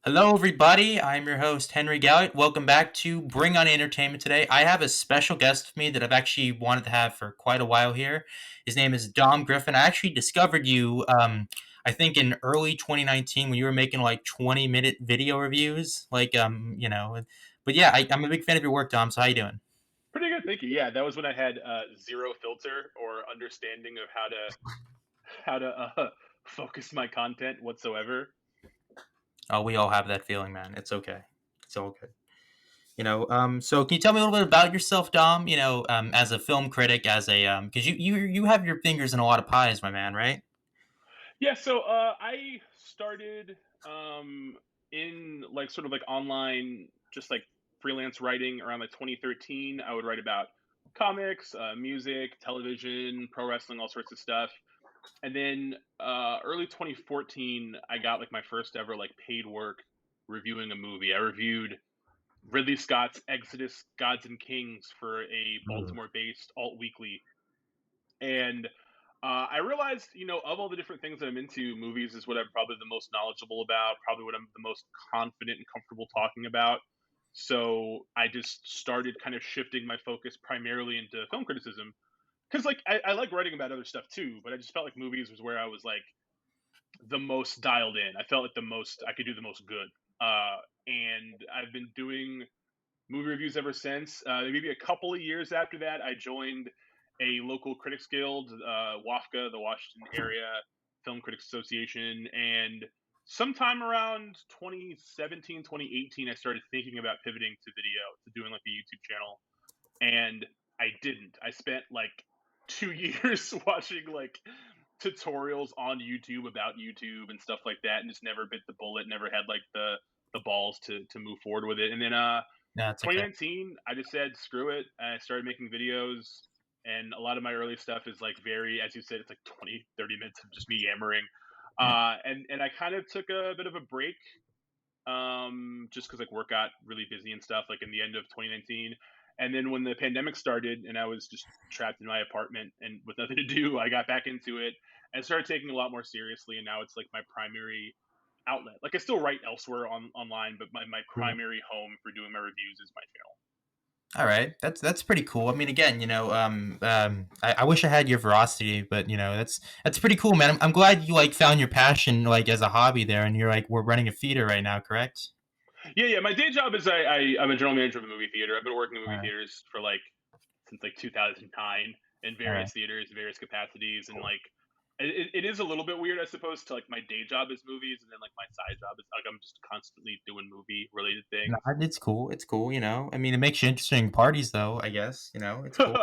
Hello, everybody. I'm your host, Henry Galliot. Welcome back to Bring On Entertainment today. I have a special guest with me that I've actually wanted to have for quite a while here. His name is Dom Griffin. I actually discovered you, I think, in early 2019 when you were making like 20-minute video reviews. But yeah, I'm a big fan of your work, Dom. So, how you doing? Pretty good, thank you. Yeah, that was when I had zero filter or understanding of how to focus my content whatsoever. Oh, we all have that feeling, man. It's okay. It's all good. So can you tell me a little bit about yourself, Dom? As a film critic, as a because you have your fingers in a lot of pies, my man, right? Yeah, so I started in like sort of like online, just like freelance writing around like 2013. I would write about comics, music, television, pro wrestling, all sorts of stuff. And then early 2014, I got like my first ever like paid work reviewing a movie. I reviewed Ridley Scott's Exodus: Gods and Kings for a Ooh. Baltimore-based alt weekly, and I realized, of all the different things that I'm into, movies is what I'm probably the most knowledgeable about, probably what I'm the most confident and comfortable talking about. So I just started kind of shifting my focus primarily into film criticism because, like, I like writing about other stuff too, but I just felt like movies was where I was like the most dialed in. I felt like the most I could do the most good. And I've been doing movie reviews ever since. Maybe a couple of years after that, I joined a local critics guild, WAFCA, the Washington Area Film Critics Association, and sometime around 2017, 2018, I started thinking about pivoting to video, to doing like the YouTube channel, and I didn't. I spent like 2 years watching like tutorials on YouTube about YouTube and stuff like that, and just never bit the bullet. Never had like the balls to move forward with it. And then No, it's okay. 2019, I just said screw it. I started making videos, and a lot of my early stuff is like very, as you said, it's like 20, 30 minutes of just me yammering. Yeah. And I kind of took a bit of a break, just because like work got really busy and stuff, like in the end of 2019. And then when the pandemic started and I was just trapped in my apartment and with nothing to do, I got back into it and started taking it a lot more seriously. And now it's like my primary outlet. Like I still write elsewhere online, but my Cool. primary home for doing my reviews is my channel. All right, that's pretty cool. I mean, again, I wish I had your veracity, but that's pretty cool, man. I'm glad you like found your passion like as a hobby there, and you're like we're running a theater right now, correct? Yeah. My day job is I'm a general manager of a movie theater. I've been working in All movie right, theaters for like since like 2009 in all right, various theaters, various capacities, and cool. like it is a little bit weird, I suppose, to like my day job is movies, and then like my side job is like I'm just constantly doing movie related No, things. it's cool. It's cool. I mean, it makes you interesting parties, though. I guess it's cool.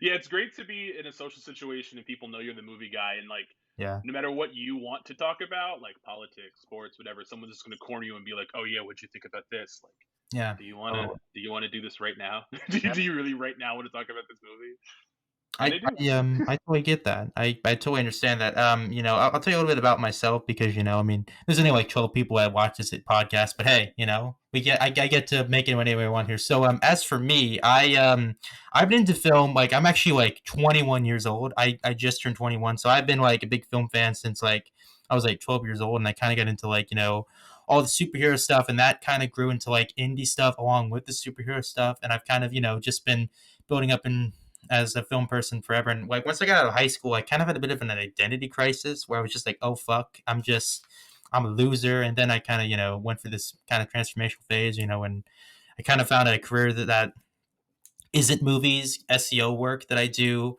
Yeah, it's great to be in a social situation and people know you're the movie guy, and like Yeah, no matter what you want to talk about, like politics, sports, whatever, someone's just going to corner you and be like, "Oh yeah, what'd you think about this?" Like, yeah. do you want to Totally. do you want to do this right now? Do you really right now want to talk about this movie? And I they do. I totally get that. I totally understand that. I'll tell you a little bit about myself because I mean, there's only like 12 people that watch this podcast, but hey, I get to make it whenever I want here. So as for me, I've been into film like I'm actually like 21 years old. I just turned 21, so I've been like a big film fan since like I was like 12 years old, and I kind of got into like all the superhero stuff, and that kind of grew into like indie stuff along with the superhero stuff, and I've kind of just been building up in as a film person forever. And like once I got out of high school, I kind of had a bit of an identity crisis where I was just like, oh fuck, I'm a loser. And then I kind of went for this kind of transformational phase, and I kind of found a career that isn't movies, SEO work that I do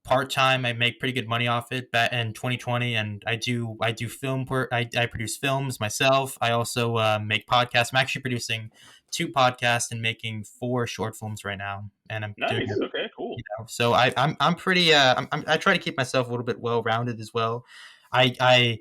part time. I make pretty good money off it back in 2020, and I do film work. I produce films myself. I also make podcasts. I'm actually producing two podcasts and making four short films right now, and I'm doing Nice. Okay. Cool. so I'm pretty I try to keep myself a little bit well rounded as well. I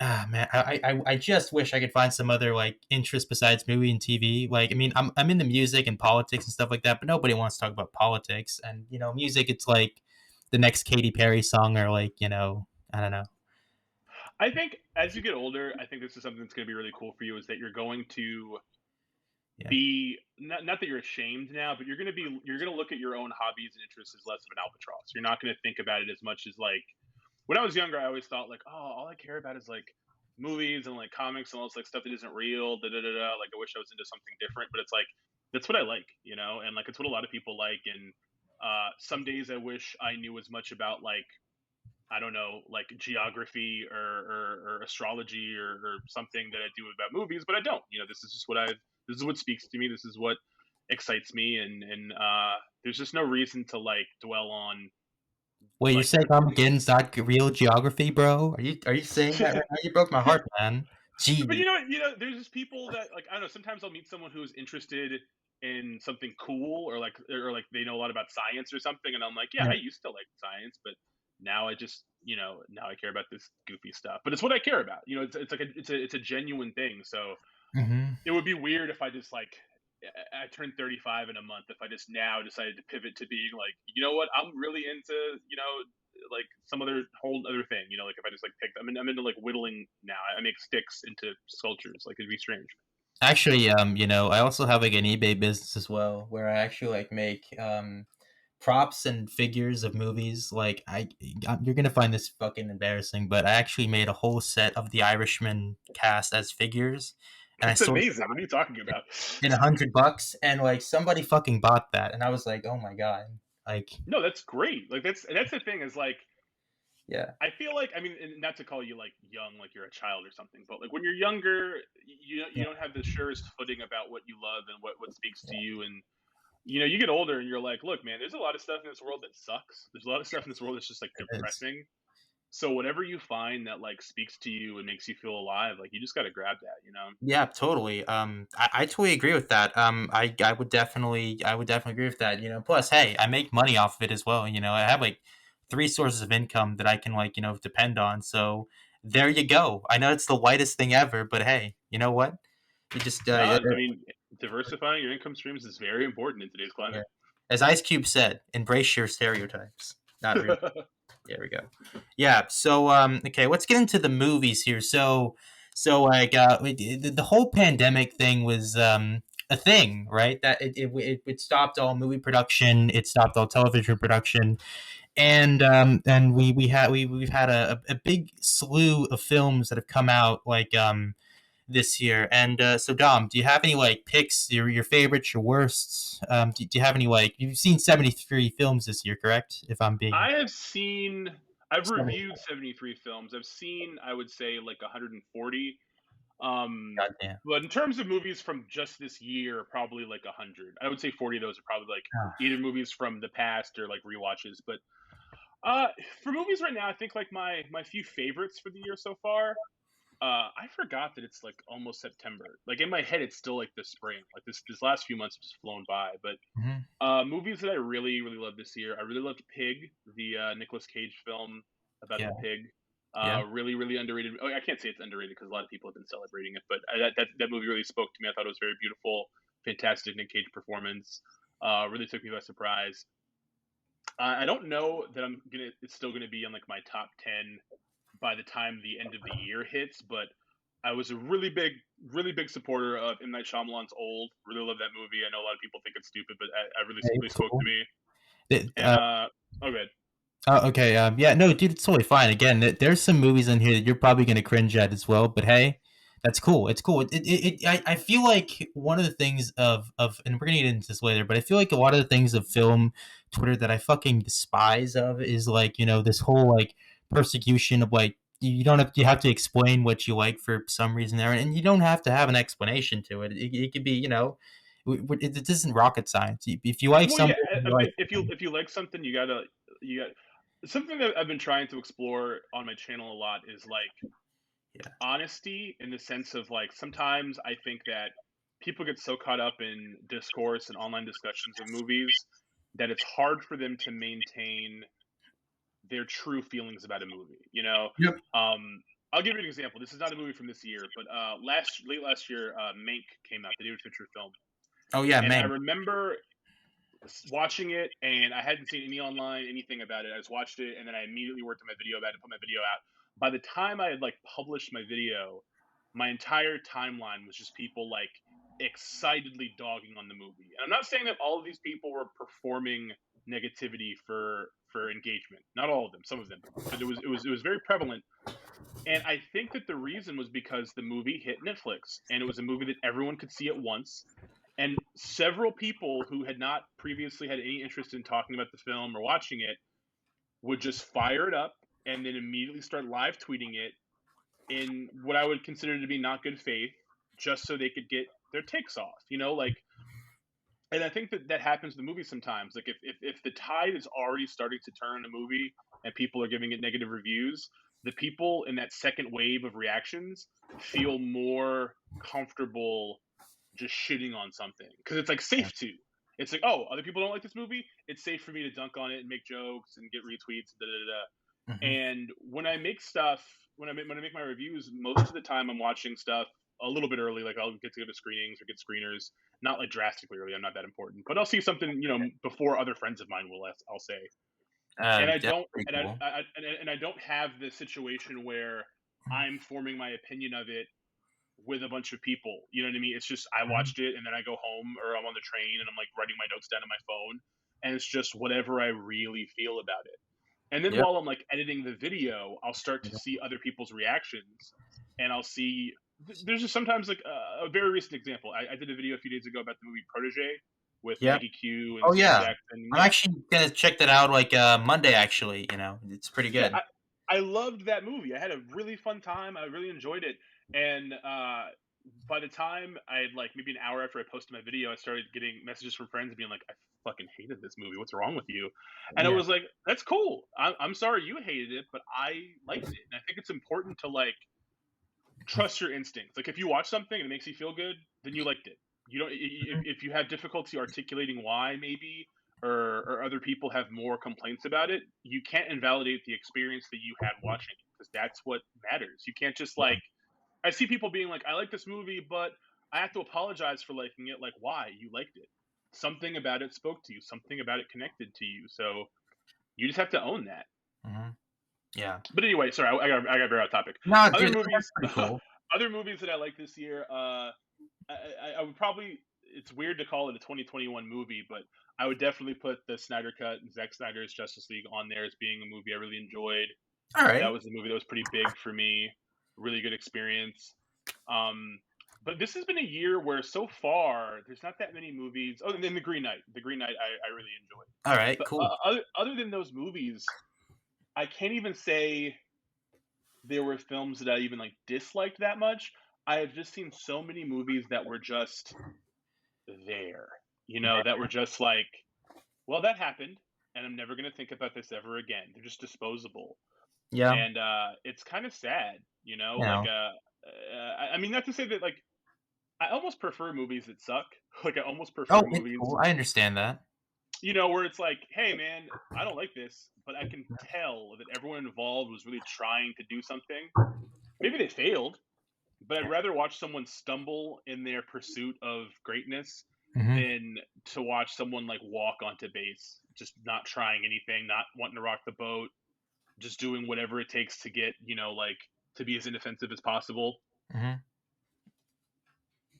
man I just wish I could find some other like interest besides movie and TV. Like I mean I'm into music and politics and stuff like that, but nobody wants to talk about politics and music. It's like the next Katy Perry song or like I don't know. I think as you get older, I think this is something that's going to be really cool for you is that you're going to Yeah. be not that you're ashamed now, but you're going to look at your own hobbies and interests as less of an albatross. You're not going to think about it as much as like when I was younger, I always thought like, oh, all I care about is like movies and like comics and all this like stuff that isn't real. Da da da da. Like I wish I was into something different, but it's like that's what I like, you know, and like it's what a lot of people like. And some days I wish I knew as much about like I don't know, like geography or astrology or something that I do about movies, but I don't. You know, this is just what I. This is what speaks to me. This is what excites me, and there's just no reason to like dwell on Wait, you like said the. Armageddon's not real geography, bro? Are you saying that right now? You broke my heart, man. But Gee. there's just people that like I don't know. Sometimes I'll meet someone who's interested in something cool or like they know a lot about science or something, and I'm like, yeah, Yeah. I used to like science, but now I just now I care about this goofy stuff. But it's what I care about. You know, it's like it's a genuine thing. So Mhm. it would be weird if I just like I turned 35 in a month. If I just now decided to pivot to being like, you know what, I'm really into, like some other whole other thing. You know, like if I just like picked, I'm into like whittling now. I make sticks into sculptures. Like it'd be strange. Actually, I also have like an eBay business as well, where I actually like make props and figures of movies. Like you're gonna find this fucking embarrassing, but I actually made a whole set of the Irishman cast as figures, and I That's sold amazing. What are you talking it about? in $100, and like somebody fucking bought that, and I was like, oh my god, like No, that's great. Like that's the thing is like yeah, I feel like I mean and not to call you like young like you're a child or something, but like when you're younger, you yeah, don't have the surest footing about what you love and what speaks to you. And you get older and you're like, look, man, there's a lot of stuff in this world that sucks. There's a lot of stuff in this world that's just like it is. depressing. So whatever you find that like speaks to you and makes you feel alive, like you just got to grab that, you know? Yeah, totally. I totally agree with that. I would definitely agree with that. Plus, hey, I make money off of it as well. I have like three sources of income that I can like depend on. So there you go. I know it's the whitest thing ever, but hey, you know what? You just No, I mean, diversifying your income streams is very important in today's yeah. climate. As Ice Cube said, embrace your stereotypes. Not real. There we go. Yeah. So, okay, let's get into the movies here. So like, the whole pandemic thing was a thing, right? That it stopped all movie production. It stopped all television production, and we've had a big slew of films that have come out like this year. And so, Dom, do you have any like picks? Your favorites, your worsts? Do you have any like you've seen 73 films this year, correct? If I'm being I have seen, I've 70, reviewed 73 films. I've seen, I would say, like 140. goddamn. But in terms of movies from just this year, probably like 100. I would say 40 of those are probably like either movies from the past or like rewatches. But uh, for movies right now, I think like my few favorites for the year so far. I forgot that it's like almost September. Like in my head, it's still like the spring. Like this last few months have just flown by. But Mhm. movies that I really really loved this year. I really loved Pig, the Nicolas Cage film about Yeah, the pig. yeah, Really really underrated. Oh, I can't say it's underrated because a lot of people have been celebrating it, but that movie really spoke to me. I thought it was very beautiful, fantastic Nick Cage performance. Really took me by surprise. I don't know that It's still gonna be in like my top 10 by the time the end of the year hits, but I was a really big supporter of M Night Shyamalan's Old. Really love that movie. I know a lot of people think it's stupid, but I yeah, really it's spoke to cool. me. It- And oh, good. okay, yeah, no, dude, it's totally fine. Again, there's some movies in here that you're probably gonna cringe at as well, but hey, that's cool. It's cool. I feel like one of the things and we're gonna get into this later, but I feel like a lot of the things of film Twitter that I fucking despise of is like this whole like persecution of like you have to explain what you like for some reason there, and you don't have to have an explanation to it. It could be it isn't rocket science. If you like Well, yeah. something, I you like mean, if you like something, you got something that I've been trying to explore on my channel a lot is like yeah, honesty in the sense of like sometimes I think that people get so caught up in discourse and online discussions of movies that it's hard for them to maintain their true feelings about a movie. yep. I'll give you an example. This is not a movie from this year, but late last year, Mank came out, the David Fincher film, Oh yeah, and I man. remember watching it, and I hadn't seen any online anything about it. I just watched it, and then I immediately worked on my video about it, put my video out. By the time I had like published my video, my entire timeline was just people like excitedly dogging on the movie. And I'm not saying that all of these people were performing negativity for engagement. Not all of them, some of them, but it was very prevalent. And I think that the reason was because the movie hit Netflix, and it was a movie that everyone could see at once. And several people who had not previously had any interest in talking about the film or watching it would just fire it up and then immediately start live tweeting it in what I would consider to be not good faith, just so they could get their takes off. Like, and I think that that happens in the movie sometimes. Like, if the tide is already starting to turn in a movie and people are giving it negative reviews, the people in that second wave of reactions feel more comfortable just shitting on something because it's like safe to. It's like, oh, other people don't like this movie. It's safe for me to dunk on it and make jokes and get retweets. Da, da, da. Hmm. And when I make stuff, when I make my reviews, most of the time I'm watching stuff a little bit early. Like, I'll get to go to screenings or get screeners, not like drastically early. I'm not that important, but I'll see something before other friends of mine will. I'll say, and I That's don't, pretty and cool. I don't have the situation where I'm forming my opinion of it with a bunch of people. You know what I mean? It's just I Mhm. watched it and then I go home or I'm on the train and I'm like writing my notes down on my phone, and it's just whatever I really feel about it. And then Yep. while I'm like editing the video, I'll start to see other people's reactions, and I'll see. There's just sometimes like a very recent example. I did a video a few days ago about the movie Protege with Yep. Maggie Q and Oh Sam yeah. Jackson. I'm Yeah, actually gonna check that out like Monday. Actually, it's pretty yeah. good. I loved that movie. I had a really fun time. I really enjoyed it. And by the time I had like maybe an hour after I posted my video, I started getting messages from friends being like, "I fucking hated this movie. What's wrong with you?" And I Yeah. was like, "That's cool. I'm sorry you hated it, but I liked it." And I think it's important to like trust your instincts. Like, if you watch something and it makes you feel good, then you liked it. You don't. If you have difficulty articulating why, maybe, or other people have more complaints about it, you can't invalidate the experience that you had watching it because that's what matters. You can't just like. I see people being like, "I like this movie, but I have to apologize for liking it." Like, why? You liked it. Something about it spoke to you. Something about it connected to you. So you just have to own that. Hmm. Yeah. But anyway, sorry, I got very off topic. No, Other dude, that's movies, pretty cool. other movies that I like this year. I would probably. It's weird to call it a 2021 movie, but I would definitely put the Snyder Cut, Zack Snyder's Justice League, on there as being a movie I really enjoyed. All That right. was a movie that was pretty big for me. Really good experience. Um, but this has been a year where so far there's not that many movies. Oh, and then The Green Knight. The Green Knight I really enjoyed. All right. But Cool. other than those movies, I can't even say there were films that I even like disliked that much. I have just seen so many movies that were just there, that were just like, well, that happened, and I'm never gonna think about this ever again. They're just disposable, Yeah. and it's kind of sad, You Like, know. I mean, not to say that like I almost prefer movies that suck. Like, I almost Oh, prefer it's movies, cool. I understand that. where it's like, hey, man, I don't like this, but I can tell that everyone involved was really trying to do something. Maybe they failed, but I'd rather watch someone stumble in their pursuit of greatness Hmm. than to watch someone like walk onto base, just not trying anything, not wanting to rock the boat, just doing whatever it takes to get, like to be as inoffensive as possible. Hmm.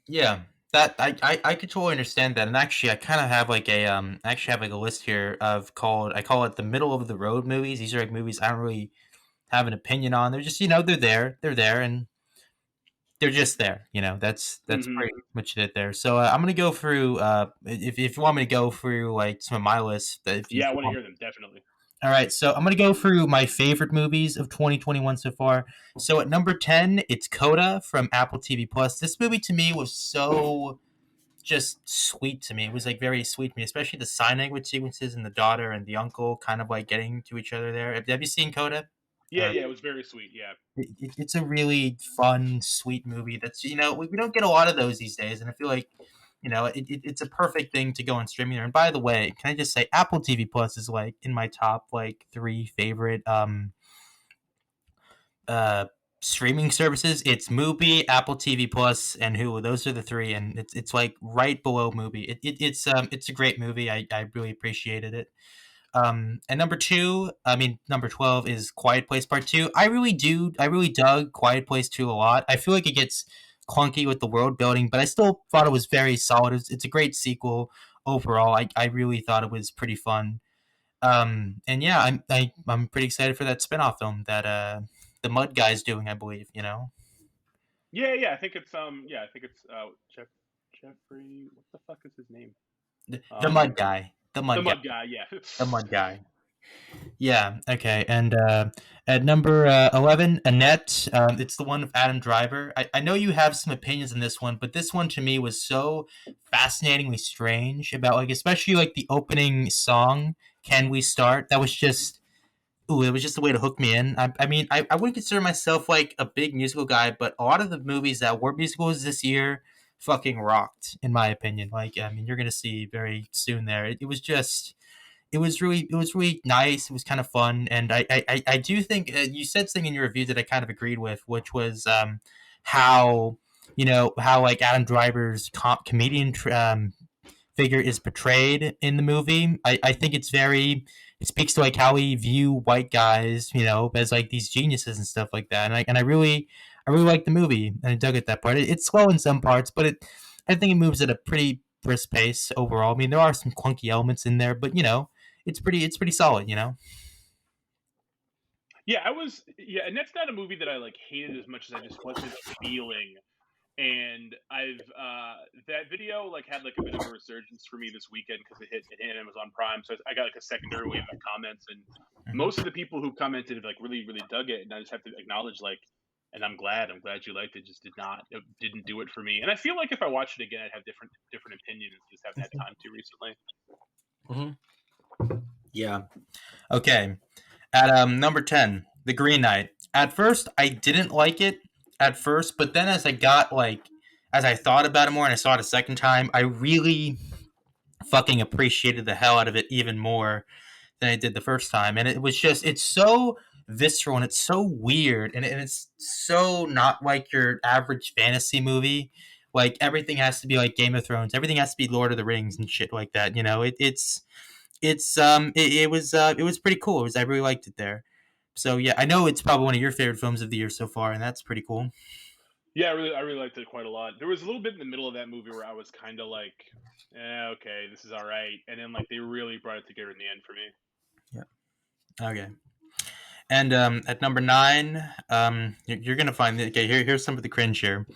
Yeah. That I could totally understand that, and actually, I kind of have like I actually have like a list here of called I call it the middle of the road movies. These are like movies I don't really have an opinion on. They're just they're there, and they're just there. That's Hmm. pretty much it there. So I'm gonna go through. If you want me to go through like some of my list, if Yeah, I you want to want. hear them definitely. All right, so I'm gonna go through my favorite movies of 2021 so far. So at number 10, it's Coda from Apple TV Plus. This movie to me was so just sweet to me. It was like very sweet to me, especially the sign language sequences and the daughter and the uncle kind of like getting to each other there. Have you seen Coda? Yeah, yeah, it was very sweet. Yeah. It's a really fun, sweet movie. That's we don't get a lot of those these days, and I feel like it's a perfect thing to go on streaming there. And by the way, can I just say Apple TV Plus is like in my top like three favorite uh streaming services. It's Mubi, Apple TV Plus, and Hulu. Those are the three, and it's like right below Mubi. It's a great movie. I really appreciated it. And number two, I mean, number 12 is Quiet Place Part Two. I really dug Quiet Place 2 a lot. I feel like it gets clunky with the world building, but I still thought it was very solid. It's a great sequel overall. I really thought it was pretty fun. And yeah, I'm pretty excited for that spinoff film the Mud guy's doing, I believe. You know, Yeah, yeah. I think it's yeah, I think it's Jeffrey. What the fuck is his name? the Mud guy, The Mud guy. Yeah. the Mud guy. Yeah. Okay. And at number 11, Annette. It's the one with Adam Driver. I know you have some opinions on this one, but this one to me was so fascinatingly strange about like especially like the opening song. Can we start? That was just ooh, it was just a way to hook me in. I mean, I wouldn't consider myself like a big musical guy, but a lot of the movies that were musicals this year fucking rocked, in my opinion. Like, I mean, you're gonna see very soon there. It was just it was really nice. It was kind of fun, and I do think you said something in your review that I kind of agreed with, which was how how like Adam Driver's comedian figure is portrayed in the movie. I think it's very it speaks to like how we view white guys, as like these geniuses and stuff like that. And I really like the movie and I dug at that part. It's slow in some parts, but I think it moves at a pretty brisk pace overall. I mean, there are some clunky elements in there, but it's pretty solid. Yeah, I was yeah, and that's not a movie that I like hated as much as I just wasn't feeling. And I've that video like had like a bit of a resurgence for me this weekend because it hit Amazon Prime, so I got like a secondary wave of comments, and most of the people who commented have like really dug it, and I just have to acknowledge like, and I'm glad you liked it. Just it didn't do it for me, and I feel like if I watched it again, I'd have different opinions. Just haven't had time to recently. Mm-hmm. Yeah. Okay. At number 10, The Green Knight. At first, I didn't like it at first, but then as I thought about it more and I saw it a second time, I really fucking appreciated the hell out of it even more than I did the first time. And it was just, it's so visceral and it's so weird and it's so not like your average fantasy movie. Like everything has to be like Game of Thrones, everything has to be Lord of the Rings and shit like that. It was pretty cool. I really liked it there. So yeah, I know it's probably one of your favorite films of the year so far, and that's pretty cool. Yeah, I really liked it quite a lot. There was a little bit in the middle of that movie where I was kind of like, okay, this is all right, and then like they really brought it together in the end for me. Yeah. Okay. And at number 9, you're gonna find okay. Here's some of the cringe here.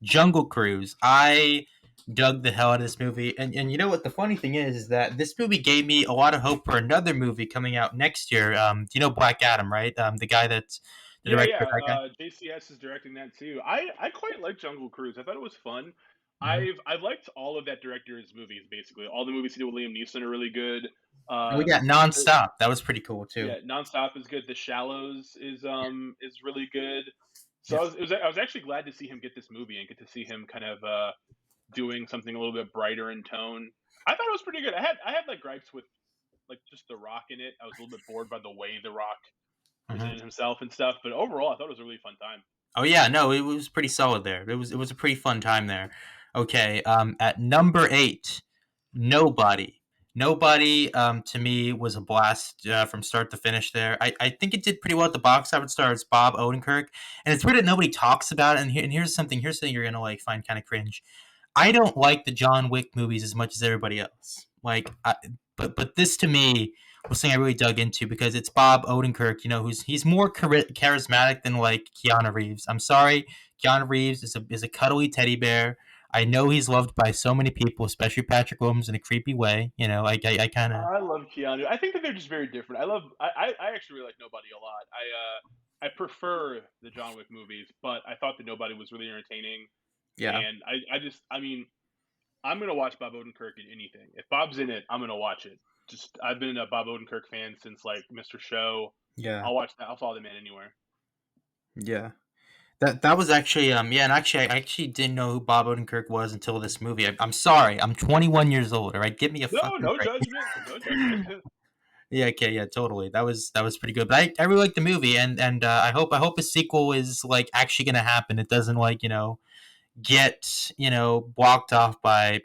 Jungle Cruise. I dug the hell out of this movie, and you know what? The funny thing is that this movie gave me a lot of hope for another movie coming out next year. Do you know Black Adam, right? The guy that's the Yeah, director yeah. of that guy. JCS is directing that too. I quite like Jungle Cruise. I thought it was fun. Mhm. I've liked all of that director's movies basically. All the movies he did with Liam Neeson are really good. And we got Er, Nonstop. That was pretty cool too. yeah, Nonstop is good. The Shallows is really good. So Yeah. I was actually glad to see him get this movie and get to see him kind of doing something a little bit brighter in tone. I thought it was pretty good. I had like gripes with like just The Rock in it. I was a little bit bored by the way The Rock Mhm. presented himself and stuff, but overall, I thought it was a really fun time. Oh yeah, no, it was pretty solid there. It was a pretty fun time there. Okay, at number 8, Nobody. Nobody to me was a blast from start to finish there. I think it did pretty well at the box office. Stars Bob Odenkirk, and it's weird that nobody talks about it. And here's something you're gonna like find kind of cringe. I don't like the John Wick movies as much as everybody else. But this to me was something I really dug into because it's Bob Odenkirk. He's more charismatic than like Keanu Reeves. I'm sorry, Keanu Reeves is a cuddly teddy bear. I know he's loved by so many people, especially Patrick Williams in a creepy way. I kind of I love Keanu. I think that they're just very different. I actually really like Nobody a lot. I prefer the John Wick movies, but I thought that Nobody was really entertaining. yeah And I mean, I'm gonna watch Bob Odenkirk in anything. If Bob's in it, I'm gonna watch it. Just I've been a Bob Odenkirk fan since like Mr. Show. yeah I'll watch that. I'll follow the man anywhere. yeah. That was actually yeah, and actually I actually didn't know who Bob Odenkirk was until this movie. I'm sorry, I'm 21 years old. All right, give me a No, fucking no break. judgment. No judgment. Yeah, okay, yeah, totally. That was pretty good. But I really like the movie, and I hope a sequel is like actually gonna happen. It doesn't like get blocked off by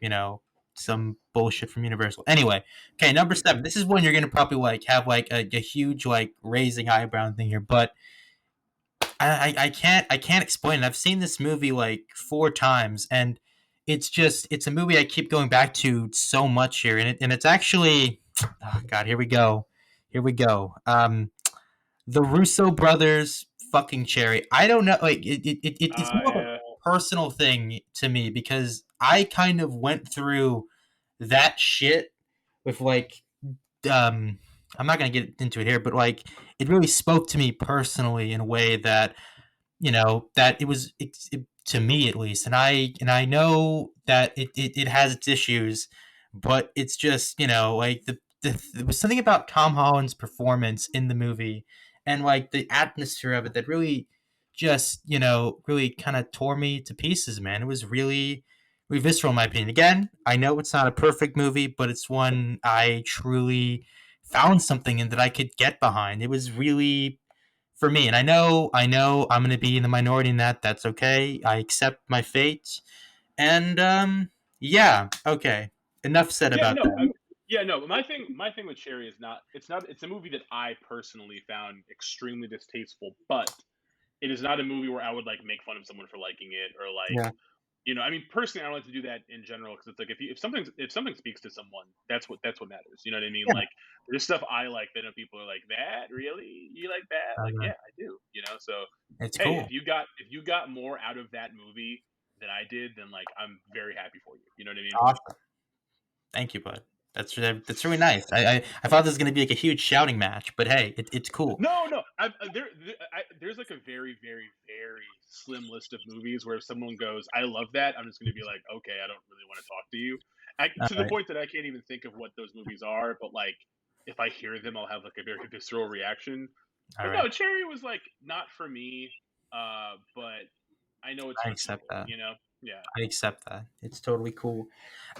some bullshit from Universal. Anyway, okay, number 7. This is one you're gonna probably like have like a huge like raising eyebrow thing here, but I can't explain it. I've seen this movie like 4 times, and it's a movie I keep going back to so much here, and it's actually oh God, here we go. The Russo brothers fucking Cherry. I don't know. Like it's more of a Yeah. personal thing to me because I kind of went through that shit with like um. I'm not gonna get into it here, but like it really spoke to me personally in a way that that to me at least, and I know that it has its issues, but it's just like there was something about Tom Holland's performance in the movie and like the atmosphere of it that really just really kind of tore me to pieces, man. It was really visceral in my opinion. Again, I know it's not a perfect movie, but it's one I truly found something in that I could get behind. It was really for me. And I know I'm going to be in the minority in that. That's okay. I accept my fate. And yeah, okay. Enough said Yeah, about no, that. yeah, no. But my thing with Cherry is not. It's not. It's a movie that I personally found extremely distasteful, but it is not a movie where I would like make fun of someone for liking it or like Yeah. I mean, personally, I don't like to do that in general because it's like if something speaks to someone, that's what matters. You know what I mean? Yeah. Like there's stuff I like that people are like, that really you like that? Like, Okay. yeah, I do. So It's hey, cool. if you got more out of that movie than I did, then like I'm very happy for you. You know what I mean? Awesome. Thank you, bud. That's really nice. I thought this was going to be like a huge shouting match, but hey, it's cool. No, no. There's like a very, very, very slim list of movies where if someone goes, "I love that," I'm just going to be like, "Okay, I don't really want to talk to you." All To the right. point that I can't even think of what those movies are, but like if I hear them, I'll have like a very visceral reaction. All But right. no, Cherry was like not for me. But I know it's I for accept people. that. Yeah. I accept that. It's totally cool.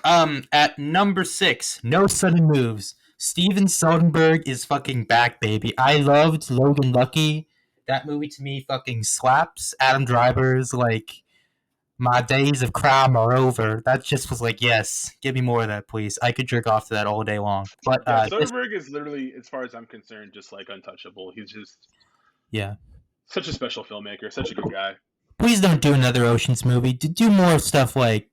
At number 6, No Sudden Moves. Steven Soderbergh is fucking back, baby. I loved Logan Lucky. That movie to me fucking slaps. Adam Driver's like, my days of crime are over. That just was like, yes, give me more of that, please. I could jerk off to that all day long. But Yeah, this, Soderbergh is literally, as far as I'm concerned, just like untouchable. He's just yeah. such a special filmmaker, such a good guy. Please don't do another Ocean's movie. Do more stuff like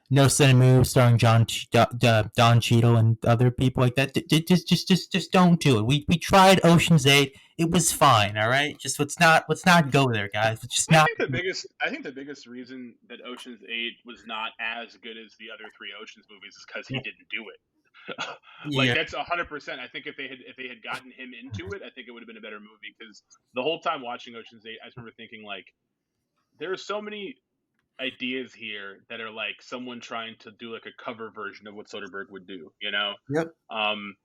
No Sudden Moves starring Don Cheadle and other people like that. Just don't do it. We tried Ocean's 8. It was fine. All right. Just let's not go there, guys. Let's just not. I think the biggest reason that Ocean's 8 was not as good as the other three Ocean's movies is because he didn't do it. Like Yeah. that's 100%. I think if they had gotten him into it, I think it would have been a better movie because the whole time watching Ocean's 8, I just remember thinking like there are so many ideas here that are like someone trying to do like a cover version of what Soderbergh would do, Yep. Um,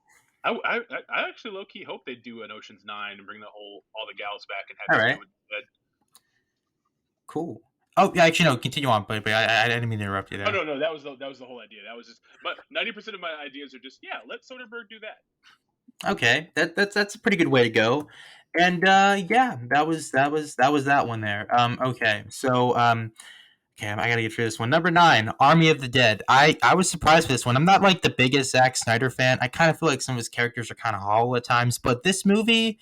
I actually low key hope they do an Ocean's 9 and bring all the gals back and have All him right. do it instead. Cool. Oh yeah. Actually, no. Continue on. But I didn't mean to interrupt you Oh there. no, no, that was the whole idea. That was just, but 90% of my ideas are just yeah, let Soderbergh do that. Okay. That's a pretty good way to go. And yeah, that was that one there. Okay. So okay, I gotta get through this one. Number 9, Army of the Dead. I was surprised with this one. I'm not like the biggest Zack Snyder fan. I kind of feel like some of his characters are kind of hollow at times, but this movie,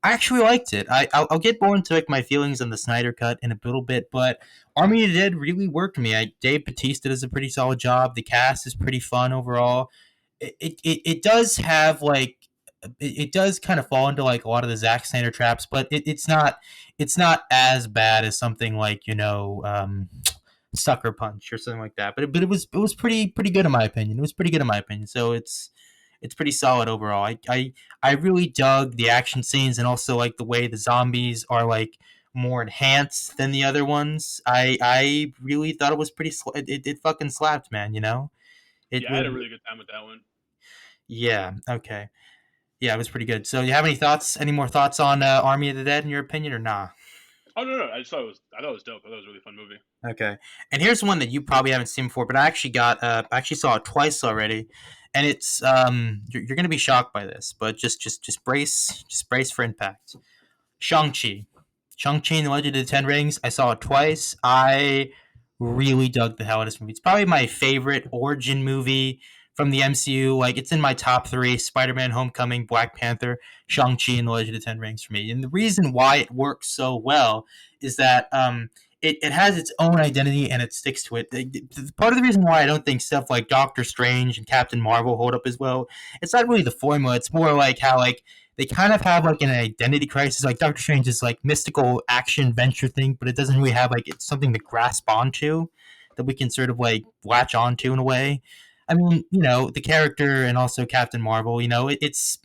I actually liked it. I'll get more into like my feelings on the Snyder cut in a little bit, but Army of the Dead really worked for me. Dave Bautista does a pretty solid job. The cast is pretty fun overall. It does have like it does kind of fall into like a lot of the Zack Snyder traps, but it's not as bad as something like Sucker Punch or something like that. But it was pretty good in my opinion. It was pretty good in my opinion. So it's pretty solid overall. I really dug the action scenes and also like the way the zombies are like more enhanced than the other ones. I really thought it was pretty. It fucking slapped, man. It Yeah, I had was. a really good time with that one. Yeah. Okay. Yeah, it was pretty good. So, you have any thoughts? Any more thoughts on Army of the Dead in your opinion, or nah? Oh no, no, I thought it was dope. I thought it was a really fun movie. Okay. And here's one that you probably haven't seen before, but I actually saw it twice already, and it's you're gonna be shocked by this, but just brace for impact. Shang-Chi. Shang-Chi and the Legend of the Ten Rings. I saw it twice. I really dug the hell out of this movie. It's probably my favorite origin movie from the MCU. Like, it's in my top 3: Spider-Man Homecoming, Black Panther, Shang-Chi, and the Legend of the Ten Rings for me. And the reason why it works so well is that it has its own identity and it sticks to it. Part of the reason why I don't think stuff like Doctor Strange and Captain Marvel hold up as well, it's not really the formula. It's more like how like they kind of have like an identity crisis. Like Doctor Strange is like mystical action venture thing, but it doesn't really have like it's something to grasp onto that we can sort of like latch onto in a way. I mean, the character and also Captain Marvel, it's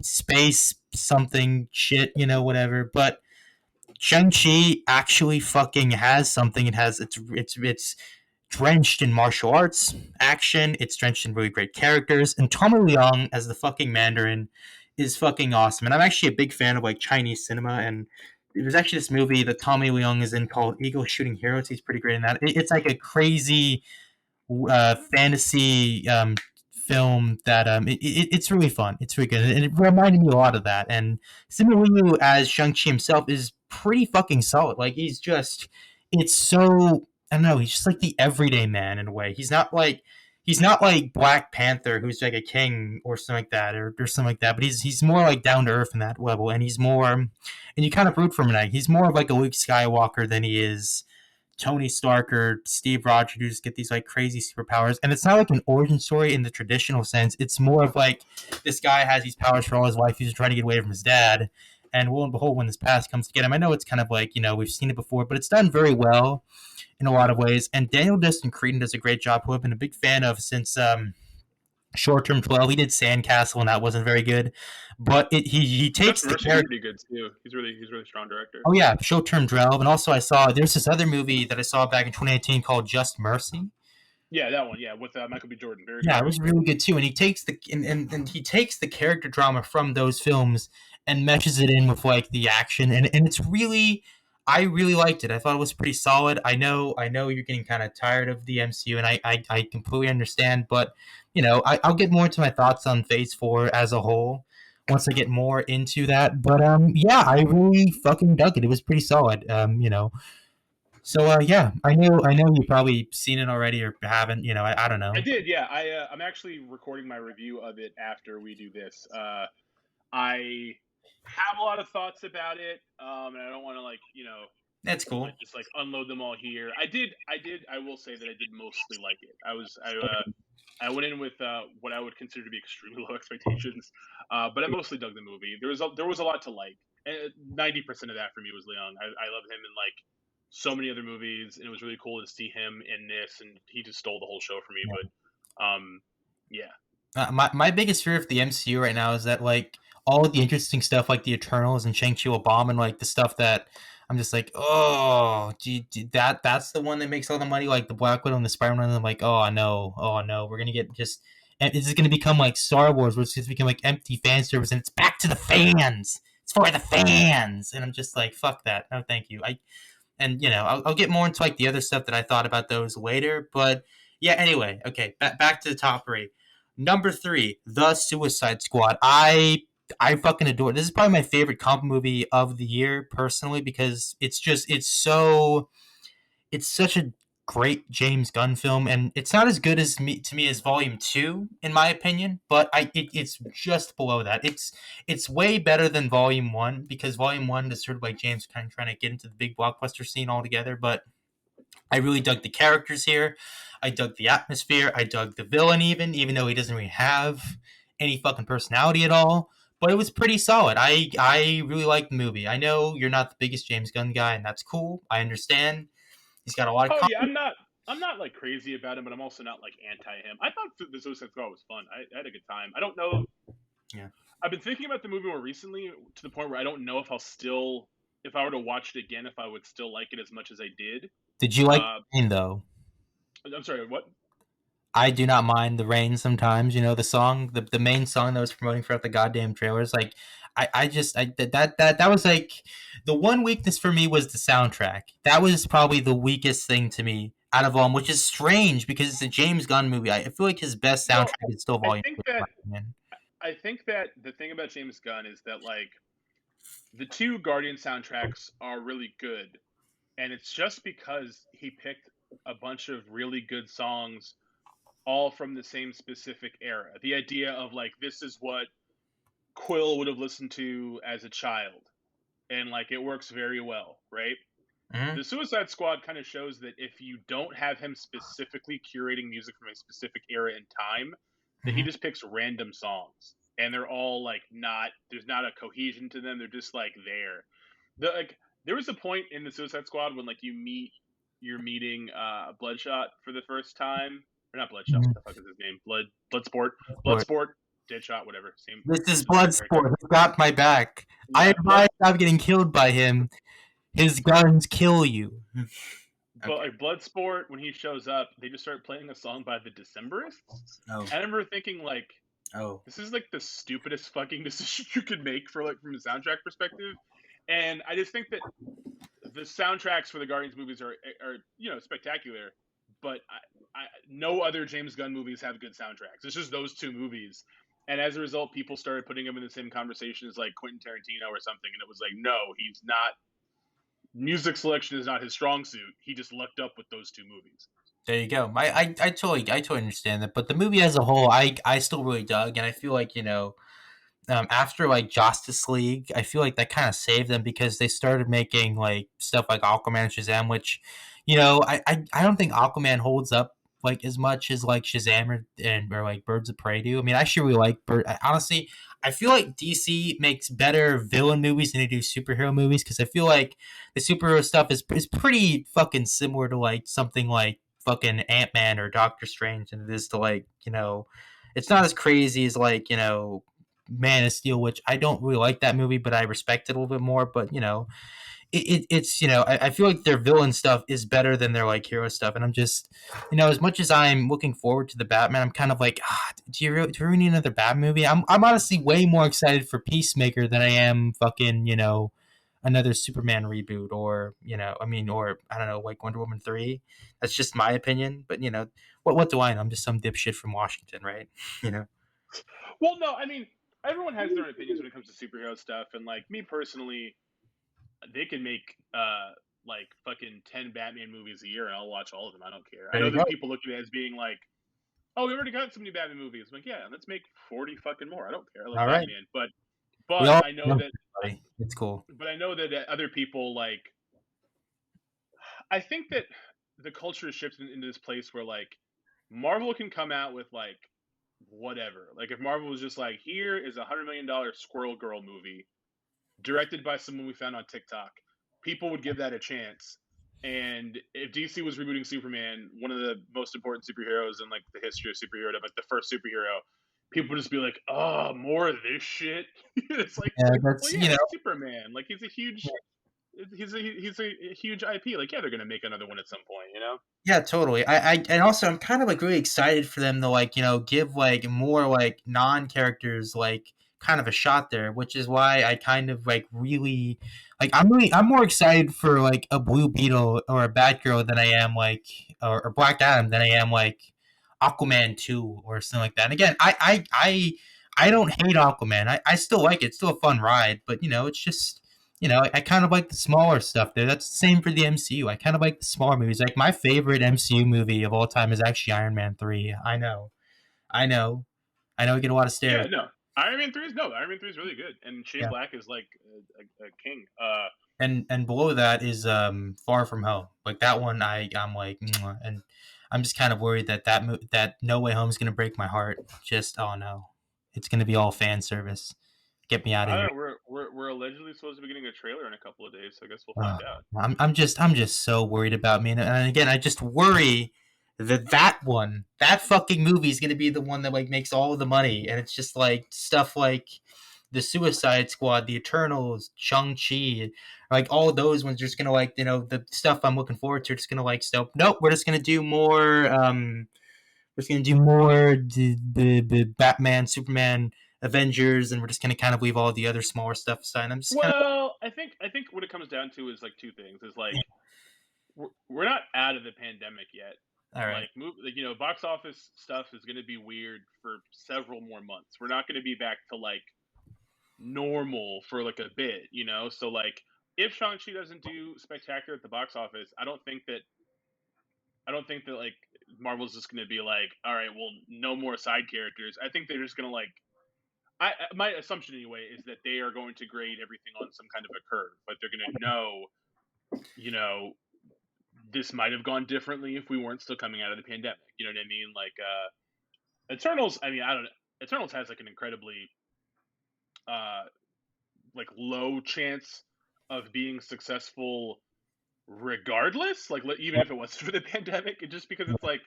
space something shit, whatever. But Shang-Chi actually fucking has something. It's drenched in martial arts action. It's drenched in really great characters. And Tommy Leong as the fucking Mandarin is fucking awesome. And I'm actually a big fan of like Chinese cinema. And there's actually this movie that Tommy Leong is in called Eagle Shooting Heroes. He's pretty great in that. It's like a crazy fantasy film that it's really fun. It's really good, and it reminded me a lot of that. And Simu Liu as Shang Chi himself is pretty fucking solid. Like it's so I don't know. He's just like the everyday man in a way. He's not like Black Panther, who's like a king or something like that, or something like that. But he's more like down to earth in that level, and and you kind of root for him. Like he's more of like a Luke Skywalker than he is Tony Stark or Steve Rogers who just get these like crazy superpowers. And it's not like an origin story in the traditional sense. It's more of like this guy has these powers for all his life. He's trying to get away from his dad. And lo and behold, when this past comes to get him, I know it's kind of like, we've seen it before, but it's done very well in a lot of ways. And Daniel Destin Cretton does a great job, who I've been a big fan of since Short Term 12. He did Sandcastle, and that wasn't very good. But he takes Just the Mercy's character. pretty good too. He's really strong director. Oh yeah, Short Term 12. And also I saw there's this other movie that I saw back in 2018 called Just Mercy. Yeah, that one. Yeah, with Michael B. Jordan. Very Yeah, good. it was really good too. And he takes the character drama from those films and meshes it in with like the action, and it's really I really liked it. I thought it was pretty solid. I know you're getting kind of tired of the MCU, and I completely understand. But I'll get more into my thoughts on Phase 4 as a whole once I get more into that. But yeah, I really fucking dug it. It was pretty solid. So yeah, I know you probably seen it already or haven't. I don't I know. did. Yeah, I'm actually recording my review of it after we do this. I have a lot of thoughts about it, and I don't want to That's cool. like just like unload them all here. I will say that I did mostly like it. I went in with what I would consider to be extremely low expectations, but I mostly dug the movie. There was a lot to like, and 90% of that for me was Leon. I love him in like so many other movies, and it was really cool to see him in this, and he just stole the whole show for me. But yeah. My biggest fear of the MCU right now is that like all of the interesting stuff like the Eternals and Shang-Chi will bomb, and like the stuff that I'm just like, oh, that's the one that makes all the money, like the Black Widow and the Spider-Man. And I'm like, oh no, we're gonna get just is it gonna become like Star Wars, where it's just become like empty fan service, and it's back to the fans. It's for the fans, and I'm just like, fuck that. No, thank you. And I'll get more into like the other stuff that I thought about those later. But yeah, anyway, okay, back to the top three. Number three, The Suicide Squad. I fucking adore it. This is probably my favorite comic movie of the year personally because it's such a great James Gunn film, and it's not as good as to me as Volume 2 in my opinion, but it's just below that. It's way better than Volume 1 because Volume 1 is sort of like James kind of trying to get into the big blockbuster scene altogether, but I really dug the characters here. I dug the atmosphere. I dug the villain even though he doesn't really have any fucking personality at all. But it was pretty solid. I really liked the movie. I know you're not the biggest James Gunn guy, and that's cool. I understand. He's got a lot of Oh yeah, content. I'm not like crazy about him, but I'm also not like anti him. I thought the Suicide Squad was fun. I had a good time. I don't know. Yeah. I've been thinking about the movie more recently to the point where I don't know if I were to watch it again, if I would still like it as much as I did. Did you like Uh, the rain though? I'm sorry, what? I do not mind the rain sometimes. The song, the main song that was promoting throughout the goddamn trailers. Like, I just that was like the one weakness for me was the soundtrack. That was probably the weakest thing to me out of all, which is strange because it's a James Gunn movie. I feel like his best Well, soundtrack is still I Volume think 2, in my that opinion. I think that the thing about James Gunn is that like the two Guardian soundtracks are really good, and it's just because he picked a bunch of really good songs all from the same specific era. The idea of like this is what Quill would have listened to as a child, and like it works very well, right? Mhm. The Suicide Squad kind of shows that if you don't have him specifically curating music from a specific era and time, that he Mhm. just picks random songs and they're all like not. There's not a cohesion to them. They're just like there. There was a point in the Suicide Squad when like you're meeting Bloodshot for the first time, or not Bloodshot. What Mhm. the fuck is his name? Bloodsport, Sport. Deadshot, whatever. Same, This is just the same blood character. sport. He got my back. I Yeah, advise I'm getting killed by him. His guns kill you. but Okay. like Bloodsport, when he shows up, they just start playing a song by the Decemberists. Oh. I remember thinking like, Oh. this is like the stupidest fucking decision you could make for like from a soundtrack perspective. And I just think that the soundtracks for the Guardians movies are spectacular, but no other James Gunn movies have good soundtracks. It's just those two movies, and as a result, people started putting him in the same conversation as like Quentin Tarantino or something, and it was like, no, he's not. Music selection is not his strong suit. He just lucked up with those two movies. There you go. I totally understand that, but the movie as a whole, I still really dug, and I feel like after like Justice League, I feel like that kind of saved them because they started making like stuff like Aquaman and Shazam, which I don't think Aquaman holds up like as much as like Shazam or like Birds of Prey do. I mean, I actually really like honestly, I feel like DC makes better villain movies than they do superhero movies because I feel like the superhero stuff is pretty fucking similar to like something like fucking Ant-Man or Doctor Strange than it is to like it's not as crazy as like Man of Steel, which I don't really like that movie, but I respect it a little bit more. But it's I feel like their villain stuff is better than their like hero stuff, and I'm just as much as I'm looking forward to the Batman, I'm kind of like, do you really need another Batman movie? I'm honestly way more excited for Peacemaker than I am fucking another Superman reboot or or I don't know like Wonder Woman 3. That's just my opinion, but what do I know? I'm just some dipshit from Washington, right? you know. Well, no, I mean, everyone has their own opinions when it comes to superhero stuff, and like me personally, they can make like fucking 10 Batman movies a year, and I'll watch all of them. I don't care. I There know you go. that people look at it as being like, oh, we already got so many Batman movies. I'm like, yeah, let's make 40 fucking more. I don't care. I love All right. Batman, We but all I know know that everybody. It's cool. other people like. I think that the culture is shifting into this place where like Marvel can come out with like whatever. Like if Marvel was just like, here is $100 million Squirrel Girl movie directed by someone we found on TikTok, people would give that a chance. And if DC was rebooting Superman, one of the most important superheroes in like the history of superhero, like the first superhero, people would just be like, "Oh, more of this shit." It's like, Yeah, well, that's yeah, it's Superman. Like he's a huge IP. Like, yeah, they're gonna make another one at some point, you know? yeah, totally. And also I'm kind of like really excited for them to like give like more like non characters like kind of a shot there, which is why I kind of like really like I'm more excited for like a Blue Beetle or a Batgirl than I am like or Black Adam than I am like Aquaman 2 or something like that. And again, I don't hate Aquaman. I still like it. It's still a fun ride, but it's just I kind of like the smaller stuff there. That's the same for the MCU. I kind of like the smaller movies. Like my favorite MCU movie of all time is actually Iron Man 3. I know, I know. We get a lot of Yeah, stares. no. Iron Man 3 is really good, and Shane Yeah, Black is like a king. and below that is Far From Home. Like that one, I'm like, mwah. And I'm just kind of worried that that No Way Home is gonna break my heart. Just oh no, it's gonna be all fan service. Get me out of I here. don't know. We're allegedly supposed to be getting a trailer in a couple of days, so I guess we'll find Ugh, out. I'm just so worried about me, and again, I just worry that fucking movie is gonna be the one that like makes all of the money, and it's just like stuff like the Suicide Squad, the Eternals, Shang Chi, like all those ones, are just gonna like the stuff I'm looking forward to. Just gonna like nope, we're just gonna do more. We're just gonna do more the Batman, Superman, Avengers, and we're just gonna kind of leave all the other smaller stuff aside. I'm just kind of Well, I think what it comes down to is like two things. Is like we're not out of the pandemic yet. all right. Like box office stuff is going to be weird for several more months. We're not going to be back to like normal for like a bit, you know. So like if Shang-Chi doesn't do spectacular at the box office, I don't think that like Marvel's just going to be like, all right, well, no more side characters. I think they're just going to like my assumption anyway is that they are going to grade everything on some kind of a curve, but they're going to know, you know, this might have gone differently if we weren't still coming out of the pandemic. You know what I mean? Like Eternals. I mean, I don't know. Eternals has like an incredibly uh like low chance of being successful regardless, like even if it was for the pandemic, just because it's like,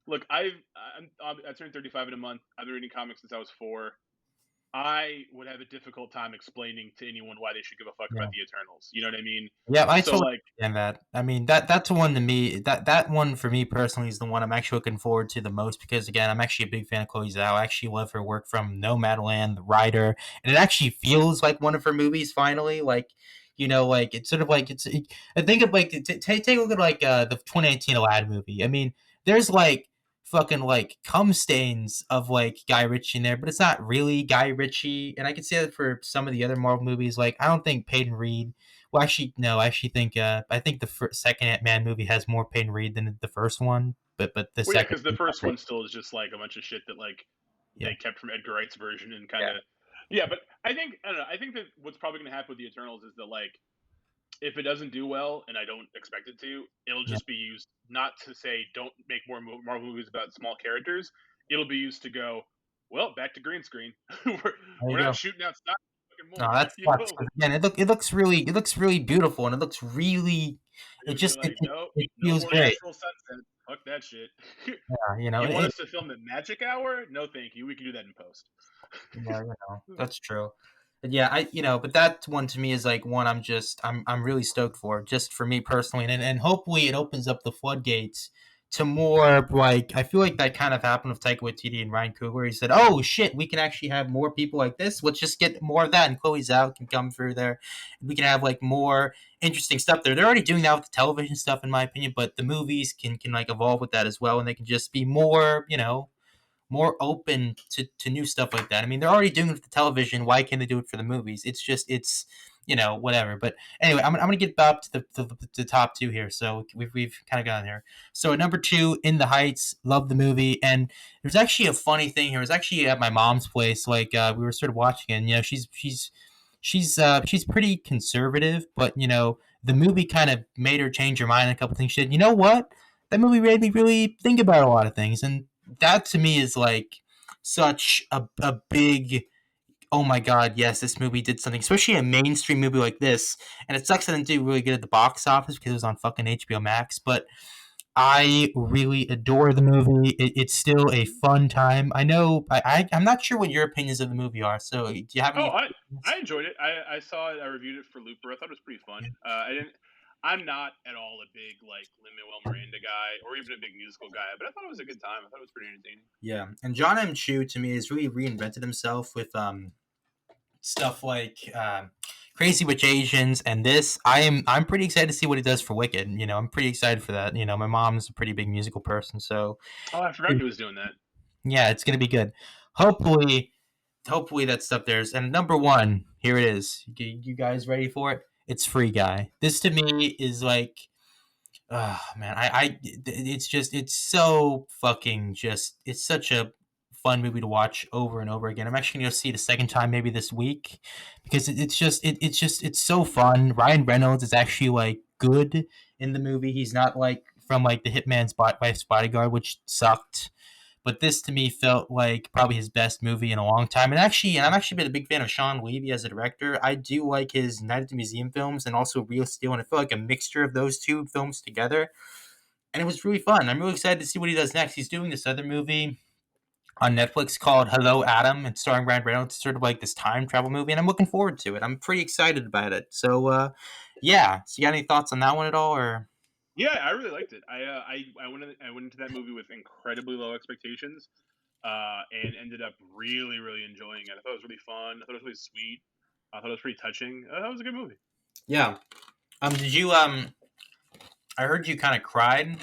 look, I turned 35 in a month. I've been reading comics since I was 4. I would have a difficult time explaining to anyone why they should give a fuck about Yeah. the Eternals. You know what I mean? Yeah, I So totally like, understand that. I mean, that's one to me. That one for me personally is the one I'm actually looking forward to the most because again, I'm actually a big fan of Chloe Zhao. I actually love her work from Nomadland, The Rider, and it actually feels like one of her movies. Finally, like like it's sort of like I think of like take a look at like the 2018 Aladdin movie. I mean, there's like fucking like cum stains of like Guy Ritchie in there, but it's not really Guy Ritchie. And I can say that for some of the other Marvel movies. Like I don't think Peyton Reed well, actually, no. I actually think I think the second Ant Man movie has more Peyton Reed than the first one, but the well, yeah, second, because the first one still is just like a bunch of shit that like yeah, they kept from Edgar Wright's version and kind yeah, of, yeah. But I don't know. I think that what's probably going to happen with the Eternals is that like if it doesn't do well, and I don't expect it to, it'll yeah. just be used not to say don't make more Marvel movies about small characters. It'll be used to go, well, back to green screen. There you We're not go. shooting outside fucking No, more. that You sucks know, 'cause again, it looks really beautiful and it looks really it you're just like, nope, it no feels more great. natural sunset. Fuck that shit. Yeah, You want us to film the magic hour? No, thank you. We can do that in post. yeah, that's true. But yeah, but that one to me is like one I'm really stoked for, just for me personally, and hopefully it opens up the floodgates to more like I feel like that kind of happened with Taika Waititi and Ryan Coogler. He said, "Oh shit, we can actually have more people like this. Let's just get more of that." And Chloe Zhao can come through there. We can have like more interesting stuff there. They're already doing that with the television stuff, in my opinion, but the movies can like evolve with that as well, and they can just be more, more open to new stuff like that. I mean, they're already doing it for the television. Why can't they do it for the movies? It's whatever. But anyway, I'm gonna get back to the top two here. So we've kind of gone there. So at number two, In the Heights, love the movie. And there's actually a funny thing here. It was actually at my mom's place. Like we were sort of watching it. And, she's pretty conservative, but the movie kind of made her change her mind on a couple things. She said, you know what? That movie made me really think about a lot of things, and that to me is like such a big oh my god, yes, this movie did something, especially a mainstream movie like this. And it sucks that it didn't do really good at the box office because it was on fucking HBO Max. But I really adore the movie. It's still a fun time. I know. I'm not sure what your opinions of the movie are. So, do you have Oh, any? I enjoyed it. I saw it. I reviewed it for Looper. I thought it was pretty fun. I didn't. I'm not at all a big like Lin Manuel Miranda guy, or even a big musical guy, but I thought it was a good time. I thought it was pretty entertaining. Yeah, and John M. Chu to me has really reinvented himself with stuff like Crazy Rich Asians and this. I'm pretty excited to see what he does for Wicked. I'm pretty excited for that. My mom's a pretty big musical person, so Oh, I forgot he was doing that. yeah, it's gonna be good. Hopefully that stuff there's and number one. Here it is. You guys ready for it? It's Free Guy. This to me is like oh man, it's just it's so fucking just it's such a fun movie to watch over and over again. I'm actually gonna go see it a second time maybe this week because it's so fun. Ryan Reynolds is actually like good in the movie. He's not like from like the Hitman's Wife's Bodyguard, which sucked. But this to me felt like probably his best movie in a long time. And I'm actually been a big fan of Sean Levy as a director. I do like his Night at the Museum films and also Real Steel, and I feel like a mixture of those two films together. And it was really fun. I'm really excited to see what he does next. He's doing this other movie on Netflix called Hello Adam. It's starring Ryan Reynolds. It's sort of like this time travel movie, and I'm looking forward to it. I'm pretty excited about it. So, yeah. So, you got any thoughts on that one at all, or? Yeah, I really liked it. I went into that movie with incredibly low expectations, and ended up really enjoying it. I thought it was really fun. I thought it was really sweet. I thought it was pretty touching. I thought it was a good movie. Yeah. Did you I heard you kind of cried.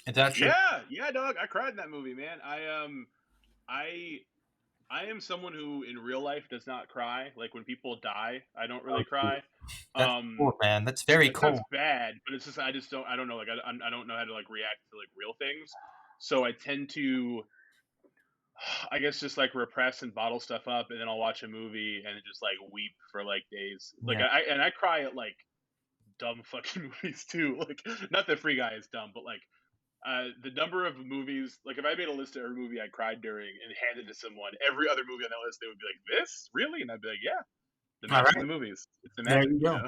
Is that true? Yeah, dog. I cried in that movie, man. I I am someone who in real life does not cry. Like when people die, I don't really cry. That's Um, cool, man. That's very that sounds cool. bad, but it's just I don't know. Like I don't know how to like react to like real things. So I tend to, I guess, just like repress and bottle stuff up, and then I'll watch a movie and just like weep for like days. Like Yeah. I cry at like dumb fucking movies too. Like not that Free Guy is dumb, but like The number of movies, like if I made a list of every movie I cried during and handed to someone, every other movie on that list, they would be like, "This really?" And I'd be like, "Yeah, the All magic of right, the movies. It's the there magic, you you go.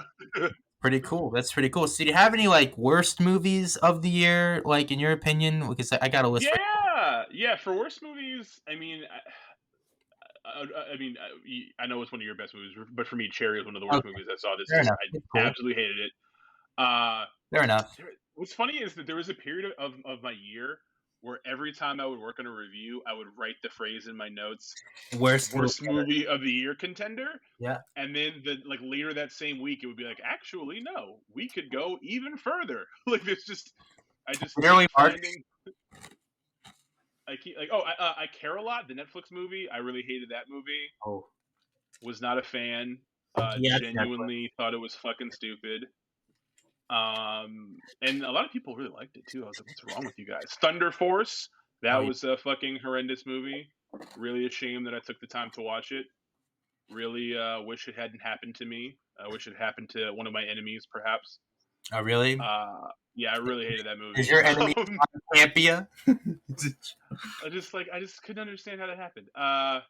know." Pretty cool. That's pretty cool. So, do you have any like worst movies of the year, like in your opinion? Because I got a list right. Yeah, yeah. For worst movies, I mean, I know it's one of your best movies, but for me, Cherry is one of the worst Okay, movies I saw this fair year. enough. It's I cool. absolutely hated it. Uh, Fair enough. what's funny is that there was a period of my year where every time I would work on a review, I would write the phrase in my notes, Worst movie "Worst ever. movie of the year contender," Yeah. and then like later that same week, it would be like, "Actually, no, we could go even further." Like it's just, I just Literally keep March. finding. I keep like, oh, I Care a Lot, the Netflix movie. I really hated that movie. Oh, Was not a fan. yeah, it's Netflix. Genuinely thought it was fucking stupid. And a lot of people really liked it too. I was like, what's wrong with you guys? Thunder Force. That Oh, yeah. was a fucking horrendous movie. Really a shame that I took the time to watch it. Really wish it hadn't happened to me. I wish it happened to one of my enemies, perhaps. Oh, really? Yeah, I really hated that Is movie. your enemy Campia? I just couldn't understand how that happened. I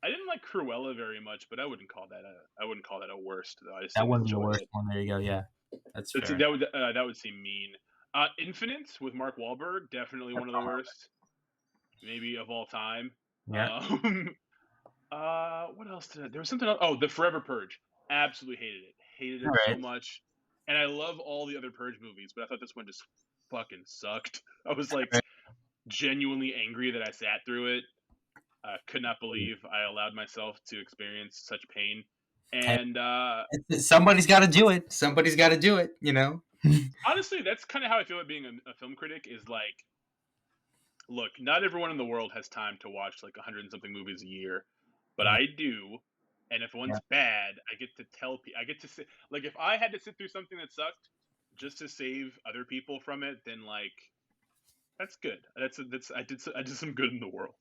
didn't like Cruella very much, but I wouldn't call that a worst though. I just That didn't wouldn't be the enjoy worst it. one. There you go. Yeah, that's That's, fair. that would seem mean. Infinite with Mark Wahlberg, definitely one of the worst, maybe of all time. Yeah. Um, what else there was something else. Oh, The Forever Purge. Absolutely hated All it so right. much. And I love all the other Purge movies, but I thought this one just fucking sucked. I was like All genuinely angry that I sat through it. Could not right. believe I allowed myself to experience such pain. Hey, And somebody's got to do it. Somebody's got to do it. You know. honestly, that's kind of how I feel about being a film critic. Is like, look, not everyone in the world has time to watch like 100 and something movies a year, but Yeah. I do. And if Yeah. one's bad, I get to tell people. I get to sit. Like, if I had to sit through something that sucked just to save other people from it, then like that's good. I did some good in the world.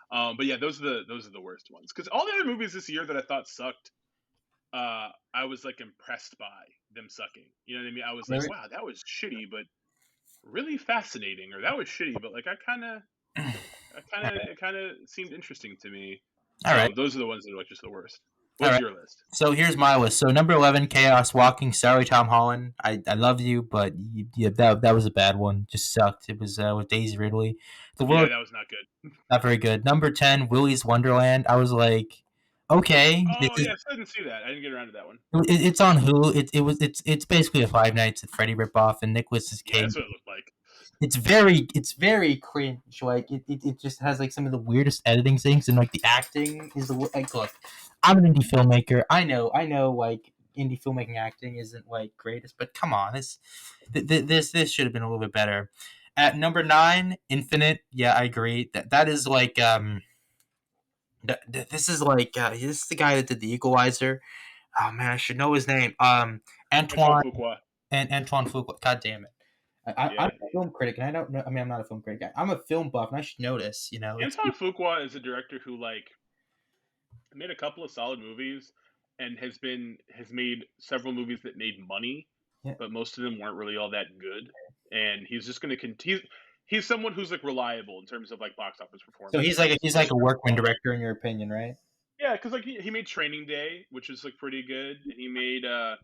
But yeah, those are the worst ones because all the other movies this year that I thought sucked, I was like impressed by them sucking. You know what I mean? I was like, Really? wow, that was shitty, but really fascinating, or that was shitty, but like it kind of seemed interesting to me. All right. So those are the ones that are like just the worst. All What's right. your list? So here's my list. So number 11, Chaos Walking. Sorry, Tom Holland. I love you, but that was a bad one. Just sucked. It was with Daisy Ridley. The Yeah, world that was not good. not very good. Number 10, Willy's Wonderland. I was like, okay, this Oh is yeah, I didn't see that. I didn't get around to that one. it's on Hulu. It's basically a Five Nights at Freddy ripoff, and Nicholas Yeah, Cage. that's what it looked like. It's very cringe. Like it just has like some of the weirdest editing things, and like the acting is like, look, I'm an indie filmmaker. I know like indie filmmaking acting isn't like greatest, but come on, this should have been a little bit better. At number 9, Infinite. Yeah, I agree. That is like this is like this is the guy that did the Equalizer. Oh man, I should know his name. Antoine Antoine Fuqua. and Antoine Fuqua. God damn it. I'm Yeah, a film critic, and I don't know. I mean, I'm not a film critic. I'm a film buff, and I should know this. It's Antoine Fuqua is a director who like made a couple of solid movies and has made several movies that made money, yeah. but most of them weren't really all that good. And he's just going to continue. He's someone who's like reliable in terms of like box office So he's performance like and he's like a script workman quality. director in your opinion, right? Yeah, because like he made Training Day, which is like pretty good, and he made a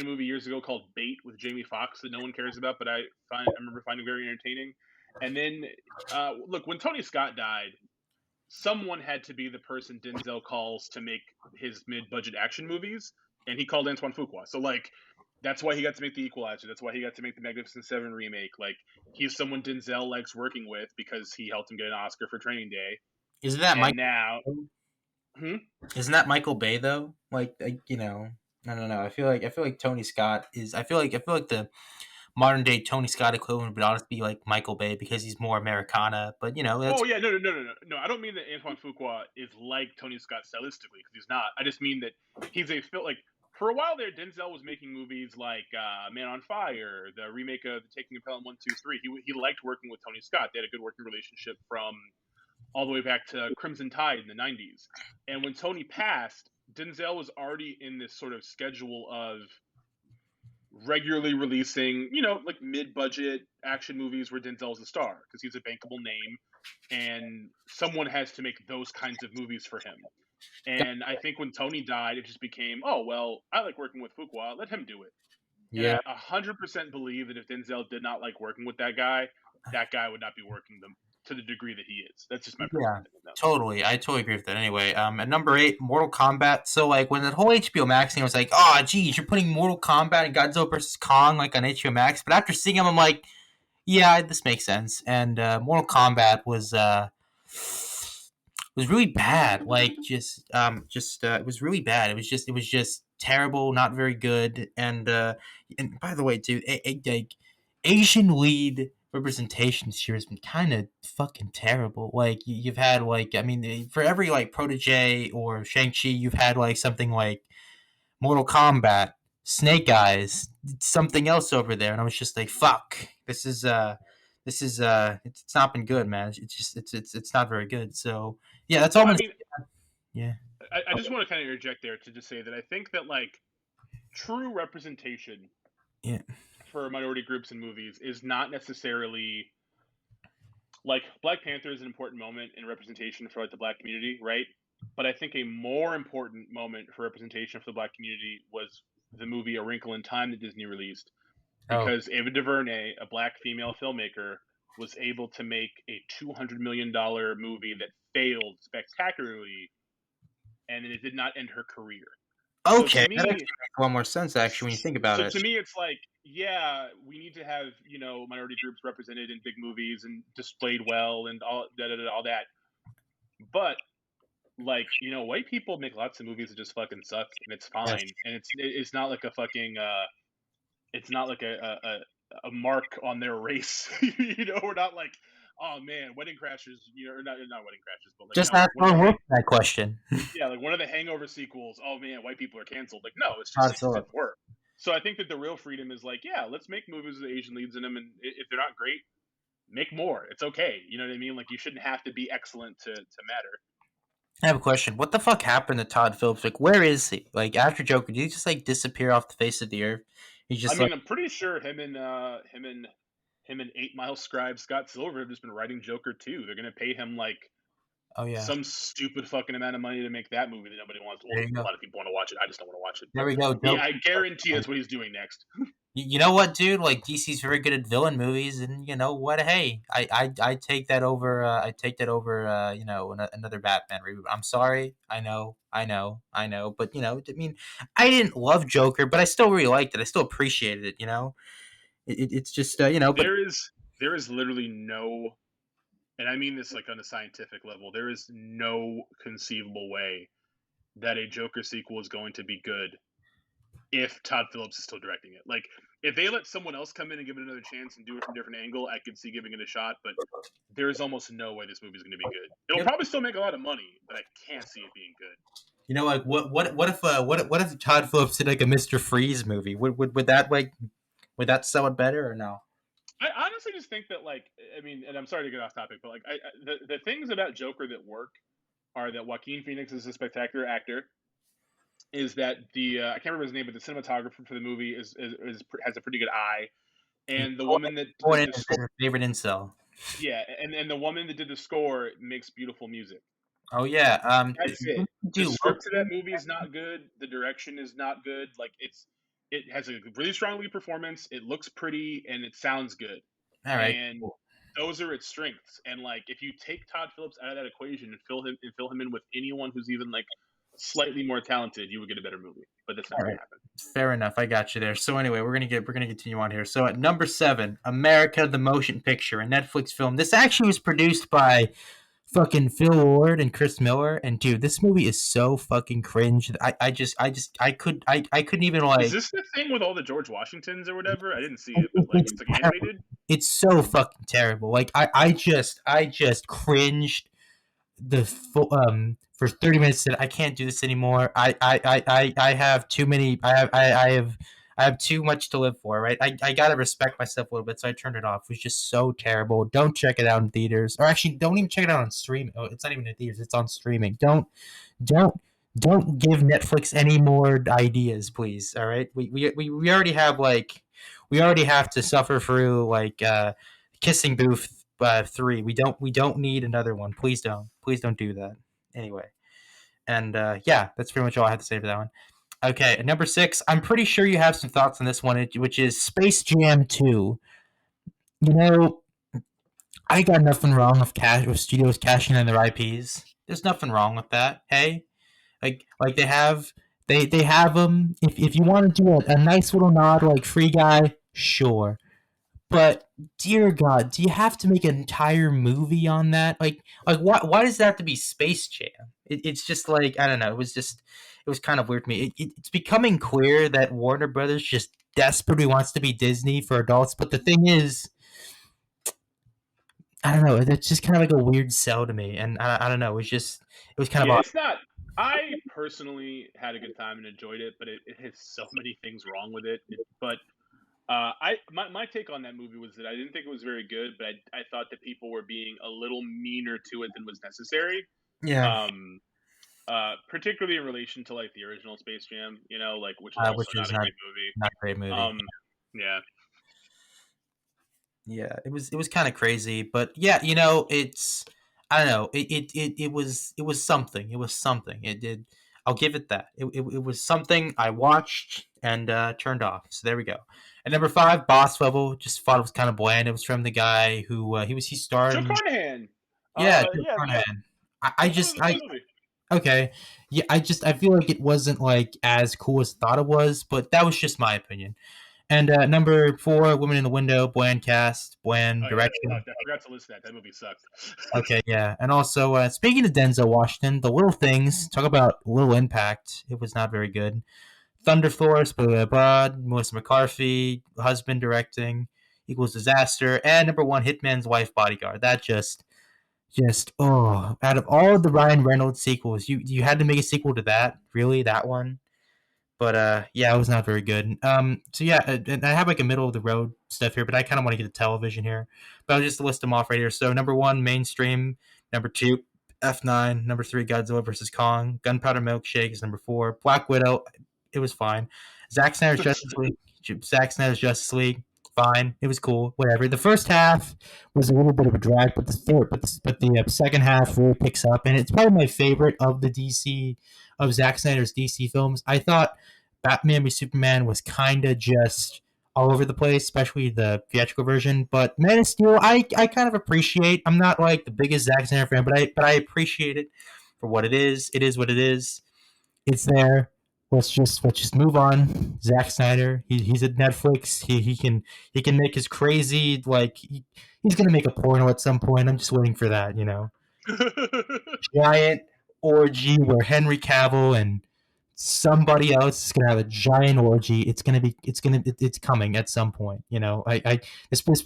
movie years ago called Bait with Jamie Foxx that no one cares about, but I remember finding very entertaining. And then look, when Tony Scott died, someone had to be the person Denzel calls to make his mid-budget action movies, and he called Antoine Fuqua. So like, that's why he got to make the Equalizer. That's why he got to make the Magnificent Seven remake. Like, he's someone Denzel likes working with because he helped him get an Oscar for Training Day. Isn't that And Michael? now, hmm? Isn't that Michael Bay though? I don't know. I feel like Tony Scott is. I feel like the modern day Tony Scott equivalent would honestly be like Michael Bay because he's more Americana. But that's Oh yeah, no. I don't mean that Antoine Fuqua is like Tony Scott stylistically because he's not. I just mean that he's a film like. For a while there, Denzel was making movies like Man on Fire, the remake of The Taking of Pelham 1, 2, 3. He liked working with Tony Scott. They had a good working relationship from all the way back to Crimson Tide in the 90s. And when Tony passed, Denzel was already in this sort of schedule of regularly releasing, you know, like mid-budget action movies where Denzel's a star because he's a bankable name, and someone has to make those kinds of movies for him. And I think when Tony died, it just became, oh well, I like working with Fuqua, let him do it. And Yeah. I 100% believe that if Denzel did not like working with that guy would not be working them to the degree that he is. That's just my personal Yeah, opinion, though. totally. I totally agree with that. Anyway, at number 8, Mortal Kombat. So like when the whole HBO Max thing was like, oh geez, you're putting Mortal Kombat and Godzilla vs Kong like on HBO Max. But after seeing them, I'm like, yeah, this makes sense. And Mortal Kombat was really bad. Like just it was really bad. It was just terrible, not very good. And by the way, dude, like Asian lead representation this year has been kind of fucking terrible. Like you've had like I mean, for every like protege or Shang Chi, you've had like something like Mortal Kombat, Snake Eyes, something else over there, and I was just like, fuck, it's not been good, man. It's just it's not very good. So yeah, that's all Well, I'm I gonna mean, say. Yeah, I just want to kind of interject there to just say that I think that like true representation yeah. for minority groups in movies is not necessarily like Black Panther is an important moment in representation for like the black community, right? But I think a more important moment for representation for the black community was the movie A Wrinkle in Time that Disney released, Oh, because Ava DuVernay, a black female filmmaker, was able to make a $200 million movie that failed spectacularly, and it did not end her career. So to okay. That actually me, makes a lot more sense actually when you think about it. it's like, yeah, we need to have, you know, minority groups represented in big movies and displayed well and all that. But like, you know, white people make lots of movies that just fucking suck, and it's Yes. fine, and it's not like a fucking it's not like a mark on their race. You know, we're not like, oh man, Wedding Crashers, you know, or not Wedding Crashers, but like, you Just know, ask one of Ron the Wolf that question. yeah, like one of the Hangover sequels. Oh man, white people are canceled. Like, no, it's just Todd it just Phillips. didn't work. So I think that the real freedom is like, yeah, let's make movies with Asian leads in them, and if they're not great, make more. It's okay. You know what I mean? Like, you shouldn't have to be excellent to matter. I have a question. What the fuck happened to Todd Phillips? Like, where is he? Like, after Joker, did he just like disappear off the face of the earth? He's I just like, mean, I'm pretty sure him and 8 Mile scribe Scott Silver have just been writing Joker too. They're gonna pay him like oh yeah, some stupid fucking amount of money to make that movie that nobody wants. Well, there you a go. lot of people want to watch it. I just don't want to watch it. There But we go. yeah, Dope. I guarantee that's what he's doing next. You know what, dude? Like DC's very good at villain movies, and you know what? Hey, I take that over. I take that over. Another Batman reboot. I'm sorry. I know. But you know, I mean, I didn't love Joker, but I still really liked it. I still appreciated it. You know, it's just but There is literally no, and I mean this like on a scientific level. There is no conceivable way that a Joker sequel is going to be good if Todd Phillips is still directing it. Like, if they let someone else come in and give it another chance and do it from a different angle, I could see giving it a shot. But there is almost no way this movie is going to be good. It'll yep. probably still make a lot of money, but I can't see it being good. You know, like what if Todd Phillips did like a Mister Freeze movie? Would that like would that sell it better or no? I honestly just think that, like, I mean, and I'm sorry to get off topic, but like, the things about Joker that work are that Joaquin Phoenix is a spectacular actor. Is that the I can't remember his name, but the cinematographer for the movie has a pretty good eye, and the woman that Going did in the as score, your favorite incel. yeah, and the woman that did the score makes beautiful music. Oh yeah. That's it. The Do script of that movie is not good. The direction is not good. Like, it has a really strong lead performance. It looks pretty and it sounds good. all right. And Cool. those are its strengths. And like, if you take Todd Phillips out of that equation and fill him in with anyone who's even like slightly more talented, you would get a better movie. But that's not All going right. to happen. Fair enough. I got you there. So anyway, we're gonna continue on here. So at number 7, America the Motion Picture, a Netflix film. This actually was produced by fucking Phil Lord and Chris Miller. And dude, this movie is so fucking cringe. I couldn't even Is like. this the thing with all the George Washingtons or whatever? I didn't see it, but like, It's it's like terrible. animated. It's so fucking terrible. Like I just cringed the for 30 minutes. Said I can't do this anymore. I have too many. I have too much to live for. Right. I gotta respect myself a little bit. So I turned it off. It was just so terrible. Don't check it out in theaters, or actually, don't even check it out on streaming. Oh, it's not even in theaters. It's on streaming. Don't Don't give Netflix any more ideas, please. All right, we already have like we already have to suffer through like Kissing Booth 3. We don't need another one. Please don't do that. Anyway, and yeah, that's pretty much all I have to say for that one. Okay, at number 6, I'm pretty sure you have some thoughts on this one, which is Space Jam 2. You know, I got nothing wrong with studios cashing in their IPs. There's nothing wrong with that. Hey, like they have them. If you want to do a nice little nod like Free Guy, sure. But dear God, do you have to make an entire movie on that? Like why does that have to be Space Jam? It's just like I don't know. It was kind of weird to me. It's becoming clear that Warner Brothers just desperately wants to be Disney for adults. But the thing is, I don't know. It's just kind of like a weird sell to me, and I don't know. It was kind of Yeah, odd. it's not. I personally had a good time and enjoyed it, but it has so many things wrong with it. But my take on that movie was that I didn't think it was very good, but I thought that people were being a little meaner to it than was necessary. Yeah, Um, Particularly in relation to like the original Space Jam, like which is also which not is a great movie. not a great movie. Yeah. Yeah, it was kind of crazy, but yeah, it's I don't know. It was something. It was something. It did. I'll give it that. It was something I watched and turned off. So there we go. At number 5, Boss Level. Just thought it was kind of bland. It was from the guy who he starred Joe in. Carnahan. Yeah, Joe Yeah, yeah. Carnahan. I It was just a fun movie. okay. Yeah, I feel like it wasn't like as cool as I thought it was, but that was just my opinion. And number 4, Women in the Window, bland cast, bland Oh yeah, that direction. sucked. I forgot to list that. That movie sucked. Okay, yeah. And also, speaking of Denzel Washington, The Little Things, talk about little impact. It was not very good. Thunder Force, blah, blah, blah, Melissa McCarthy, husband directing, equals disaster. And number 1, Hitman's Wife Bodyguard. That oh, out of all the Ryan Reynolds sequels, you had to make a sequel to that? Really? That one? But yeah, it was not very good. So yeah, and I have like a middle of the road stuff here, but I kind of want to get to television here. But I'll just list them off right here. So number 1, mainstream. Number 2, F9. Number 3, Godzilla versus Kong. Gunpowder Milkshake is number 4. Black Widow, it was fine. Zack Snyder's Justice League. Zack Snyder's Justice League, fine. It was cool. Whatever. The first half was a little bit of a drag, but the second half really picks up, and it's probably my favorite of the DC of Zack Snyder's DC films. I thought Batman v Superman was kind of just all over the place, especially the theatrical version. But Man of Steel, I kind of appreciate. I'm not like the biggest Zack Snyder fan, but I appreciate it for what it is. It is what it is. It's there. Let's just move on. Zack Snyder, he's at Netflix. He can make his crazy he's gonna make a porno at some point. I'm just waiting for that. Giant orgy where Henry Cavill and somebody else is gonna have a giant orgy. It's coming at some point. This quote's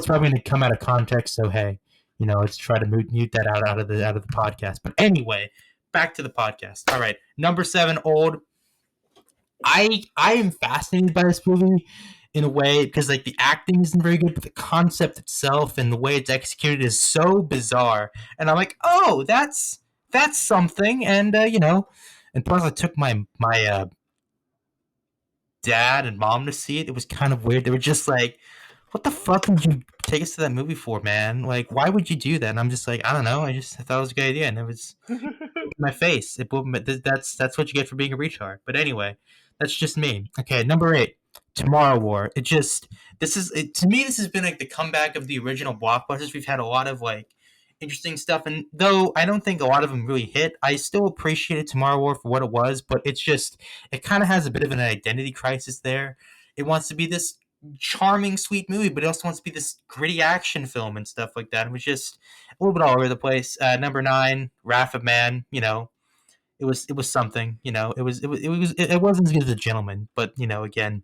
probably gonna come out of context. So hey, let's try to mute that out of the podcast. But anyway, back to the podcast. All right, number 7, Old. I am fascinated by this movie in a way because like the acting isn't very good, but the concept itself and the way it's executed is so bizarre. And I'm like, oh, that's something. And and plus I took my dad and mom to see it. It was kind of weird. They were just like, "What the fuck did you take us to that movie for, man? Like, why would you do that?" And I'm just like, I don't know. I thought it was a good idea, and it was my face. That's what you get for being a retard. But anyway, that's just me. Okay, number 8, Tomorrow War. To me this has been like the comeback of the original blockbusters. We've had a lot of like interesting stuff, and though I don't think a lot of them really hit, I still appreciated Tomorrow War for what it was. But it kind of has a bit of an identity crisis there. It wants to be this charming, sweet movie, but it also wants to be this gritty action film and stuff like that. It was just a little bit all over the place. Number 9, Wrath of Man. It was something. It wasn't as good as The Gentleman, but again,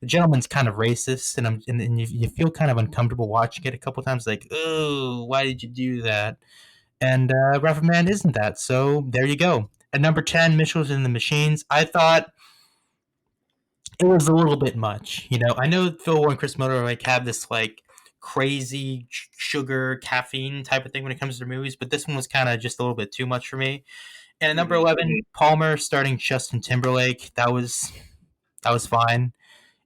The Gentleman's kind of racist, and you feel kind of uncomfortable watching it a couple times. Like, oh, why did you do that? And Wrath of Man isn't that. So there you go. At number 10, Mitchell's and the Machines. I thought it was a little bit much. I know Phil and Chris Miller have this crazy sugar, caffeine type of thing when it comes to movies, but this one was kind of just a little bit too much for me. And at number Hmm. 11, Palmer starting Justin Timberlake. That was fine.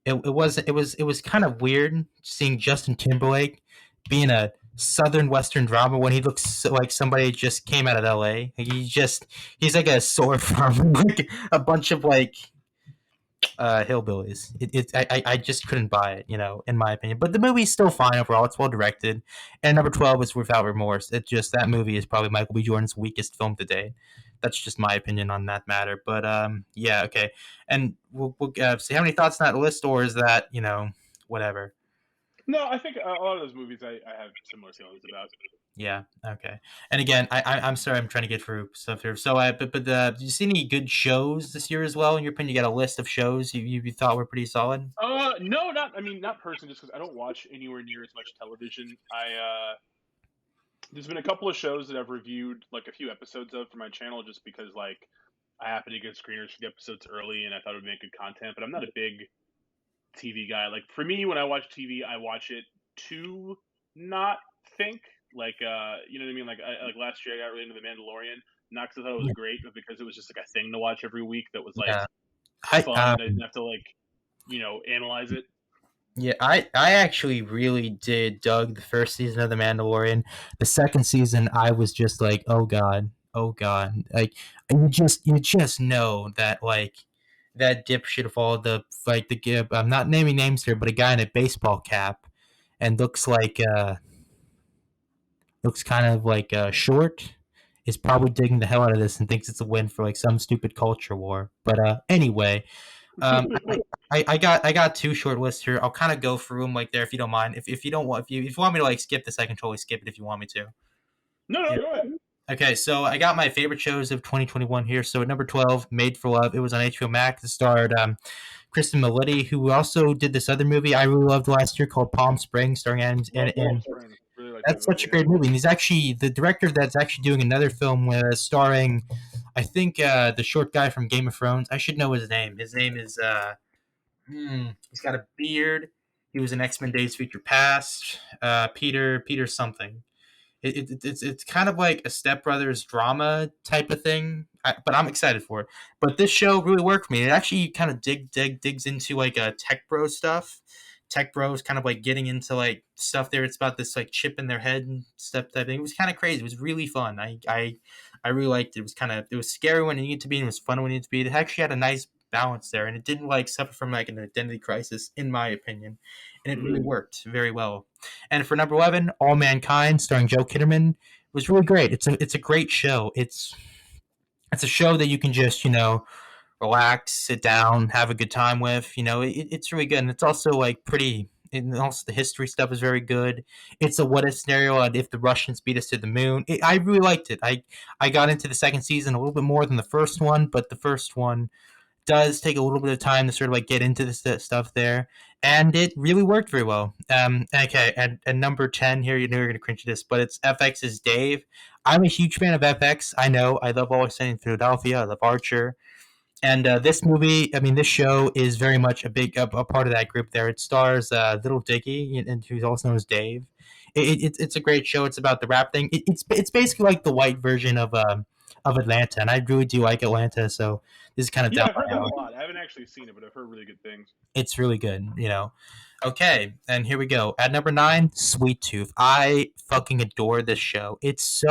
It was kind of weird seeing Justin Timberlake being a southern western drama when he looks like somebody just came out of LA. He's like a sword from like a bunch of like hillbillies. I just couldn't buy it, in my opinion. But the movie's still fine overall. It's well directed. And number 12 is Without Remorse. That movie is probably Michael B. Jordan's weakest film to date. That's just my opinion on that matter. But yeah, okay. And we'll see how many thoughts on that list, or is that whatever. No, I think a lot of those movies I have similar feelings about. Yeah. Okay. And again, I'm sorry, I'm trying to get through stuff here. So, did you see any good shows this year as well? In your opinion, you got a list of shows you thought were pretty solid. No, not. I mean, not personally, just because I don't watch anywhere near as much television. There's been a couple of shows that I've reviewed like a few episodes of for my channel, just because like I happen to get screeners for the episodes early, and I thought it would make good content. But I'm not a big TV guy. Like for me, when I watch TV, I watch it to not think. Like, you know what I mean? Like last year, I got really into The Mandalorian, not because I thought it was Yeah. great, but because it was just like a thing to watch every week that was like Yeah. I fun, and I didn't have to like analyze it. Yeah, I actually really did dug the first season of The Mandalorian. The second season, I was just like, oh god, like you just know that like that dipshit of all the like the I'm not naming names here, but a guy in a baseball cap and looks kind of like short is probably digging the hell out of this and thinks it's a win for like some stupid culture war. But anyway, um, I got two short lists here. I'll kind of go through them like there if you don't mind. If you don't want if you want me to like skip this, I can totally skip it if you want me to. No, no, Yeah. go ahead. Okay, so I got my favorite shows of 2021 here. So at number 12, Made for Love. It was on HBO Max. It starred Kristen Milioti, who also did this other movie I really loved last year called Palm Springs, starring Love Palm and Springs. Really like that that's such movie. a great movie. And he's actually the director that's actually doing another film starring, I think, the short guy from Game of Thrones. I should know his name. His name is he's got a beard. He was in X Men Days Future Past. Peter something. It's kind of like a Step Brothers drama type of thing, but I'm excited for it. But this show really worked for me. It actually kind of digs into like tech bro stuff. Tech bros kind of like getting into like stuff there. It's about this like chip in their head and stuff type thing. It was kind of crazy. It was really fun. I really liked it. It was scary when it needed to be, and it was fun when it needed to be. It actually had a nice balance there, and it didn't like suffer from like an identity crisis, in my opinion, and it really Hmm. worked very well. And for number 11, All Mankind, starring Joe Kitterman, was really great. It's a great show. It's a show that you can just relax, sit down, have a good time with. It's really good, and it's also like pretty. And also, the history stuff is very good. It's a what if scenario on if the Russians beat us to the moon. I really liked it. I got into the second season a little bit more than the first one, but the first one does take a little bit of time to sort of like get into this stuff there, and it really worked very well. Okay, and number 10 here, you know you're gonna cringe at this, but it's FX's Dave. I'm a huge fan of FX. I know I love Always Sunny in Philadelphia. I love Archer, and this movie. I mean, this show is very much a part of that group. There, it stars Little Dicky, and who's also known as Dave. It's a great show. It's about the rap thing. It's basically like the white version of Atlanta, and I really do like Atlanta. So this is kind of Yeah, down I've my heard that a alley. lot. I haven't actually seen it, but I've heard really good things. It's really good. Okay, and here we go. At number 9, Sweet Tooth. I fucking adore this show. It's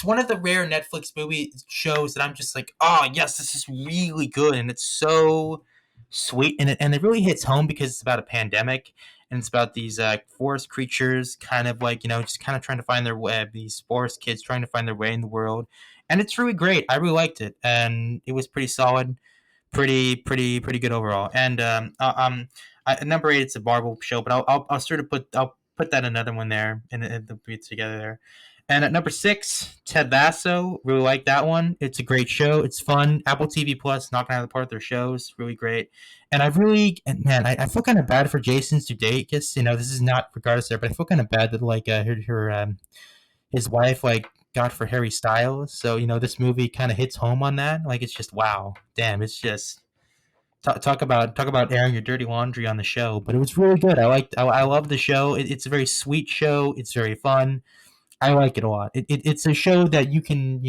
one of the rare Netflix movie shows that I'm just like, oh yes, this is really good, and it's so sweet, and it really hits home because it's about a pandemic, and it's about these forest creatures, kind of like just kind of trying to find their way. These forest kids trying to find their way in the world, and it's really great. I really liked it, and it was pretty solid, pretty good overall. And number 8, it's a Marvel show, but I'll sort of put that another one there, and they'll be together there. And at number 6, Ted Lasso. Really like that one. It's a great show. It's fun. Apple TV Plus knocking out of the park their shows. Really great. And I feel kind of bad for Jason Sudeikis. This is not regardless there, but I feel kind of bad that like his wife like got for Harry Styles. So this movie kind of hits home on that. Like it's just wow, damn. It's just talk about airing your dirty laundry on the show, but it was really good. I love the show. It's a very sweet show. It's very fun. I like it a lot. It's a show that you can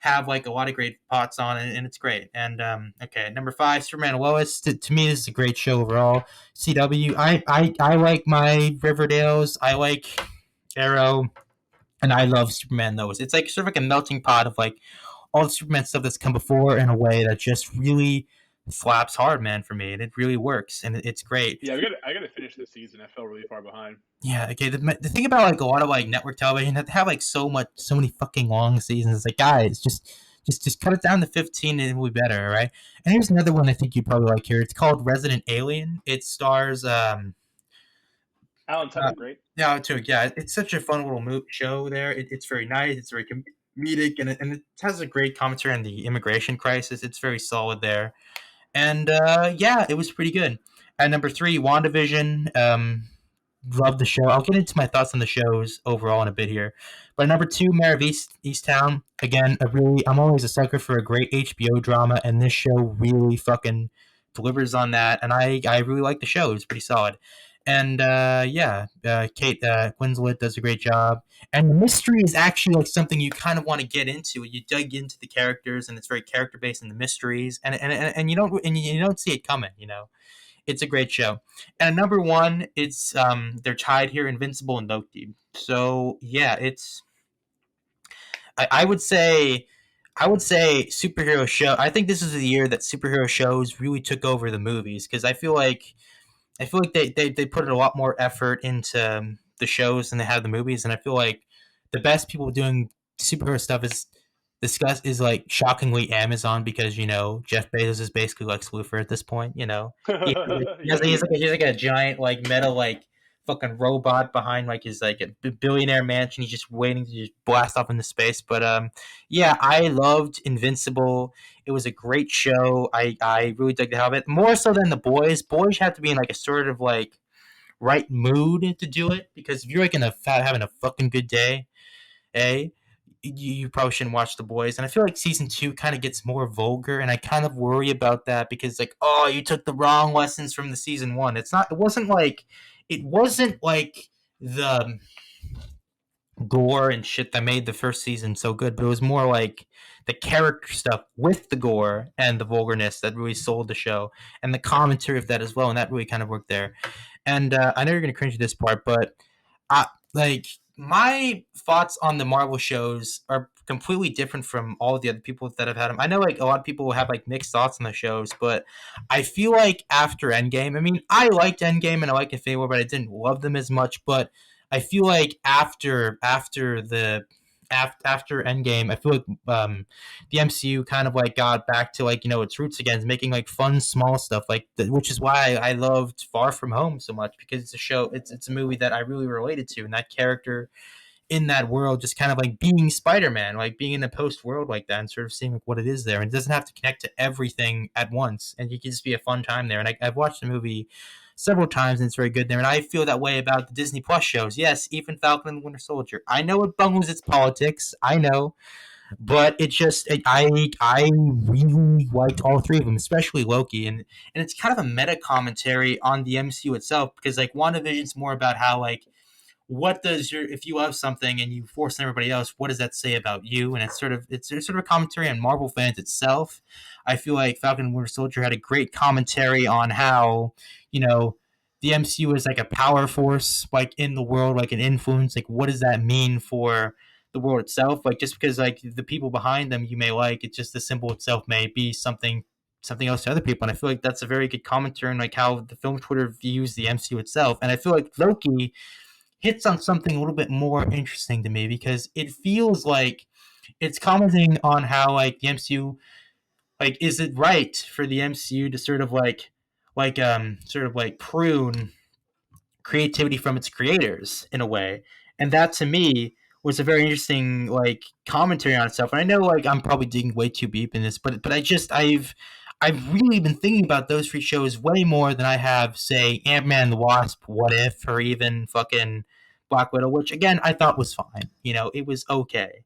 have like a lot of great pots on it, and it's great. And okay, number five, Superman and Lois. To me, this is a great show overall. CW. I like my Riverdales. I like Arrow, and I love Superman. Lois. It's like sort of like a melting pot of like all the Superman stuff that's come before in a way that just really slaps hard, man, for me, and it really works, and it's great. Yeah, I gotta finish this season. I fell really far behind. Yeah, okay. The thing about like a lot of like network television that they have like so many fucking long seasons. It's like, guys, just cut it down to 15 and it'll be better, right? And here's another one I think you probably like here. It's called Resident Alien. It stars Alan Tudyk, great. yeah, too. Yeah, it's such a fun little show there. It's very nice. It's very comedic, and it has a great commentary on the immigration crisis. It's very solid there. And yeah, it was pretty good. At number three, WandaVision. Love the show. I'll get into my thoughts on the shows overall in a bit here. But number two, Mayor of Easttown. Again, I'm always a sucker for a great HBO drama, and this show really fucking delivers on that. And I really like the show. It's pretty solid. And yeah, Kate Winslet does a great job. And the mystery is actually like something you kind of want to get into. You dig into the characters, and it's very character based in the mysteries, and you don't see it coming. It's a great show. And number one, it's they're tied here, Invincible and Loki. So yeah, it's I would say superhero show. I think this is the year that superhero shows really took over the movies because I feel like they put a lot more effort into the shows than they have the movies, and I feel like the best people doing superhero stuff is like shockingly Amazon because Jeff Bezos is basically Lex Luthor at this point. Yeah, He's like a giant like metal like fucking robot behind like his like a billionaire mansion. He's just waiting to just blast off into space. But yeah, I loved Invincible. It was a great show. I really dug the hell of it. More so than the boys. Boys have to be in like a sort of like right mood to do it because if you're like having a fucking good day, eh? You probably shouldn't watch The Boys. And I feel like season two kind of gets more vulgar, and I kind of worry about that because like, oh, you took the wrong lessons from the season one. It wasn't like the gore and shit that made the first season so good, but it was more like the character stuff with the gore and the vulgarness that really sold the show, and the commentary of that as well, and that really kind of worked there. And I know you're gonna cringe at this part, but like my thoughts on the Marvel shows are completely different from all the other people that have had them. I know like a lot of people will have like mixed thoughts on the shows, but I feel like after Endgame, I mean, I liked Endgame and I liked Infinity War, but I didn't love them as much. But I feel like after Endgame, I feel like the MCU kind of like got back to like its roots again, making like fun small stuff like which is why I loved Far From Home so much because it's a show, it's a movie that I really related to, and that character in that world just kind of like being Spider-Man, like being in the post world like that and sort of seeing like what it is there, and it doesn't have to connect to everything at once, and it can just be a fun time there. And I've watched the movie several times and it's very good there, and I feel that way about the Disney Plus shows. Yes, even Falcon and the Winter Soldier. I know it bungles its politics, I know, but I really liked all three of them, especially Loki, and it's kind of a meta commentary on the MCU itself because like WandaVision's more about how like what does your if you love something and you force on everybody else, what does that say about you? And it's sort of a commentary on Marvel fans itself. I feel like Falcon and Winter Soldier had a great commentary on how you know the MCU is like a power force like in the world, like an influence. Like what does that mean for the world itself? Like just because like the people behind them you may like, it's just the symbol itself may be something else to other people. And I feel like that's a very good commentary on like how the film Twitter views the MCU itself. And I feel like Loki hits on something a little bit more interesting to me because it feels like it's commenting on how like the MCU, like is it right for the MCU to sort of like prune creativity from its creators in a way. And that to me was a very interesting like commentary on itself. And I know like I'm probably digging way too deep in this, but I've really been thinking about those three shows way more than I have, say, Ant-Man and the Wasp, What If, or even fucking Black Widow, which again I thought was fine. It was okay.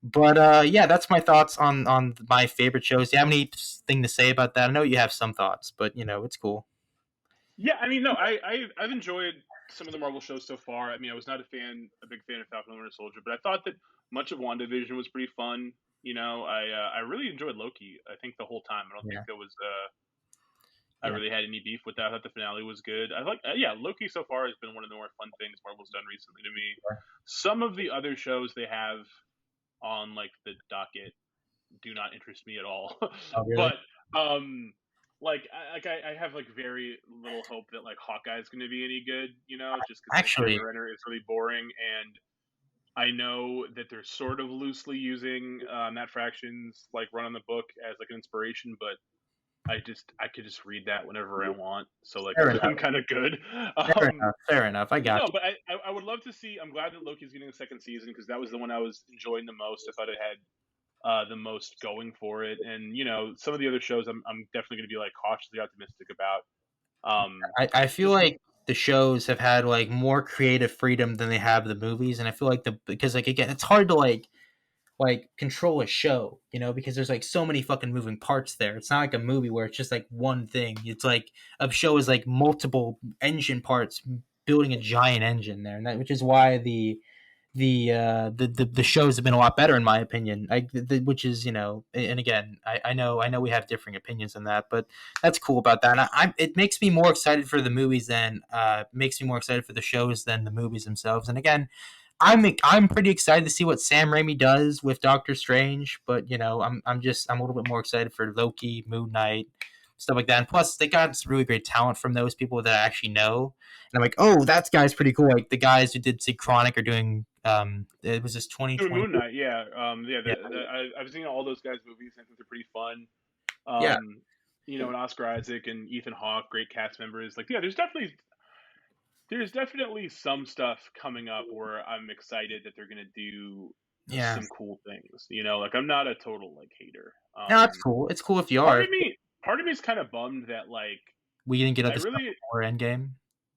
But yeah, that's my thoughts on my favorite shows. Do you have anything to say about that? I know you have some thoughts, but it's cool. Yeah, I mean, no, I've enjoyed some of the Marvel shows so far. I mean, I was not a big fan of Falcon and Winter Soldier, but I thought that much of WandaVision was pretty fun. I really enjoyed Loki. I think the whole time. I don't think Yeah, there was I yeah, really had any beef with that. I thought the finale was good. I like yeah, Loki so far has been one of the more fun things Marvel's done recently to me. yeah. Some of the other shows they have on like the docket do not interest me at all. Oh, really? But um I have like very little hope that like Hawkeye is going to be any good, just because I think Actually, Jeremy Renner is really boring, and I know that they're sort of loosely using Matt Fraction's like run on the book as like an inspiration, but I could just read that whenever I want, so like fair I'm enough. kind of good. Fair Um, enough. Fair enough. I got no, you. but I would love to see. I'm glad that Loki's getting a second season because that was the one I was enjoying the most. I thought it had the most going for it. And some of the other shows, I'm definitely going to be like cautiously optimistic about. I feel Just like the shows have had like more creative freedom than they have the movies, and I feel like because like again, it's hard to like control a show, because there's like so many fucking moving parts there. It's not like a movie where it's just like one thing. It's like a show is like multiple engine parts building a giant engine there, and that which is why the shows have been a lot better in my opinion. Which is and again, I know we have differing opinions on that, but that's cool about that. And it makes me more excited for the movies than makes me more excited for the shows than the movies themselves. And again, I'm pretty excited to see what Sam Raimi does with Doctor Strange, but I'm a little bit more excited for Loki, Moon Knight, stuff like that. And plus, they got some really great talent from those people that I actually know, and I'm like, oh, that guy's pretty cool. Like the guys who did Sig Chronic are doing. It was this doing 2020. Moon Knight, yeah, yeah. Yeah, I've seen all those guys' movies. I think they're pretty fun. yeah, Um, and Oscar Isaac and Ethan Hawke, great cast members. Like, yeah, there's definitely some stuff coming up where I'm excited that they're gonna do yeah. some cool things. Like I'm not a total like hater. No, that's cool. It's cool if you Part are. of me, part of me is kind of bummed that like We didn't get I other stuff really, before Endgame.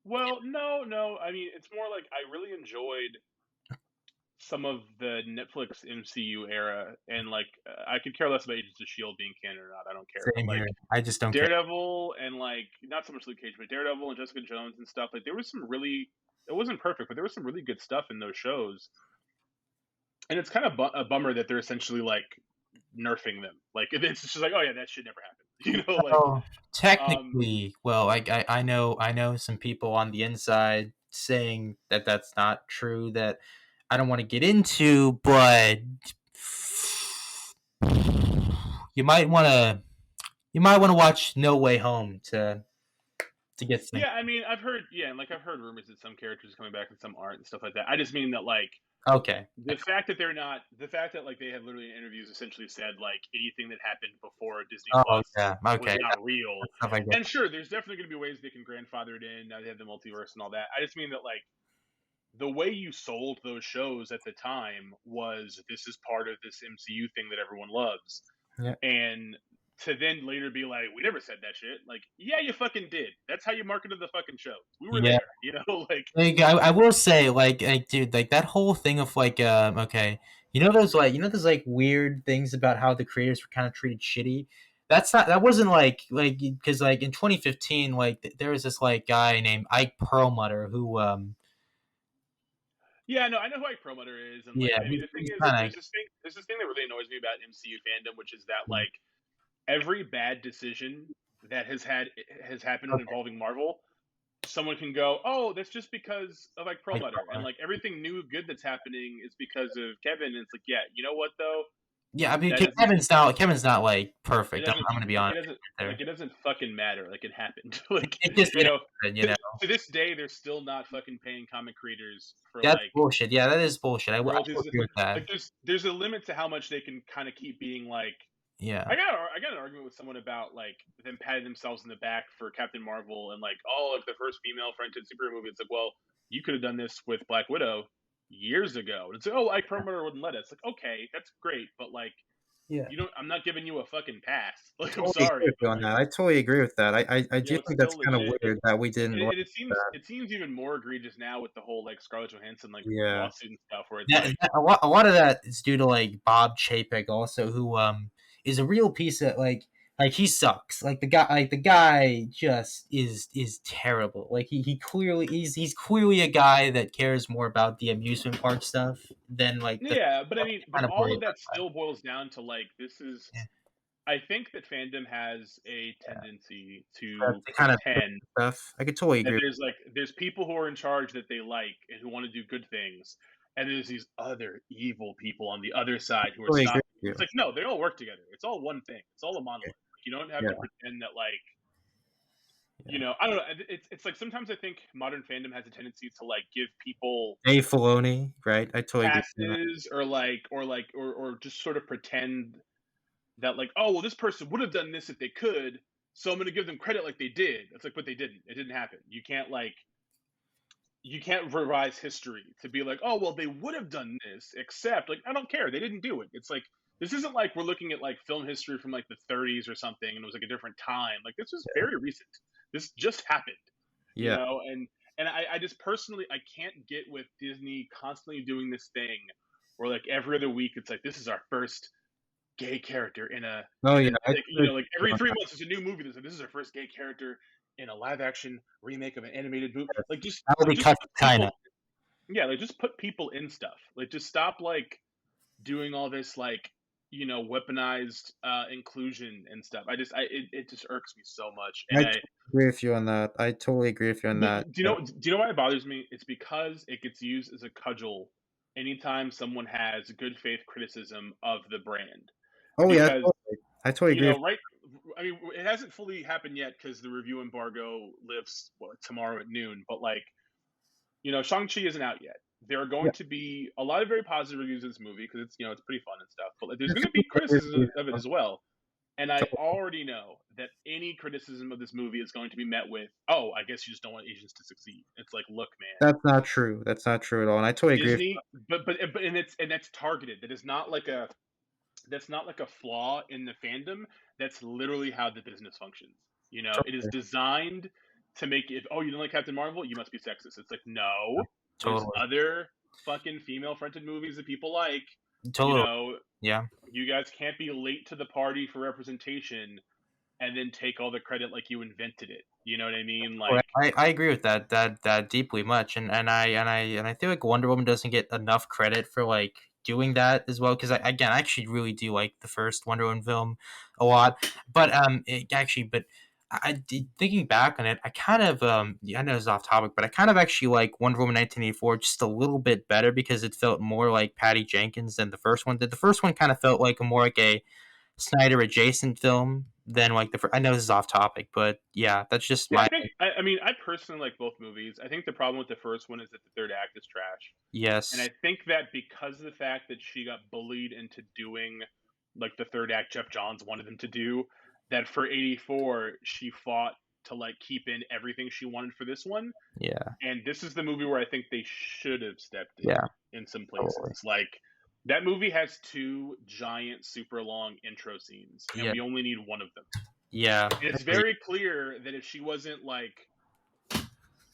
well, no, no. I mean, it's more like I really enjoyed some of the Netflix MCU era, and like I could care less about Agents of Shield being canon or not. I don't care, but Same here. like I just don't care. Daredevil and like not so much Luke Cage, but Daredevil and Jessica Jones and stuff. Like there was some really, it wasn't perfect, but there was some really good stuff in those shows. And it's kind of a bummer that they're essentially like nerfing them. Like it's just like, oh yeah, that should never happen. Like Well, um, technically, well, I know some people on the inside saying that that's not true. That I don't want to get into, but you might want to watch No Way Home to get things. yeah, I mean, I've heard, yeah, and like I've heard rumors that some characters are coming back and some aren't and stuff like that. I just mean that like Okay. the fact that like they have literally in interviews essentially said like anything that happened before Disney Oh Plus yeah. was Okay. not real. Stuff I get. And sure, there's definitely going to be ways they can grandfather it in. Now they have the multiverse and all that. I just mean that like the way you sold those shows at the time was this is part of this MCU thing that everyone loves. Yeah. And to then later be like, we never said that shit. Like, yeah, you fucking did. That's how you marketed the fucking shows. We were Yeah. there, like Like, I will say, like, dude, like that whole thing of like, okay, those like weird things about how the creators were kind of treated shitty. That wasn't like because like in 2015, like there was this like guy named Ike Perlmutter who, yeah, no, I know who Ike Perlmutter is, and like, yeah, I mean, the thing he's is, kind there's this thing that really annoys me about MCU fandom, which is that like every bad decision that has happened of involving Marvel, someone can go, "Oh, that's just because of like Ike Perlmutter," and Perlmutter. like everything new good that's happening is because of Kevin. And it's like, yeah, you know what though? Yeah, I mean, That doesn't. Kevin's not like It perfect. doesn't. I'm gonna be Like honest it doesn't. there. Like it doesn't fucking matter. Like it happened. Like It just you know, happened. to this day, they're still not fucking paying comic creators for That's like bullshit. Yeah, that is bullshit. I will royalties. agree with that. Like there's a limit to how much they can kind of keep being like. Yeah, I got an argument with someone about like them patting themselves in the back for Captain Marvel and like, oh, like the first female fronted superhero movie. It's like, well, you could have done this with Black Widow years ago. And it's like, oh, Ike Perlmutter wouldn't let us. Like, okay, that's great, but like Yeah. you don't. I'm not giving you a fucking pass. Like, I'm Totally agree sorry, with you but on like, that. I totally agree with that. I do it's think that's still kind of legit. weird that we didn't like that. It seems even more egregious now with the whole like Scarlett Johansson like Yeah. lawsuit and stuff, where it's That, like, a lot of that is due to like Bob Chapek also, who is a real piece of like he sucks. Like the guy just is terrible. Like he clearly he's clearly a guy that cares more about the amusement park stuff than like the yeah, but I stuff mean, that but kind of all worry of that about. still boils down to like this is. Yeah, I think that fandom has a yeah. tendency That's to the kind of pretend stuff. I could totally that agree. there's people who are in charge that they like and who want to do good things, and there's these other evil people on the other side who are Totally agree stopping it. with It's you. like, no, they all work together. It's all one thing. It's all a monolith. Like, you don't have Yeah, to pretend that like, yeah. I don't know. It's like sometimes I think modern fandom has a tendency to like give people Dave Filoni, right? I totally agree with that. passes or just sort of pretend that like, oh well, this person would have done this if they could, so I'm going to give them credit like they did. It's like, but they didn't. It didn't happen. You can't revise history to be like, oh well, they would have done this, except like I don't care, they didn't do it. It's like this isn't like we're looking at like film history from like the 30s or something, and it was like a different time. Like this was very recent. This just happened, Yeah. and I just personally I can't get with Disney constantly doing this thing where like every other week it's like this is our first gay character Oh in a yeah, I like totally like agree every on 3 months there's a new movie that's like this is our first gay character in a live action remake of an animated movie. that. Like just How would they just cut put China? people yeah, like just put people in stuff. Like just stop like doing all this like weaponized inclusion and stuff. It just irks me so much. I And totally agree with you on that. I totally agree with you on but that. do you know why it bothers me? It's because it gets used as a cudgel anytime someone has good faith criticism of the brand. Oh yeah, Because totally. I totally agree with right? I mean, it hasn't fully happened yet because the review embargo lifts tomorrow at noon. But like, Shang-Chi isn't out yet. There are yeah. going to be a lot of very positive reviews of this movie because it's pretty fun and stuff. But like, there's That's going a to good be review. criticism of it as well. And I already know that any criticism of this movie is going to be met with, "Oh, I guess you just don't want Asians to succeed." It's like, look, man, That's not true. That's not true at all. And I totally agree with Disney, but and that's targeted. That is not like a that's not like a flaw in the fandom. That's literally how the business functions. you. It is designed to make it. Oh, you don't like Captain Marvel? You must be sexist. It's like no. There's Totally. other fucking female-fronted movies that people like. You Totally. know, Yeah. you guys can't be late to the party for representation and then take all the credit like you invented it. You know what I mean? Well, Like, I agree with that deeply much, and I feel like Wonder Woman doesn't get enough credit for like doing that as well because I actually really do like the first Wonder Woman film a lot, but thinking back on it, I kind of I know it's off topic, but I kind of actually like Wonder Woman 1984 just a little bit better because it felt more like Patty Jenkins than the first one did. The first one kind of felt like more like a Snyder adjacent film than like I know this is off topic, but yeah, that's just yeah, my I mean, I personally like both movies. I think the problem with the first one is that the third act is trash. And yes, I think that because of the fact that she got bullied into doing like the third act Jeff Johns wanted them to do, that for 84 she fought to like keep in everything she wanted for this one. yeah, And this is the movie where I think they should have stepped yeah, in some totally, places. Like that movie has two giant super long intro scenes and yeah, we only need one of them. yeah, And I it's agree. very clear that if she wasn't like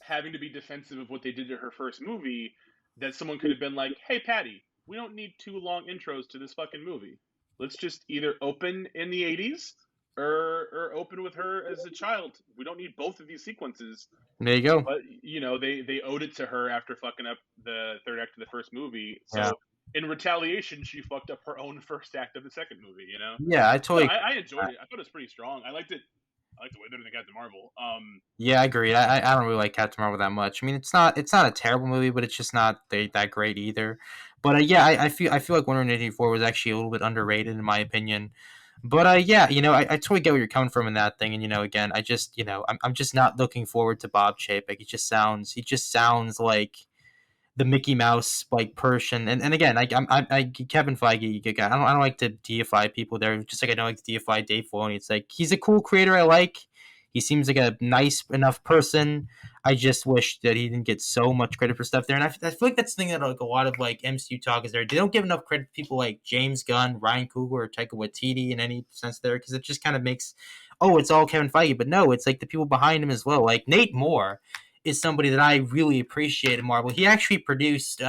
having to be defensive of what they did to her first movie, that someone could have been like, "Hey, Patty, we don't need two long intros to this fucking movie. Let's just either open in the '80s or open with her as a child. We don't need both of these sequences." There you go. But they owed it to her after fucking up the third act of the first movie. Yeah, So in retaliation, she fucked up her own first act of the second movie. yeah, I No, totally. I enjoyed it. I thought it was pretty strong. I liked it. I liked it way better than Captain Marvel. Yeah, I agree. I don't really like Captain Marvel that much. I mean, it's not a terrible movie, but it's just not that great either. But yeah, I feel like Wonder Woman 84 was actually a little bit underrated in my opinion. But yeah, I totally get where you're coming from in that thing, and again, I'm just not looking forward to Bob Chapek. He just sounds like the Mickey Mouse like person. And again, Kevin Feige, I don't like to deify people there, just like I don't like to deify Dave Filoni. It's like he's a cool creator I like. He seems like a nice enough person. I just wish that he didn't get so much credit for stuff there. And I feel like that's the thing that like a lot of like MCU talk is there. They don't give enough credit to people like James Gunn, Ryan Coogler, or Taika Waititi in any sense there because it just kind of makes it's all Kevin Feige, but no, it's like the people behind him as well. Like Nate Moore is somebody that I really appreciate in Marvel. He actually produced,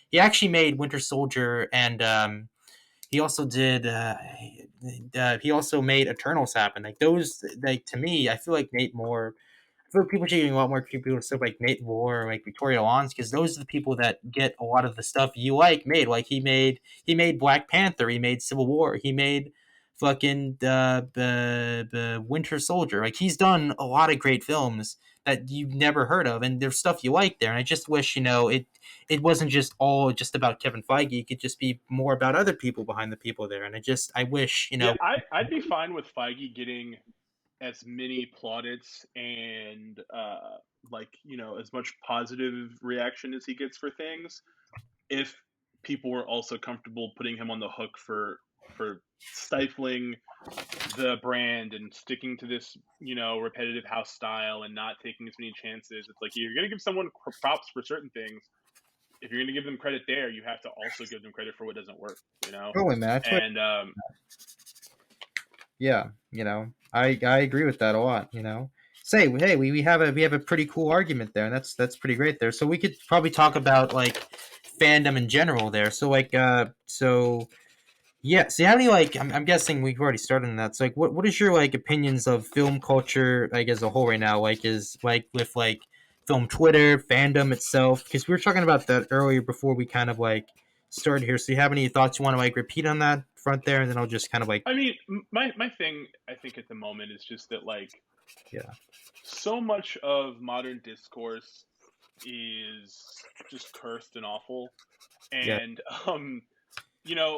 he actually made Winter Soldier, and he also did, he also made Eternals happen. Like those, like to me, I feel like Nate Moore feel like people should be a lot more people stuff like Nate Moore or like Victoria Lawrence because those are the people that get a lot of the stuff you like made. Like he made Black Panther, he made Civil War, he made fucking the Winter Soldier. Like he's done a lot of great films that you've never heard of, and there's stuff you like there. And I just wish it wasn't just all just about Kevin Feige. It could just be more about other people behind the people there. And I wish Yeah, I'd be fine with Feige getting as many plaudits and like as much positive reaction as he gets for things if people were also comfortable putting him on the hook for stifling the brand and sticking to this repetitive house style and not taking as many chances. It's like you're going to give someone props for certain things. If you're going to give them credit there, you have to also give them credit for what doesn't work, totally, man. and Yeah, I agree with that a lot. Say, hey, we have a pretty cool argument there, and that's pretty great there. So we could probably talk about like fandom in general there. So like, yeah. So how many like I'm guessing we've already started on that. So like, what is your like opinions of film culture like as a whole right now? Like is like with like film Twitter fandom itself? Because we were talking about that earlier before we kind of like started here. So you have any thoughts you want to like repeat on that front there, and then I'll just kind of like I mean, my thing I think at the moment is just that like yeah. so much of modern discourse is just cursed and awful, Yeah. and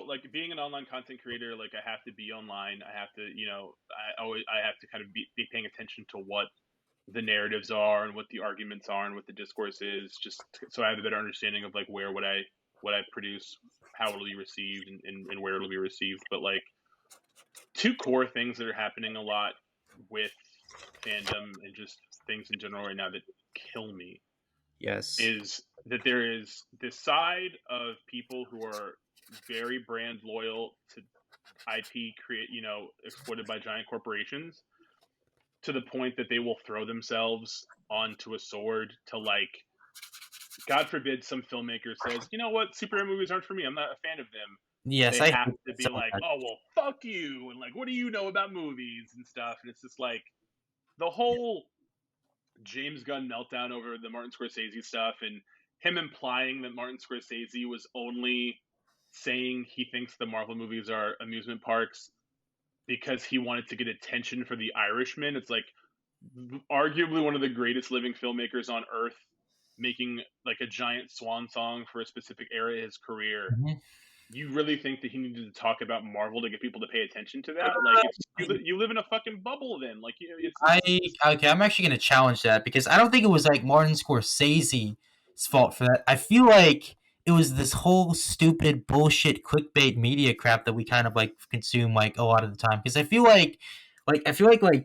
like being an online content creator, like I have to be online. I have to, I have to kind of be paying attention to what the narratives are and what the arguments are and what the discourse is, just so I have a better understanding of like where what I produce, how it'll be received, and where it'll be received. But like two core things that are happening a lot with fandom and just things in general right now that kill me Yes. is that there is this side of people who are very brand loyal to IP create, exploited by giant corporations to the point that they will throw themselves onto a sword to like, God forbid, some filmmaker says, you know what, superhero movies aren't for me. I'm not a fan of them. Yes, They I have hate to that be so like, much. oh well, fuck you, and like, what do you know about movies and stuff? And it's just like the whole James Gunn meltdown over the Martin Scorsese stuff and him implying that Martin Scorsese was only saying he thinks the Marvel movies are amusement parks because he wanted to get attention for The Irishman. It's like arguably one of the greatest living filmmakers on earth making like a giant swan song for a specific era of his career. Mhm. You really think that he needed to talk about Marvel to get people to pay attention to that? Like, it's you live in a fucking bubble. Then, like, I it's okay, I'm actually gonna challenge that because I don't think it was like Martin Scorsese's fault for that. I feel like it was this whole stupid bullshit clickbait media crap that we kind of like consume like a lot of the time. Because I feel like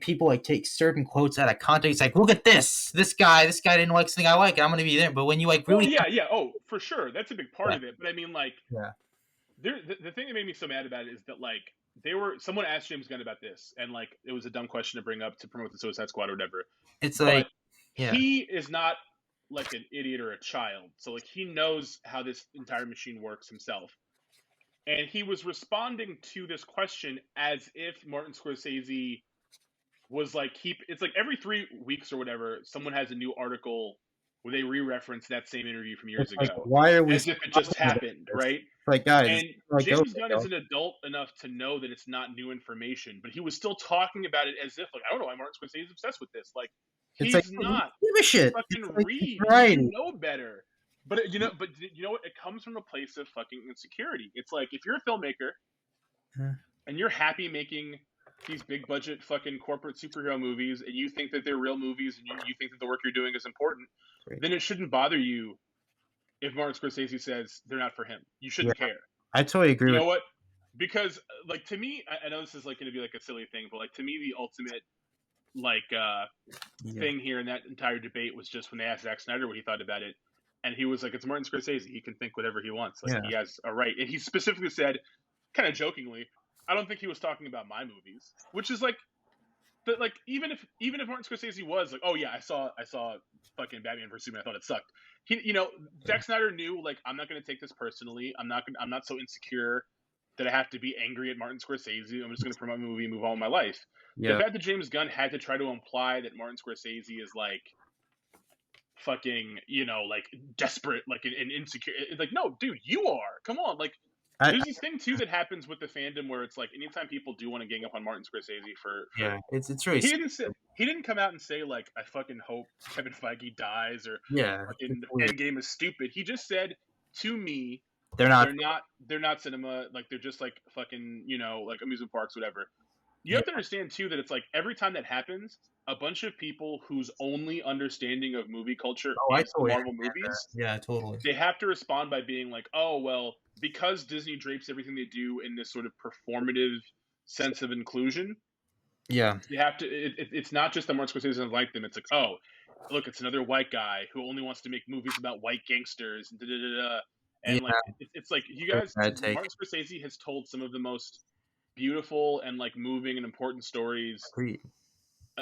people like take certain quotes out of context. Like, look at this guy didn't like something I like. I'm gonna be there. But when you like well, really, yeah, yeah. Oh, for sure, that's a big part yeah, of it. But I mean, like, yeah, the thing that made me so mad about it is that like someone asked James Gunn about this, and like it was a dumb question to bring up to promote the Suicide Squad or whatever. it's But like, yeah, he is not like an idiot or a child, so like he knows how this entire machine works himself. And he was responding to this question as if Martin Scorsese was like keep it's like every 3 weeks or whatever, someone has a new article where they re-reference that same interview from years it's like ago why are we as if it just talking about happened, this? right? It's like guys, And like go, James Gunn is go. an adult enough to know that it's not new information, but he was still talking about it as if like I don't know why Martin Scorsese is obsessed with this. Like It's like he's who not. give a shit. Fucking It's like it's read. You variety. know better. But you know what? It comes from a place of fucking insecurity. It's like if you're a filmmaker and you're happy making these big budget fucking corporate superhero movies and you think that they're real movies and you think that the work you're doing is important, Great. then it shouldn't bother you if Martin Scorsese says they're not for him. You Yeah, shouldn't care. I totally agree You with. know what? Because like to me, I know this is like going to be like a silly thing, but like to me, the ultimate like Yeah. thing here in that entire debate was just when they asked Zack Snyder what he thought about it, and he was like, "It's Martin Scorsese. He can think whatever he wants. Like Yeah. he has a right." And he specifically said, kind of jokingly, "I don't think he was talking about my movies," which is like, but like even if Martin Scorsese was like, "Oh yeah, I saw fucking Batman vs Superman. I thought it sucked." Zack Snyder knew like I'm not going to take this personally. I'm not so insecure that I have to be angry at Martin Scorsese. I'm just going to promote my movie and move on with my life. The Yeah. fact that James Gunn had to try to imply that Martin Scorsese is like fucking, like desperate, like and insecure. Like, no, dude, you are. Come on, like. I, There's this thing too that happens with the fandom where it's like anytime people do want to gang up on Martin Scorsese for yeah. It's really he didn't come out and say like I fucking hope Kevin Feige dies or yeah. fucking It's weird. Endgame is stupid. He just said to me They're not. they're not cinema, like they're just like fucking, like amusement parks, whatever. You Yeah. have to understand too that it's like every time that happens, a bunch of people whose only understanding of movie culture Oh, I is the totally Marvel understand that. movies, Yeah, totally. they have to respond by being like, "Oh, well, because Disney drapes everything they do in this sort of performative sense of inclusion, Yeah. you have to. It's not just that Martin Scorsese doesn't like them. It's like, oh, look, it's another white guy who only wants to make movies about white gangsters and da da da da." Yeah. And like, it's like you Very guys, bad take. Martin Scorsese has told some of the most beautiful and like moving and important stories, Agreed.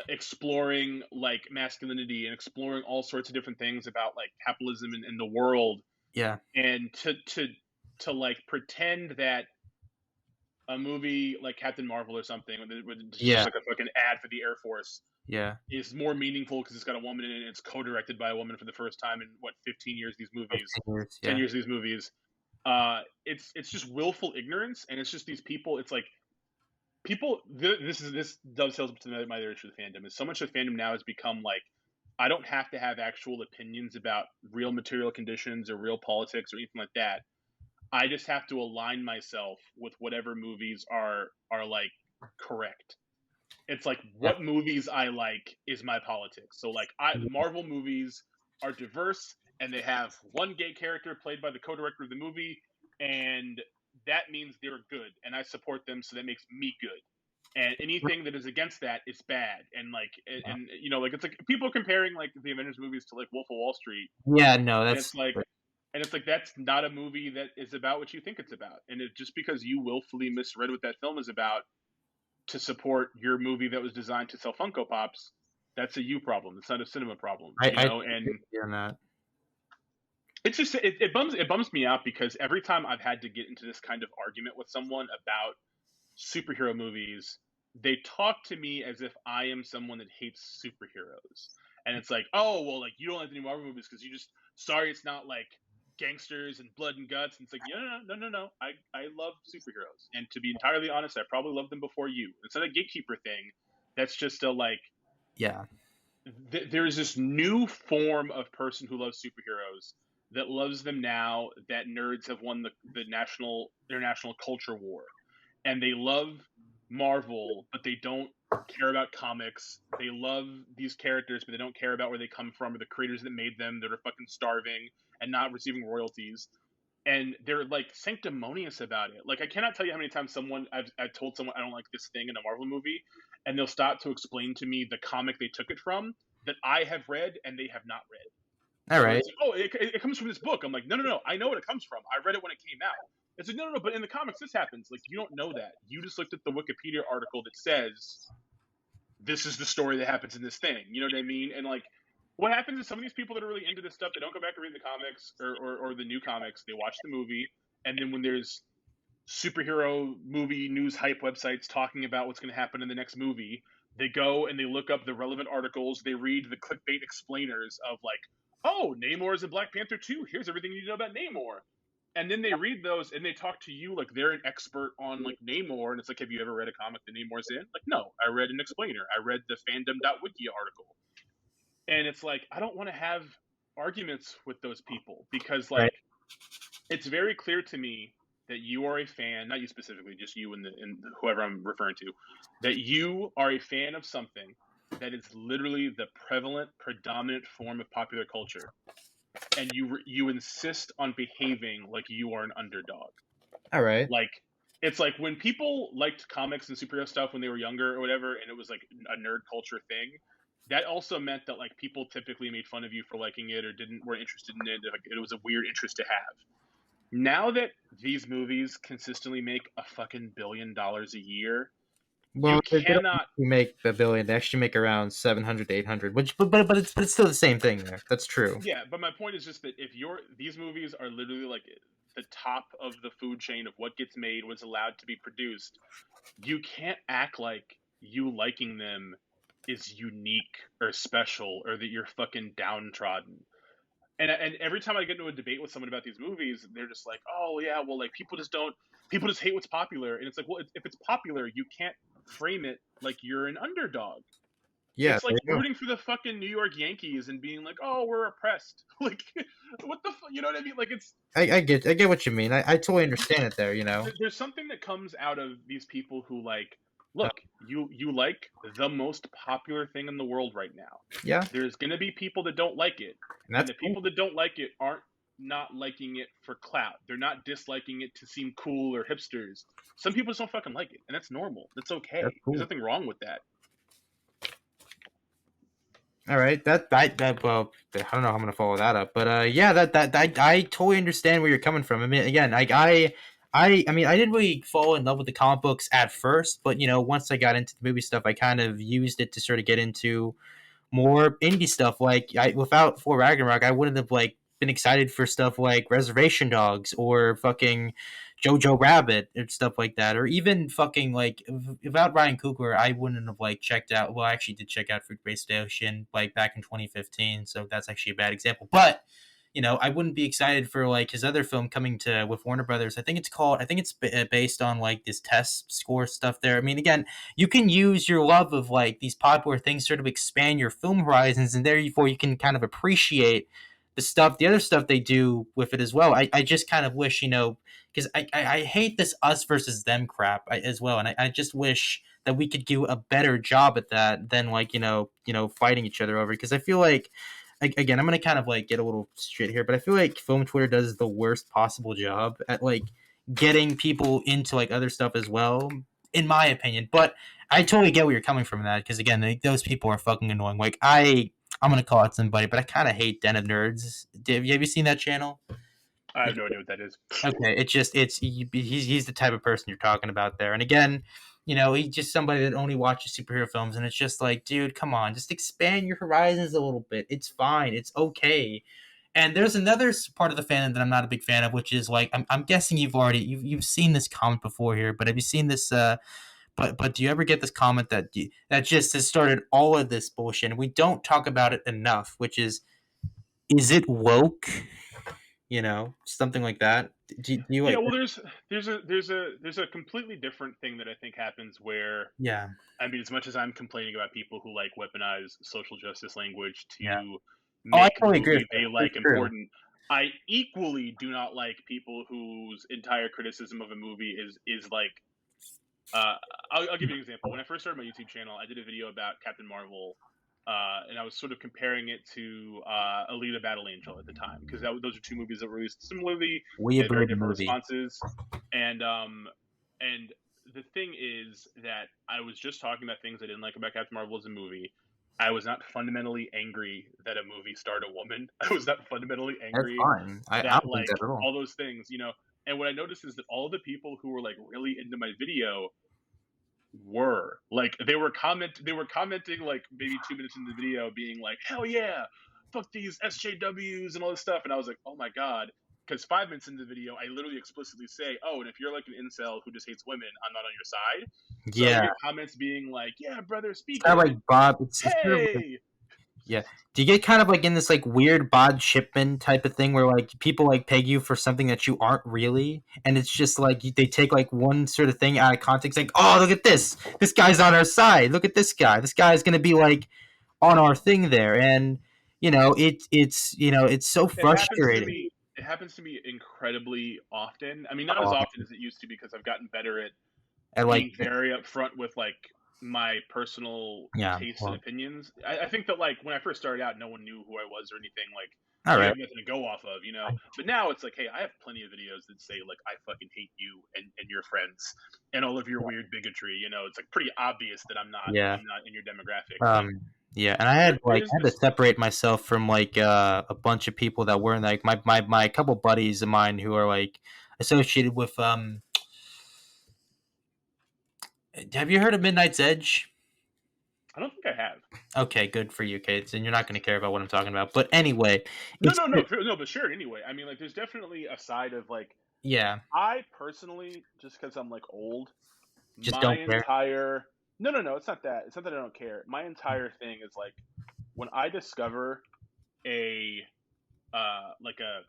exploring like masculinity and exploring all sorts of different things about like capitalism and the world, Yeah. and to like pretend that a movie like Captain Marvel or something, with just Yeah. like a fucking ad for the Air Force, Yeah. is more meaningful because it's got a woman in it and it's co-directed by a woman for the first time in what 15 years these movies, 15 years. 10 Yeah. years these movies. It's just willful ignorance, and it's just these people. It's like this dovetails up to my other issue with fandom is so much of fandom now has become like I don't have to have actual opinions about real material conditions or real politics or anything like that. I just have to align myself with whatever movies are like correct. It's like Yeah. what movies I like is my politics. So like Marvel movies are diverse and they have one gay character played by the co-director of the movie, and that means they're good and I support them, so that makes me good. And anything that is against that is bad. And like and like it's like people comparing like the Avengers movies to like Wolf of Wall Street, Yeah. No, and that's it's like that's not a movie that is about what you think it's about. And just because you willfully misread what that film is about to support your movie that was designed to sell Funko Pops, that's a you problem. It's not a cinema problem, I agree And with you on that. it's just it bums me out because every time I've had to get into this kind of argument with someone about superhero movies, they talk to me as if I am someone that hates superheroes. And it's like, oh, well, like you don't like the new Marvel movies because you just sorry it's not like gangsters and blood and guts. And it's like, no. I love superheroes. And to be entirely honest, I probably loved them before you. It's not a gatekeeper thing. That's just a like Yeah. there's this new form of person who loves superheroes that loves them now that nerds have won their national culture war, and they love Marvel, but they don't care about comics. They love these characters, but they don't care about where they come from or the creators that made them that are fucking starving and not receiving royalties. And they're like sanctimonious about it. Like I cannot tell you how many times I've told someone I don't like this thing in a Marvel movie, and they'll stop to explain to me the comic they took it from that I have read and they have not read. All Or right. it's like, oh, it comes from this book. I'm like, no, I know what it comes from. I read it when it came out. It's like, no, but in the comics this happens. Like, you don't know that. You just looked at the Wikipedia article that says this is the story that happens in this thing. You know what I mean? And like, what happens is some of these people that are really into this stuff, they don't go back and read the comics or the new comics. They watch the movie, and then when there's superhero movie news hype websites talking about what's going to happen in the next movie, they go and they look up the relevant articles. They read the clickbait explainers of like, oh, Namor is in Black Panther 2. Here's everything you need to know about Namor. And then they read those and they talk to you like they're an expert on like Namor. And it's like, have you ever read a comic that Namor's in? Like, no, I read an explainer. I read the fandom.wiki article. And it's like, I don't want to have arguments with those people because like Right. it's very clear to me that you are a fan, not you specifically, just you and whoever I'm referring to, that you are a fan of something that is literally the prevalent, predominant form of popular culture, and you insist on behaving like you are an underdog. All right. Like It's like when people liked comics and superhero stuff when they were younger or whatever, and it was like a nerd culture thing. That also meant that like people typically made fun of you for liking it or didn't weren't interested in it. Like it was a weird interest to have. Now that these movies consistently make a fucking $1 billion a year, you Well, they don't cannot. make a billion. They actually make around 700 to 800, which but it's still the same thing there. That's true. Yeah, but my point is just that if you're these movies are literally like the top of the food chain of what gets made, what's allowed to be produced, you can't act like you liking them is unique or special or that you're fucking downtrodden. And every time I get into a debate with someone about these movies, they're just like, "Oh yeah, well like people just hate what's popular." And it's like, "Well, if it's popular, you can't frame it like you're an underdog." Yeah, It's like there you go. rooting for the fucking New York Yankees and being like, "Oh, we're oppressed." Like what the you know what I mean? Like it's I get what you mean. I totally understand it there. You know. there's something that comes out of these people who like, Uh, look, you like the most popular thing in the world right now. yeah, There's going to be people that don't like it, and and that's the cool. people that don't like it aren't not liking it for clout. They're not disliking it to seem cool or hipsters. Some people just don't fucking like it, and that's normal. That's That's okay. There's cool. nothing wrong with that. All right, that well, I don't know how I'm gonna follow that up, but yeah, that I totally understand where you're coming from. I mean, again, like I mean, I didn't really fall in love with the comic books at first, but you know, once I got into the movie stuff, I kind of used it to sort of get into more indie stuff. Like without For Ragnarok, I wouldn't have like been excited for stuff like Reservation Dogs or fucking Jojo Rabbit and stuff like that, or even fucking like without Ryan Coogler, I wouldn't have like checked out. Well, I actually did check out Fruit Based Station like back in 2015, so that's actually a bad example. But you know, I wouldn't be excited for like his other film coming to with Warner Brothers. I think it's called. I think it's based on like this test score stuff. There. I mean, again, you can use your love of like these popular things sort of expand your film horizons, and therefore you can kind of appreciate the other stuff they do with it as well. I just kind of wish, you know, because I hate this us versus them crap as well, and I just wish that we could do a better job at that than like fighting each other over. Because I feel like again, I'm gonna kind of like get a little shit here, but I feel like film Twitter does the worst possible job at like getting people into like other stuff as well, in my opinion. But I totally get where you're coming from in that because again, those people are fucking annoying. Like I'm gonna call out somebody, but I kind of hate Den of Nerds. Have you seen that channel? I have no idea what that is. Okay, he's the type of person you're talking about there. And again, you know, he's just somebody that only watches superhero films, and it's just like, dude, come on, just expand your horizons a little bit. It's fine, it's okay. And there's another part of the fandom that I'm not a big fan of, which is like I'm guessing you've seen this comment before here, but have you seen this? But do you ever get this comment that just has started all of this bullshit? And we don't talk about it enough, which is it woke? You know, something like that. Do you Yeah, like? well, there's a completely different thing that I think happens where Yeah, I mean, as much as I'm complaining about people who like weaponize social justice language yeah. to Oh, I make the totally agree with movie you. they It's like true. important, I equally do not like people whose entire criticism of a movie is like. Uh, I'll give you an example. When I first started my YouTube channel, I did a video about Captain Marvel, and I was sort of comparing it to Alita: Battle Angel at the time because those are two movies that were released similarly. They had very Weeaboo the different movie. responses, and the thing is that I was just talking about things I didn't like about Captain Marvel as a movie. I was not fundamentally angry that a movie starred a woman. I was not fundamentally That's angry fine. I that don't think like that at all. all those things, you know. And what I noticed is that all the people who were like really into my video were like they were commenting like maybe 2 minutes into the video being like, hell yeah, fuck these SJWs and all this stuff. And I was like, oh my god. Because 5 minutes into the video, I literally explicitly say, "Oh, and if you're like an incel who just hates women, I'm not on your side." So I would Yeah, get comments being like, "Yeah, brother, it's speak kind of like it. Bob. It's sort of like, Hey." yeah. Do you get kind of like in this like weird Bod Shipman type of thing where like people like peg you for something that you aren't really, and it's just like they take like one sort of thing out of context, like, oh, look at this. This guy's on our side. Look at this guy. This guy's gonna be like on our thing there, and it's so It happens to frustrating. me. It happens to me incredibly often. I mean, not as Oh, often as it used to because I've gotten better at and like being very upfront with like my personal yeah. tastes and Well, opinions. I think that like when I first started out, no one knew who I was or anything. Like, all so you right. have nothing to go off of, you know. But now it's like, hey, I have plenty of videos that say like I fucking hate you and your friends and all of your weird bigotry. You know, it's like pretty obvious that Yeah. I'm not in your demographic. But Um, yeah, and I had there like is I had to this. separate myself from like a bunch of people that weren't like my couple buddies of mine who are like associated with have you heard of Midnight's Edge? I don't think I have. Okay, good for you, kids, and you're not going to care about what I'm talking about. But anyway, No, it's no, no, no. But sure. Anyway, I mean, like, there's definitely a side of like yeah, I personally, just because I'm like old, just my don't care. entire no, no, no. It's not that. It's not that I don't care. My entire thing is like when I discover a like a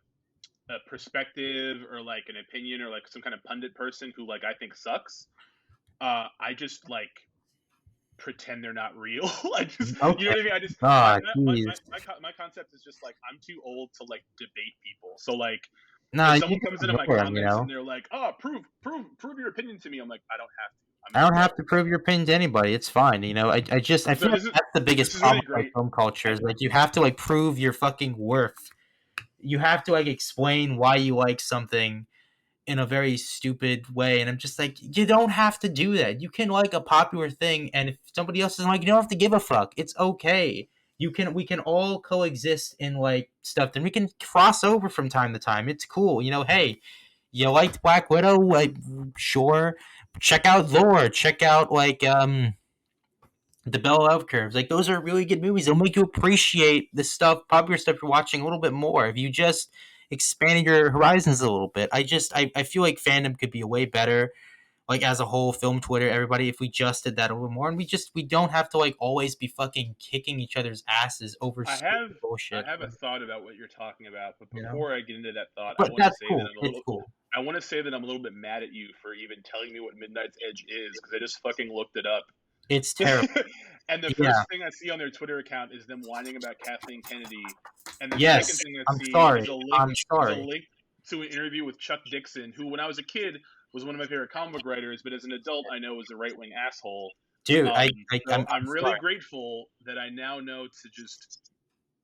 perspective or like an opinion or like some kind of pundit person who like I think sucks. I just like pretend they're not real. I just, you know Okay. what I mean? I just Ah, jeez. my concept is just like I'm too old to like debate people. So like Nah, if you someone just comes into my ignore them. comments and they're like, "Oh, prove your opinion to me," I'm like, I don't have to. I'm I an don't adult. have to prove your opinion to anybody. It's fine. I No, feel like that's the this biggest is problem really with like great. film culture I, is like you have to like prove your fucking worth. You have to like explain why you like something in a very stupid way, and I'm just like, you don't have to do that. You can like a popular thing, and if somebody else doesn't like, you don't have to give a fuck. It's okay. We can all coexist in like stuff, and we can cross over from time to time. It's cool. Hey, you liked Black Widow? Like, sure. Check out Lore. Check out like the Bell Love Curves. Like those are really good movies. They'll make you appreciate the stuff, popular stuff you're watching a little bit more. If you just expanded your horizons a little bit. I feel like fandom could be way better. Like as a whole, film Twitter, everybody, if we just did that a little more, and we don't have to like always be fucking kicking each other's asses over I stupid have I bullshit. have a thought about what you're talking about, but You know, before I get into that thought, but that's cool. It's cool. I want to say that I'm a little bit mad at you for even telling me what Midnight's Edge is because I just fucking looked it up. It's terrible. And the Yeah. first thing I see on their Twitter account is them whining about Kathleen Kennedy, and the second Yes. thing I I'm see sorry. I'm is a sorry, link to an interview with Chuck Dixon, who when I was a kid was one of my favorite comic book writers, but as an adult I know is a right wing asshole. dude. Um, so I'm I'm really sorry. grateful that I now know to just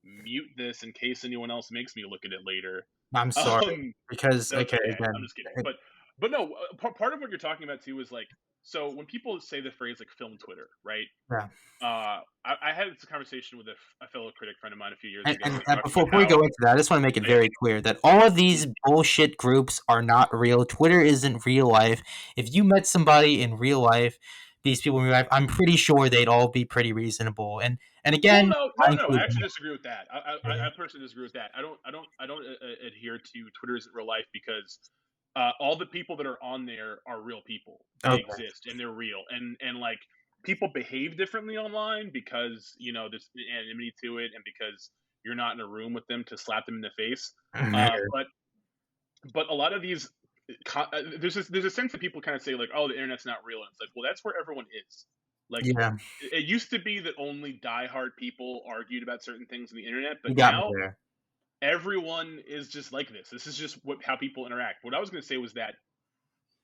mute this in case anyone else makes me look at it later. I'm sorry Um, because no, it's okay, okay. I'm again, just kidding. But no, part of what you're talking about too is like so when people say the phrase like film Twitter, right? yeah. I had this conversation with a fellow critic friend of mine a few years And, ago. and, We and talked about before we how go into that, I just want to make it yeah, very clear that all of mm, these bullshit groups are not real. Twitter isn't real life. If you met somebody in real life, these people in real life, I'm pretty sure they'd all be pretty reasonable. And well, again, I no. I include actually them. disagree with that. I personally disagree with that. I don't adhere to Twitter isn't real life because all the people that are on there are real people. They Okay. exist and they're real. And like people behave differently online because you know there's anonymity to it, and because you're not in a room with them to slap them in the face. But a lot of these there's a sense that people kind of say like, oh, the internet's not real, and it's like, well, that's where everyone is. Like, Yeah, it used to be that only diehard people argued about certain things on the internet, but you got me now there. everyone is just like this. This is just how people interact. What I was going to say was that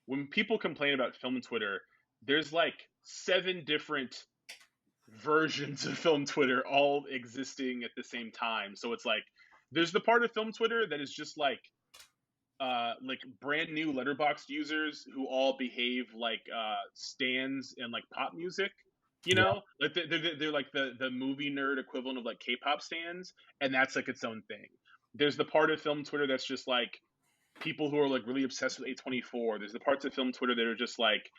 when people complain about film and Twitter, there's like 7 different versions of film Twitter all existing at the same time. So it's like there's the part of film Twitter that is just like brand new letterboxed users who all behave like stands in like pop music, you Yeah. know, like they're like the movie nerd equivalent of like K-pop stands, and that's like its own thing. There's the part of film Twitter that's just like people who are like really obsessed with A24. There's the parts of film Twitter that are just like,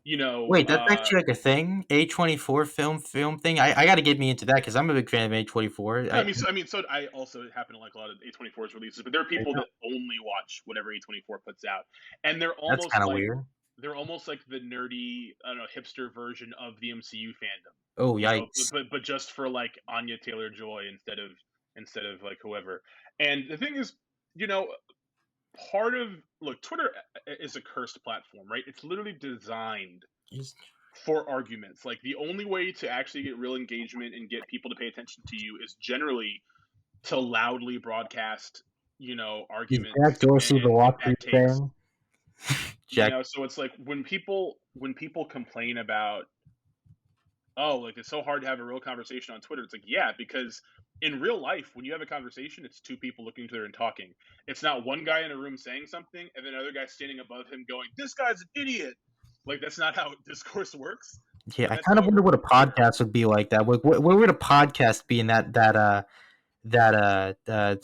you know, Wait, that's actually like a thing. A24 film thing. I got to get me into that because I'm a big fan of A24. no, so I also happen to like a lot of A24's releases, but there are people that only watch whatever A24 puts out, and That's kind of weird. they're almost like the nerdy, I don't know, hipster version of the MCU fandom, Oh, you know, yikes. but just for like Anya Taylor Joy instead of like whoever. And the thing is, you know, part of look, Twitter is a cursed platform, right? It's literally designed Just, for arguments. Like the only way to actually get real engagement and get people to pay attention to you is generally to loudly broadcast, you know, is arguments Jack Dorsey the and Watch bad you takes. saying? You Jack. know, so it's like when people complain about, oh, like it's so hard to have a real conversation on Twitter. It's like, yeah, because In real life, when you have a conversation, it's two people looking at each other and talking. It's not one guy in a room saying something and then another guy standing above him going, "This guy's an idiot." Like that's not how discourse works, Yeah, but I that's kind how of it wonder works what a on Twitter. podcast would be like. That where would a podcast be in that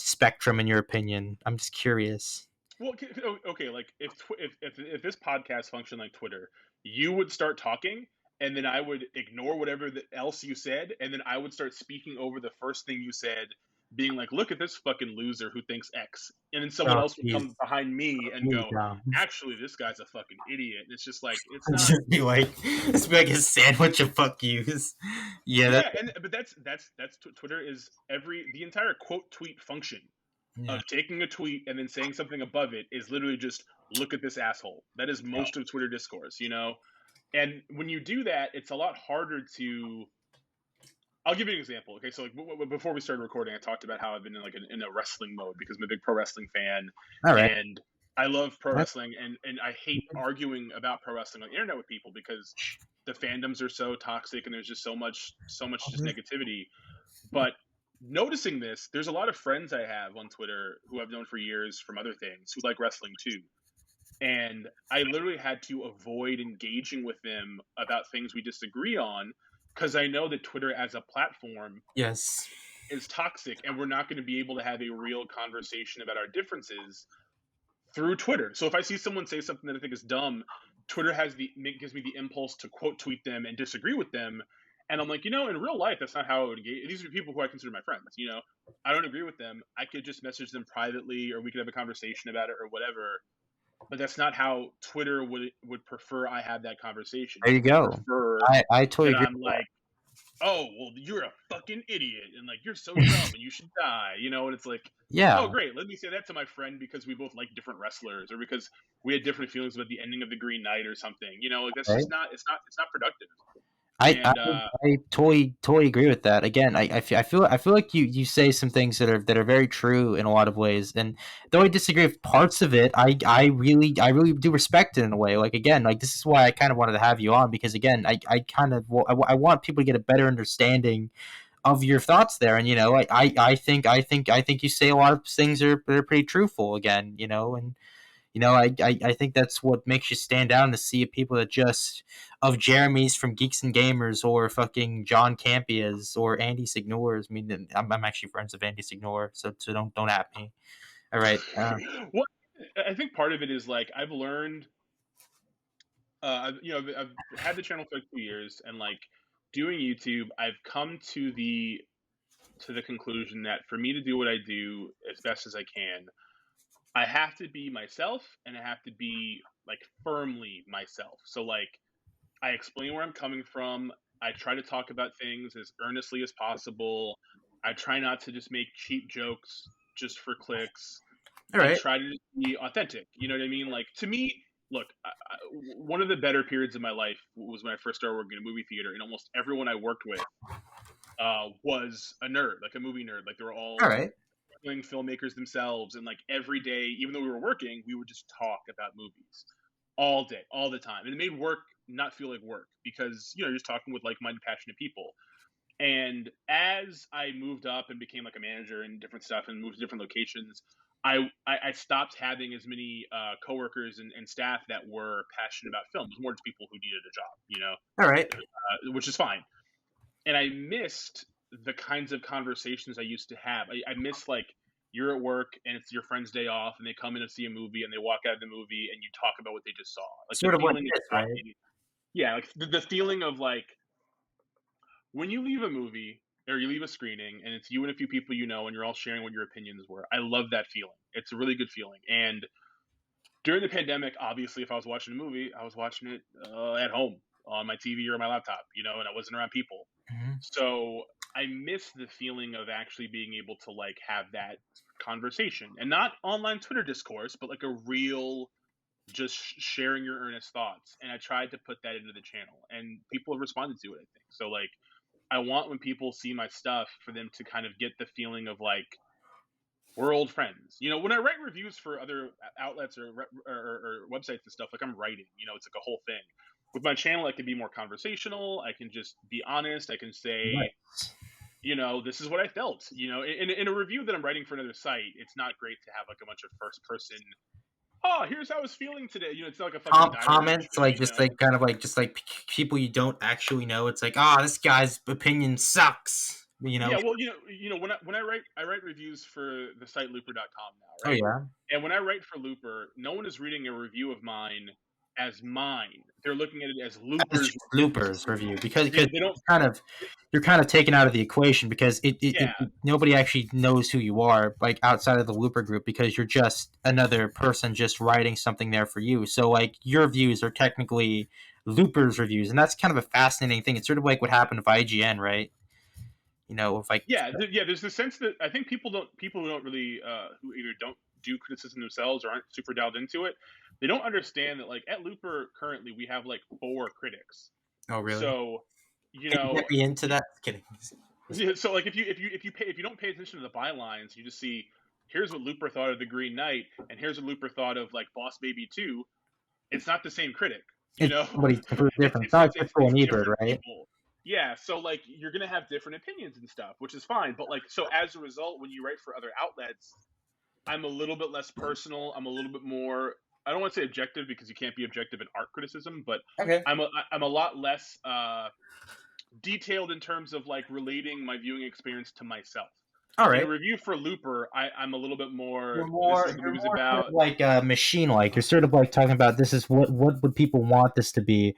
spectrum? In your opinion, I'm just curious. Well, okay, like if this podcast functioned like Twitter, you would start talking, and then I would ignore whatever else you said, and then I would start speaking over the first thing you said, being like, "Look at this fucking loser who thinks X," and then someone Oh, else would jeez, come behind me and me go, down. "Actually, this guy's a fucking idiot," and it's just like it's not. Just be like a sandwich of fuck yous. Yeah, that. Yeah, and but that's Twitter is the entire quote tweet function Yeah. of taking a tweet and then saying something above it is literally just look at this asshole. That is most of Twitter discourse, you know? And when you do that, it's a lot harder to. I'll give you an example. Okay, so like before we started recording, I talked about how I've been in like in a wrestling mode because I'm a big pro wrestling fan, All right. and I love pro That, wrestling, and I hate arguing about pro wrestling on the internet with people because the fandoms are so toxic and there's just so much just negativity. But noticing this, there's a lot of friends I have on Twitter who I've known for years from other things who like wrestling too. And I literally had to avoid engaging with them about things we disagree on because I know that Twitter as a platform yes. is toxic and we're not going to be able to have a real conversation about our differences through Twitter. So if I see someone say something that I think is dumb, Twitter gives me the impulse to quote tweet them and disagree with them. And I'm like, in real life, that's not how I would engage. These are people who I consider my friends. I don't agree with them. I could just message them privately, or we could have a conversation about it, or whatever. But that's not how Twitter would prefer I have that conversation. There you It would go. prefer I totally that agree I'm with that. like, oh, well, you're a fucking idiot, and like you're so dumb, and you should die, and it's like, oh, Yeah. great, let me say that to my friend because we both like different wrestlers, or because we had different feelings about the ending of the Green Knight or something. Like that's Okay. just not, it's not productive. I, I And I totally agree with that. Again, I feel like you say some things that are very true in a lot of ways, and though I disagree with parts of it, I really do respect it in a way. Like again, like this is why I kind of wanted to have you on because again, I kind of I want people to get a better understanding of your thoughts there, and I think you say a lot of things that are pretty truthful again, and I think that's what makes you stand out in the sea of people that just of Jeremy's from Geeks and Gamers or fucking John Campia's or Andy Signors. I mean, I'm actually friends with Andy Signor, so don't at me. All right. well, I think part of it is like I've learned. I've had the channel for like 2 years, and like doing YouTube, I've come to the conclusion that for me to do what I do as best as I can, I have to be myself and I have to be like firmly myself. So like I explain where I'm coming from. I try to talk about things as earnestly as possible. I try not to just make cheap jokes just for clicks. All I right. try to just be authentic. You know what I mean? Like to me, look, one of the better periods of my life was when I first started working in a movie theater, and almost everyone I worked with was a nerd, like a movie nerd. Like they were All all right. filmmakers themselves, and like every day, even though we were working, we would just talk about movies all day, all the time, and it made work not feel like work because you're just talking with like-minded, passionate people. And as I moved up and became like a manager and different stuff, and moved to different locations, I stopped having as many coworkers and staff that were passionate about film. It was more just people who needed a job, All right. which is fine. And I missed the kinds of conversations I used to have. I miss like you're at work and it's your friend's day off and they come in to see a movie and they walk out of the movie and you talk about what they just saw. Like the Sort of what feeling it of is, right? yeah, like the feeling of like when you leave a movie or you leave a screening and it's you and a few people and you're all sharing what your opinions were. I love that feeling. It's a really good feeling. And during the pandemic, obviously, if I was watching a movie, I was watching it at home on my TV or my laptop, and I wasn't around people. Mhm. So I miss the feeling of actually being able to like have that conversation and not online Twitter discourse, but like a real just sharing your earnest thoughts. And I tried to put that into the channel and people have responded to it, I think. So like I want when people see my stuff for them to kind of get the feeling of like we're old friends. When I write reviews for other outlets or websites and stuff, like I'm writing, it's like a whole thing. With my channel, I can be more conversational. I can just be honest. I can say, Right. this is what I felt. In a review that I'm writing for another site, it's not great to have like a bunch of first person. Oh, here's how I was feeling today. It's not like a fucking diary Comments, entry. like just like kind of like just like people you don't actually know. It's like, ah, this guy's opinion sucks. Yeah, well, when I write reviews for the site looper.com now, Oh right? yeah, And when I write for Looper, no one is reading a review of mine as mine. They're looking at it as that's Looper's just reviews. Looper's review because They don't. kind of you're kind of taken out of the equation because Yeah, nobody actually knows who you are like outside of the Looper group because you're just another person just writing something there for you. So like your views are technically Looper's reviews, and that's kind of a fascinating thing. It's sort of like what happened with IGN, right? If like yeah. There's the sense that I think people who don't really who either don't do criticism themselves or aren't super dialed into it, they don't understand that like at Looper currently we have like four critics. oh really? So you Can you know get me into that? Just kidding. Yeah, so like if you don't pay attention to the bylines, you just see here's what Looper thought of the Green Knight, and here's what Looper thought of like Boss Baby 2. It's not the same critic, you It's know. somebody completely it's different. It's it's not it's like it's, Crystal it's and Ebert, different right? people. Yeah, so like you're gonna have different opinions and stuff, which is fine. But like so as a result, when you write for other outlets, I'm a little bit less personal. I'm a little bit more. I don't want to say objective because you can't be objective in art criticism, but Okay. I'm a lot less detailed in terms of like relating my viewing experience to myself. All In a right. review for Looper, I'm a little bit You're more. This is more what the you're movie's more sort about. of like machine like. You're sort of like talking about this is what would people want this to be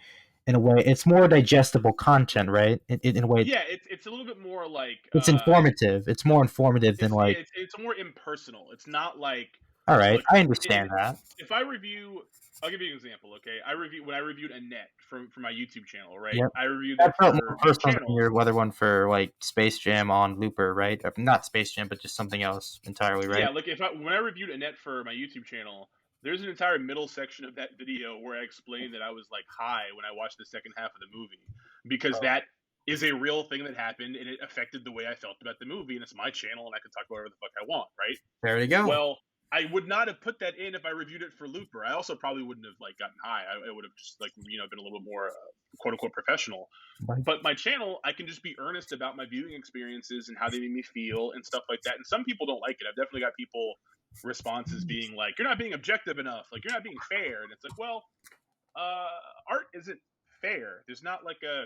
in a way. It's more digestible content, right? In a way, Yeah, it's a little bit more like it's informative. It's more informative than like. it's more impersonal. It's not like All right, look I I understand that. if I review. I'll give you an example. Okay, when I reviewed Annette for my YouTube channel. Right, Yep. I reviewed That it felt more for my personal than channel. your other one for like Space Jam on Looper, right? Not Space Jam, but just something else entirely, right? Yeah, like if I when I reviewed Annette for my YouTube channel, there's an entire middle section of that video where I explained that I was like high when I watched the second half of the movie because Oh, that is a real thing that happened and it affected the way I felt about the movie and it's my channel and I can talk about whatever the fuck I want, right? there you go. Well, I would not have put that in if I reviewed it for Looper. I also probably wouldn't have like gotten high. I would have just like been a little bit more quote unquote professional. Like, But my channel, I can just be earnest about my viewing experiences and how they made me feel and stuff like that. And some people don't like it. I've definitely got people responses being like, "You're not being objective enough. Like you're not being fair." And it's like, well, art isn't fair. There's not like a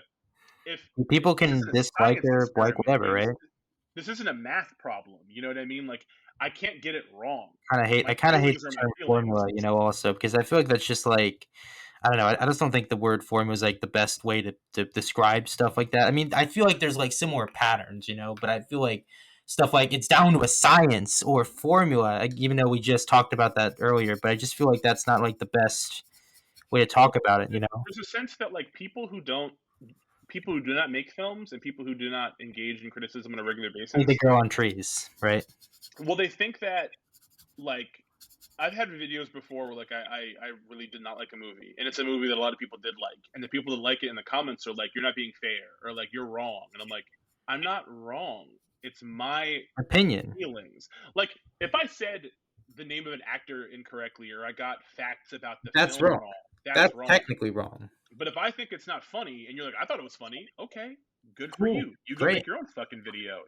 if people this can isn't a dislike science or like experiment. whatever, right? This isn't a math problem. You know what I mean? Like I can't get it wrong. I My kind of hate feelings the are my term feelings. formula, also because I feel like that's just like I don't know. I just don't think the word formula is like the best way to describe stuff like that. I mean, I feel like there's like similar patterns, but I feel like stuff like it's down to a science or formula, like, even though we just talked about that earlier. But I just feel like that's not like the best way to Well, talk about it. there's a sense that like people who do not make films and people who do not engage in criticism on a regular Like the basis, girl on trees, right? well, they think that like I've had videos before where like I really did not like a movie, and it's a movie that a lot of people did like, and the people that like it in the comments are like, "You're not being fair," or like, "You're wrong," and I'm like, "I'm not wrong. It's my Opinion. feelings." Like if I said the name of an actor incorrectly or I got facts about the That's film wrong. wrong, that's That's wrong. technically wrong. But if I think it's not funny and you're like, I thought it was funny, okay, good for Cool. you. You go Great. make your own fucking video.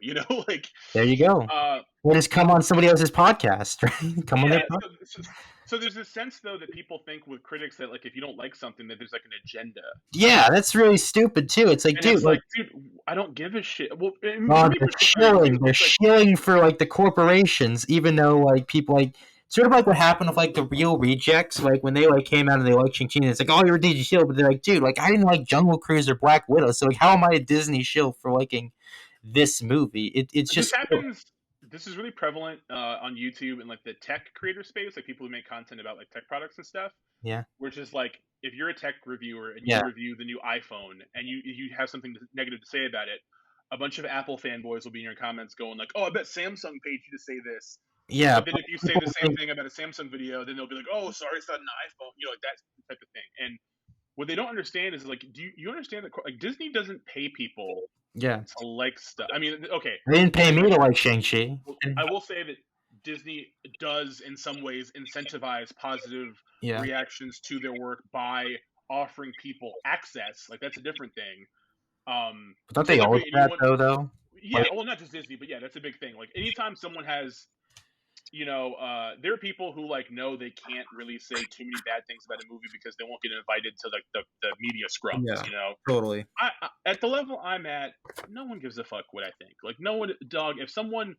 Like, There you go. uh, Or just come on somebody else's podcast, right? Come on their yeah. podcast. So there's this sense though that people think with critics that like if you don't like something that there's like an agenda, Yeah, that's really stupid too. It's like, and dude, it's like, like, dude, I don't give a shit. Well, for oh, me they're particularly, shilling, they're it's like, shilling for like the corporations, even though like people like sort of like what happened with like the real rejects, like when they like came out and they liked Shang-Chi, and it's like, oh, you're a Disney shill, but they're like, dude, like I didn't like Jungle Cruise or Black Widow, so like how am I a Disney shill for liking this movie? It's this just happens. This is really prevalent on YouTube and like the tech creator space, like people who make content about like tech products and stuff. yeah, Which is like if you're a tech reviewer and you yeah, review the new iPhone and you have something negative to say about it, a bunch of Apple fanboys will be in your comments going like, "Oh, I bet Samsung paid you to say this." yeah. But then But if you say people the same think, thing about a Samsung video, then they'll be like, "Oh, sorry, it's not an iPhone," like that type of thing. And what they don't understand is like, do you understand that like Disney doesn't pay people yeah, to like stuff? I mean, okay, they didn't pay me Disney. to like Shang-Chi. I will say that Disney does, in some ways, incentivize positive Yeah, reactions to their work by offering people access. Like that's a different thing. but don't So they like always wait, do that though? Yeah, well, not just Disney, but yeah, that's a big thing. Like anytime someone has, there are people who like know they can't really say too many bad things about a movie because they won't get invited to like the media scrums. Yeah, totally. At the level I'm at, no one gives a fuck what I think. Like no one, dog. If someone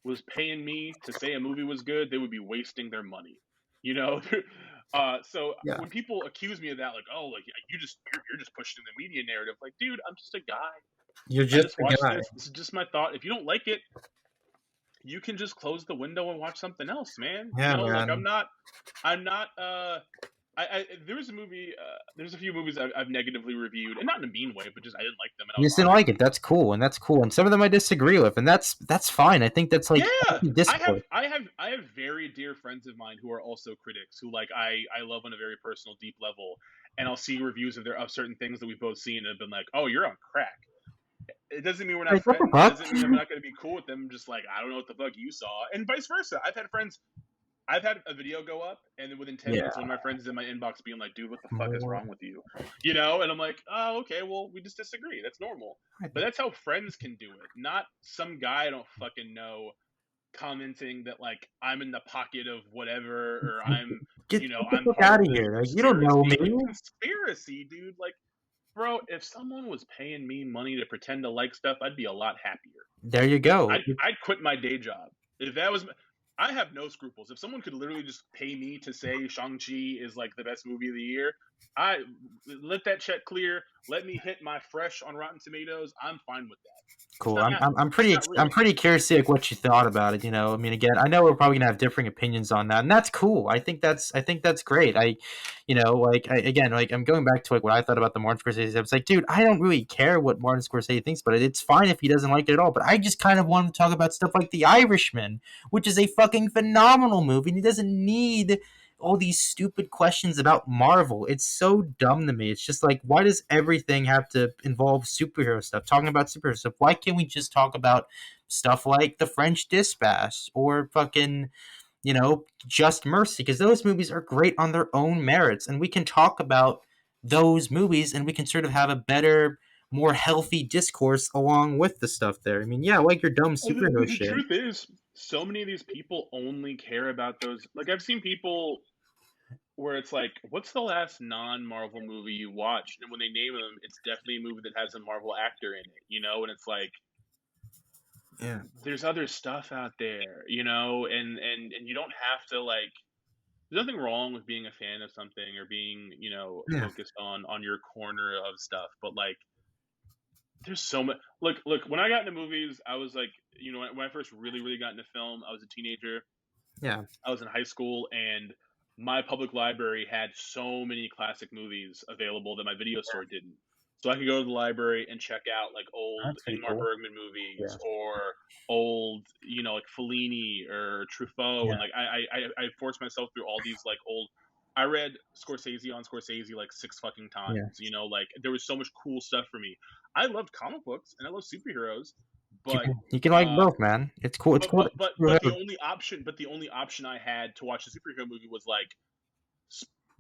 was paying me to say a movie was good, they would be wasting their money. You know. So Yeah, when people accuse me of that, like, oh, like you're just pushing the media narrative, like, dude, I'm just a guy. you're I just just a watched guy. this. This is just my thought. If you don't like it, you can just close the window and watch something else, man. Yeah, Like man. I'm not. There was a movie. There's a few movies I've negatively reviewed, and not in a mean way, but just I didn't like them, and I You was just didn't honest. like it. That's cool, and that's cool. And some of them I disagree with, and that's fine. I think that's like Yeah, healthy discourse. I have very dear friends of mine who are also critics who like I love on a very personal, deep level, and I'll see reviews of certain things that we've both seen and have been like, oh, you're on crack. It doesn't mean we're not Like what the friends. It fuck? doesn't mean I'm not going to be cool with them. Just like I don't know what the fuck you saw, and vice versa. I've had a video go up, and then within 10 minutes, Yeah, one of my friends is in my inbox being like, "Dude, what the fuck is more. wrong with you?" And I'm like, "Oh, okay. Well, we just disagree. That's normal." But that's how friends can do it, not some guy I don't fucking know commenting that like I'm in the pocket of whatever or Get the I'm fuck part out of of the here! Like you don't know conspiracy. me. Like conspiracy, dude. Like, bro, if someone was paying me money to pretend to like stuff, I'd be a lot happier. There you go. I'd quit my day job if that was. I have no scruples. If someone could literally just pay me to say Shang-Chi is like the best movie of the year, I let that check clear. Let me hit my fresh on Rotten Tomatoes. I'm fine with that. It's Cool. not happening. It's not I'm real. pretty curious to see like what you thought about it. I mean, again, I know we're probably gonna have differing opinions on that, and that's cool. I think that's great. Again, like I'm going back to like what I thought about the Martin Scorsese. I was like, dude, I don't really care what Martin Scorsese thinks, but it's fine if he doesn't like it at all. But I just kind of want to talk about stuff like The Irishman, which is a fucking phenomenal movie, and he doesn't need all these stupid questions about Marvel. It's so dumb to me. It's just like, why does everything have to involve superhero stuff? Talking about superhero stuff. Why can't we just talk about stuff like The French Dispatch or fucking, Just Mercy? Because those movies are great on their own merits, and we can talk about those movies, and we can sort of have a better, more healthy discourse along with the stuff there. I mean, yeah, like your dumb Well, superhero the shit. truth is, so many of these people only care about those. Like, I've seen people where it's like, what's the last non-Marvel movie you watched? And when they name them, it's definitely a movie that has a Marvel actor in it. And it's like, Yeah. there's other stuff out there, and you don't have to like. There's nothing wrong with being a fan of something or being, Yeah. focused on your corner of stuff, but like, there's so much. Look. When I got into movies, I was like, when I first really, really got into film, I was a teenager. Yeah. I was in high school, and my public library had so many classic movies available that my video store didn't. So I could go to the library and check out like old That's pretty Ingmar cool. Bergman movies Yeah. or old, like Fellini or Truffaut, and Yeah. like I forced myself through all these like old. I read Scorsese on Scorsese like six fucking Yeah. times. Like there was so much cool stuff for me. I loved comic books and I love superheroes, You but can you can like uh, both, man. It's cool. It's cool. but the only option I had to watch a superhero movie was like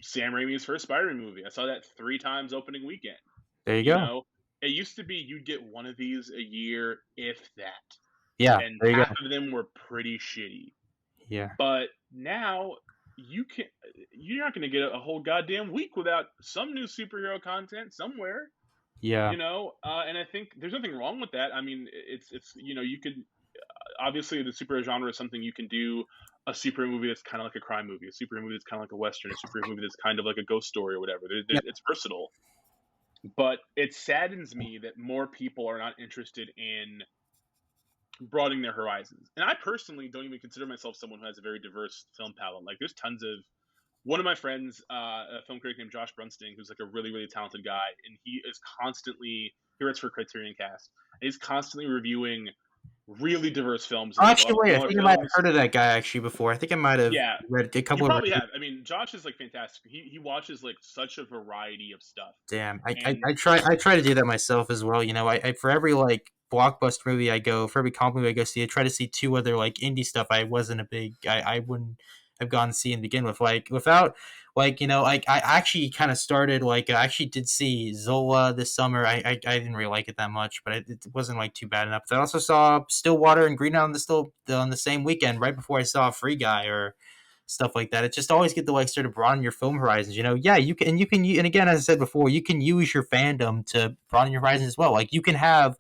Sam Raimi's first Spider-Man movie. I saw that 3 times opening weekend. There you You go. know, it used to be you'd get one of these a year, if that, Yeah, and there you half go. of them were pretty shitty. Yeah. But now you can you're not going to get a whole goddamn week without some new superhero content somewhere. Yeah. And I think there's nothing wrong with that. I mean, it's you could obviously the superhero genre is something you can do a superhero movie that's kind of like a crime movie, a superhero movie that's kind of like a western, a superhero movie that's kind of like a ghost story or whatever. Yeah. It's versatile, but it saddens me that more people are not interested in broadening their horizons. And I personally don't even consider myself someone who has a very diverse film palette. Like, there's tons of one of my friends, a film critic named Josh Brunsting, who's like a really, really talented guy, and he writes for Criterion Cast, and he's constantly reviewing really diverse films Oh, and like a actually, lot of wait. I smaller think I might have films. heard of that guy actually before. I think I might have Yeah, read a you couple of probably reviews. have. I mean, Josh is like fantastic. He watches like such a variety of stuff, Damn, and I try to do that myself as well. I for every like blockbuster movie I go, for every comic movie I go see, I try to see two other like indie stuff I wouldn't have gone to see and begin with. Like like, like I actually kind of started, like, I actually did see Zola this summer. I didn't really like it that much, but it wasn't like too bad enough. I also saw Stillwater and Green on the same weekend, right before I saw Free Guy or stuff like that. It just always get to like sort of broaden your film horizons. Yeah, and again, as I said before, you can use your fandom to broaden your horizons as well. Like you can have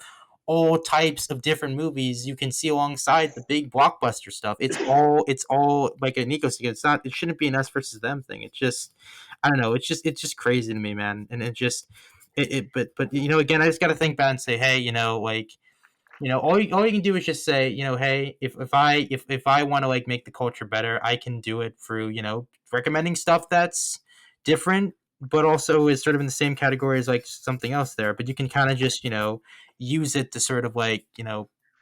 all types of different movies you can see alongside the big blockbuster stuff. It's all like an ecosystem. It shouldn't be an us versus them thing. It's just I don't know. It's just crazy to me, man. And it just it but again, I just got to think back and say, hey, like all you can do is just say, hey, if I want to like make the culture better, I can do it through, recommending stuff that's different, but also is sort of in the same category as like something else there. But you can kind of just, use it to sort of like,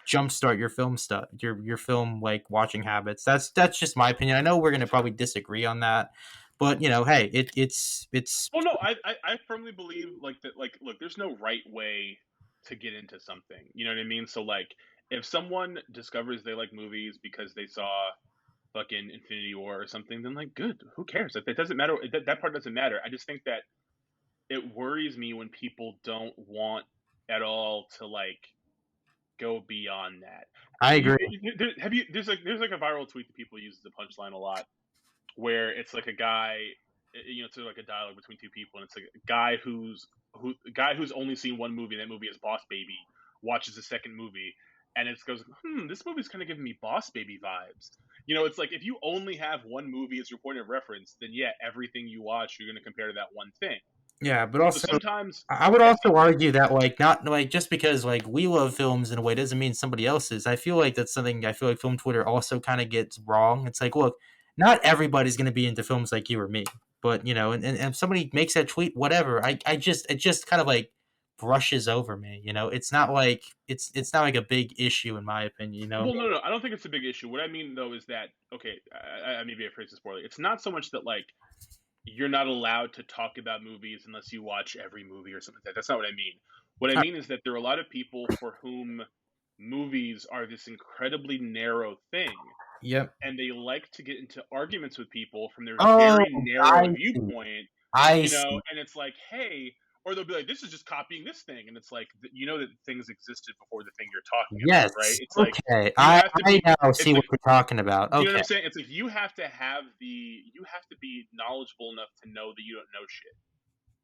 jumpstart your film stuff, your film like watching habits. That's just my opinion. I know we're gonna probably disagree on that, but hey, it's Well, no, I firmly believe like that. Like, look, there's no right way to get into something. You know what I mean? So, like, if someone discovers they like movies because they saw fucking Infinity War or something, then like, good. Who cares? Like, that doesn't matter. That part doesn't matter. I just think that it worries me when people don't want at all to like go beyond that. I agree. Have you? There's like a viral tweet that people use as a punchline a lot where it's like a guy, it's sort of like a dialogue between two people, and it's like a guy who's only seen one movie, and that movie is Boss Baby, watches the second movie, and it goes, this movie's kind of giving me Boss Baby vibes. It's like if you only have one movie as your point of reference, then yeah, everything you watch, you're going to compare to that one thing. Yeah, but So also sometimes, I would yeah, also argue that like not like just because like we love films in a way doesn't mean somebody else is. I feel like that's something I feel like film Twitter also kind of gets wrong. It's like, look, not everybody's going to be into films like you or me, but and if somebody makes that tweet, whatever. It just kind of like brushes over me. It's not like it's not like a big issue in my opinion. well, no, I don't think it's a big issue. What I mean though is that, okay, maybe I phrased this poorly. It's not so much that like you're not allowed to talk about movies unless you watch every movie or something like that. That's not what I mean. What I mean is that there are a lot of people for whom movies are this incredibly narrow thing, Yep. and they like to get into arguments with people from their Oh, very narrow I see. viewpoint, I see. and it's like, hey, or they'll be like, this is just copying this thing, and it's like, that things existed before the thing you're talking about, right? Yes. It's like Okay. you I have to I be. now see It's what like, you're talking about. you know what Okay. I'm saying? It's like you have to be knowledgeable enough to know that you don't know shit.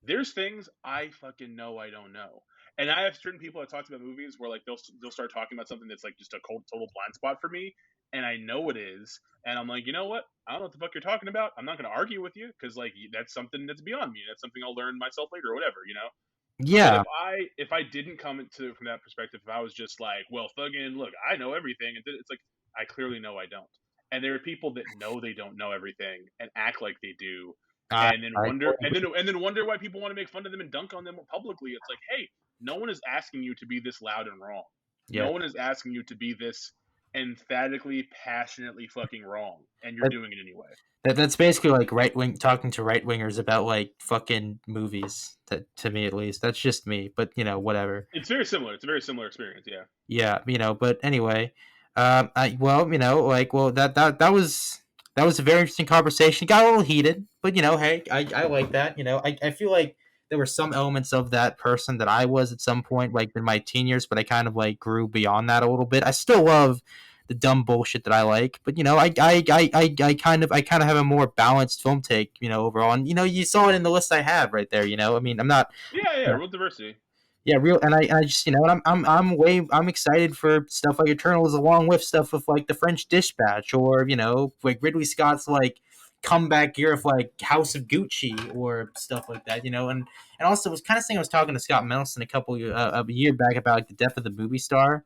There's things I fucking know I don't know. And I have certain people that talked about movies where like they'll start talking about something that's like just a cold total blind spot for me, and I know it is, and I'm like, you know what? I don't know what the fuck you're talking about. I'm not going to argue with you because like that's something that's beyond me. That's something I'll learn myself later or whatever. But Yeah. if I didn't come into it from that perspective, if I was just like, well, fucking look, I know everything, and it's like I clearly know I don't. And there are people that know they don't know everything and act like they do, I and then I wonder and then wonder why people want to make fun of them and dunk on them publicly. It's like, hey, no one is asking you to be this loud and wrong. yeah. No one is asking you to be this emphatically, passionately fucking wrong, and you're That, doing it anyway. that's basically like right wing talking to right wingers about like fucking movies. To me at least, that's just me. But whatever. It's very similar. It's a very similar experience. Yeah. Yeah, but anyway, that was a very interesting conversation. It got a little heated, but hey, I like that. I feel like there were some elements of that person that I was at some point, like in my teen years, but I kind of like grew beyond that a little bit. I still love the dumb bullshit that I like, but I kind of have a more balanced film take, overall. And you saw it in the list I have right there. I mean, I'm not. Yeah, yeah, real diversity. Yeah, real, and I just and I'm excited for stuff like Eternals, along with stuff with like the French Dispatch, or like Ridley Scott's like comeback year of like House of Gucci or stuff like that, and also was kind of saying I was talking to Scott Mendelson a year back about like the death of the movie star.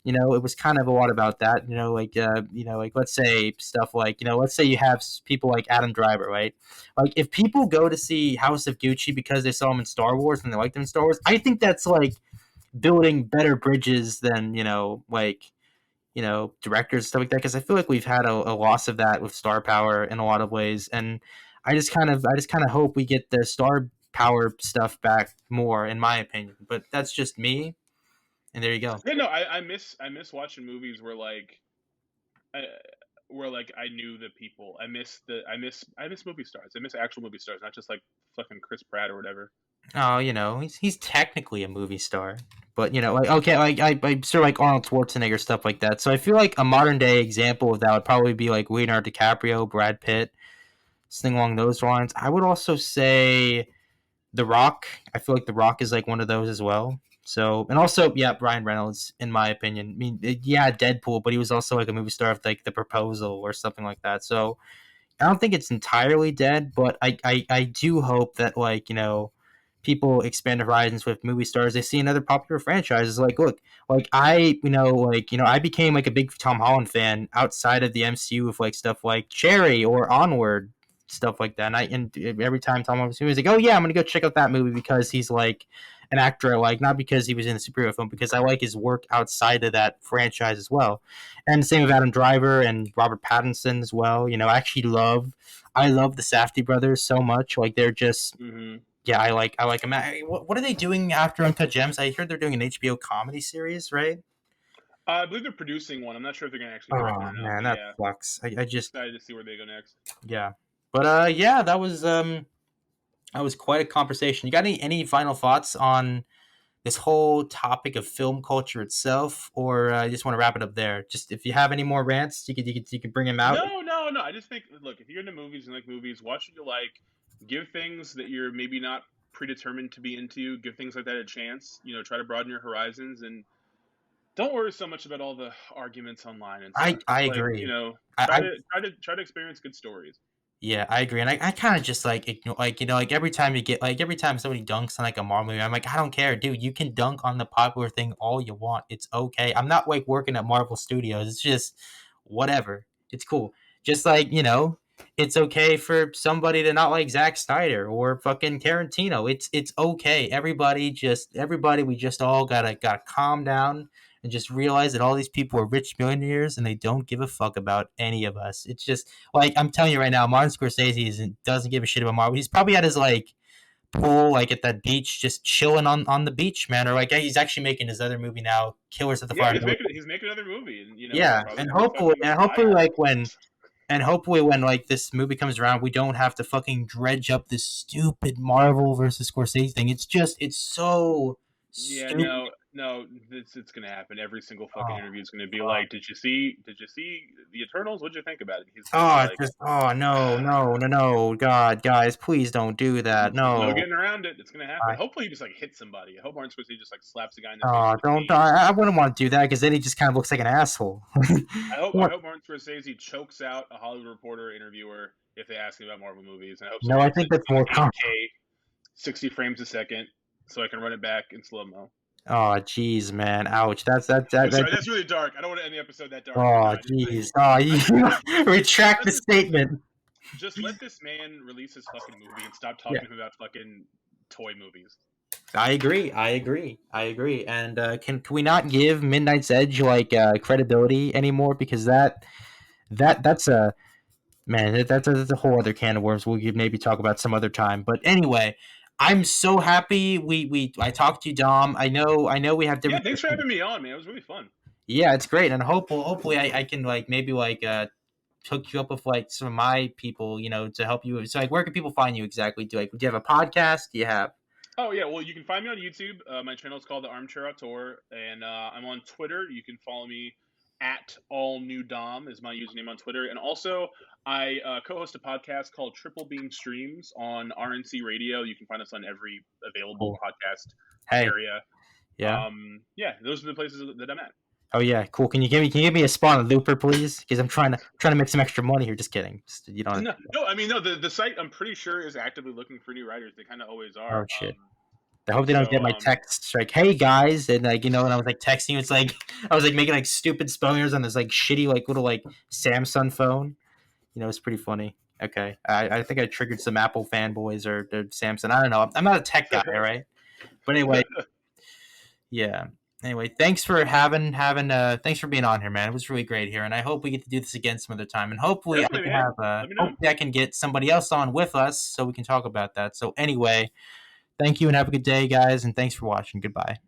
It was kind of a lot about that. Like let's say stuff like let's say you have people like Adam Driver, right? Like if people go to see House of Gucci because they saw him in Star Wars and they liked him in Star Wars, I think that's like building better bridges than like directors and stuff like that. Because I feel like we've had a loss of that with star power in a lot of ways, and I just kind of hope we get the star power stuff back more, in my opinion. But that's just me, and there you go. Yeah, no, I miss watching movies where like where like I knew the people. I miss movie stars. I miss actual movie stars, not just like fucking Chris Pratt or whatever. Oh, he's technically a movie star, but like okay, like I sort of like Arnold Schwarzenegger stuff like that. So I feel like a modern day example of that would probably be like Leonardo DiCaprio, Brad Pitt, something along those lines. I would also say The Rock. I feel like The Rock is like one of those as well. So and also yeah, Ryan Reynolds in my opinion. I mean yeah, Deadpool, but he was also like a movie star of like The Proposal or something like that. So I don't think it's entirely dead, but I do hope that like people expand their horizons with movie stars. They see another popular franchises. Like look, like I became like a big Tom Holland fan outside of the MCU with like stuff like Cherry or Onward, stuff like that. And every time Tom Holland was like, oh yeah, I'm gonna go check out that movie because he's like an actor I like, not because he was in a superhero film, because I like his work outside of that franchise as well. And the same with Adam Driver and Robert Pattinson as well. I love the Safdie brothers so much. Like they're just Hmm. yeah, I like them. What are they doing after Uncut Gems? I heard they're doing an HBO comedy series, right? I believe they're producing one. I'm not sure if they're gonna actually direct it Oh or not, man, but that yeah, sucks. I I'm just excited to see where they go next. yeah, but yeah, that was quite a conversation. You got any final thoughts on this whole topic of film culture itself, or you just want to wrap it up there? Just if you have any more rants, you could bring them out. No, no, no. I just think, look, if you're into movies and like movies, watch what you like. Give things that you're maybe not predetermined to be into. Give things like that a chance. Try to broaden your horizons and don't worry so much about all the arguments online and I stuff. I Just like agree. try I to experience good stories. Yeah, I agree, and I kind of just like ignore, like like every time somebody dunks on like a Marvel movie, I'm like, I don't care, dude. You can dunk on the popular thing all you want. It's okay. I'm not like working at Marvel Studios. It's just whatever. It's cool. Just like it's okay for somebody to not like Zack Snyder or fucking Tarantino. It's okay. Everybody. We just all gotta calm down and just realize that all these people are rich millionaires and they don't give a fuck about any of us. It's just like I'm telling you right now, Martin Scorsese doesn't give a shit about Marvel. He's probably at his like pool, like at that beach, just chilling on the beach, man. Or like he's actually making his other movie now, Killers of the Yeah, Fire. he's making another movie, and Yeah, probably and gonna be fucking hopefully fire. when like this movie comes around, we don't have to fucking dredge up this stupid Marvel versus Scorsese thing. It's so Yeah, stupid. no, no, it's gonna happen. Every single fucking Oh, interview is gonna be God. like, Did you see the Eternals? What'd you think about it?" He's gonna be Oh, like, just no, God, guys, please don't do that. "No No, getting around it. It's gonna happen." I, Hopefully, he just like hits somebody. I hope Martin Scorsese just like slaps a guy in the face oh, with a don't. cane. I wouldn't want to do that because then he just kind of looks like an asshole. I What? hope Martin Scorsese chokes out a Hollywood Reporter interviewer if they ask him about Marvel movies, and I hope No, somebody I just think sends that's me more an 8K, 60 frames a second, so I can run it back in slow mo. Oh, jeez, man, ouch. I'm sorry, that's really dark. I don't want to end the episode that dark, but no, Oh, jeez. Oh, you retract let the this statement. just let this man release his fucking movie and stop Yeah, talking about fucking toy movies. I agree. And can we not give Midnight's Edge like credibility anymore? Because that's a man. That's a whole other can of worms. We'll maybe talk about some other time. But anyway, I'm so happy I talked to you, Dom. I know we have Yeah, different. thanks for having me on, man. It was really fun. Yeah, it's great, and hopefully I can like maybe like hook you up with like some of my people, to help you. So like, where can people find you exactly? Do you have a podcast? Do you have? Oh yeah, well you can find me on YouTube. My channel is called The Armchair Auteur, and I'm on Twitter. You can follow me at All New Dom is my username on Twitter, and also I co-host a podcast called Triple Beam Streams on RNC Radio. You can find us on every available Cool. podcast Hey, area. yeah. Yeah, those are the places that I'm at. Oh yeah, cool. Can you give me a spot on Looper, please? Because I'm trying to make some extra money here. Just kidding. You don't. No, no, I mean no. The site I'm pretty sure is actively looking for new writers. They kind of always are. Oh shit. I hope they don't get my texts like, "Hey guys," and like and I was like texting you. It's like I was like making like stupid spelling errors on this like shitty like little like Samsung phone. It's pretty funny. Okay, I think I triggered some Apple fanboys or Samsung. I don't know. I'm not a tech guy, all right. But anyway, yeah. Anyway, thanks for being on here, man. It was really great here, and I hope we get to do this again some other time. And Definitely, man. Let me know. hopefully I can get somebody else on with us so we can talk about that. So anyway, thank you and have a good day, guys, and thanks for watching. Goodbye.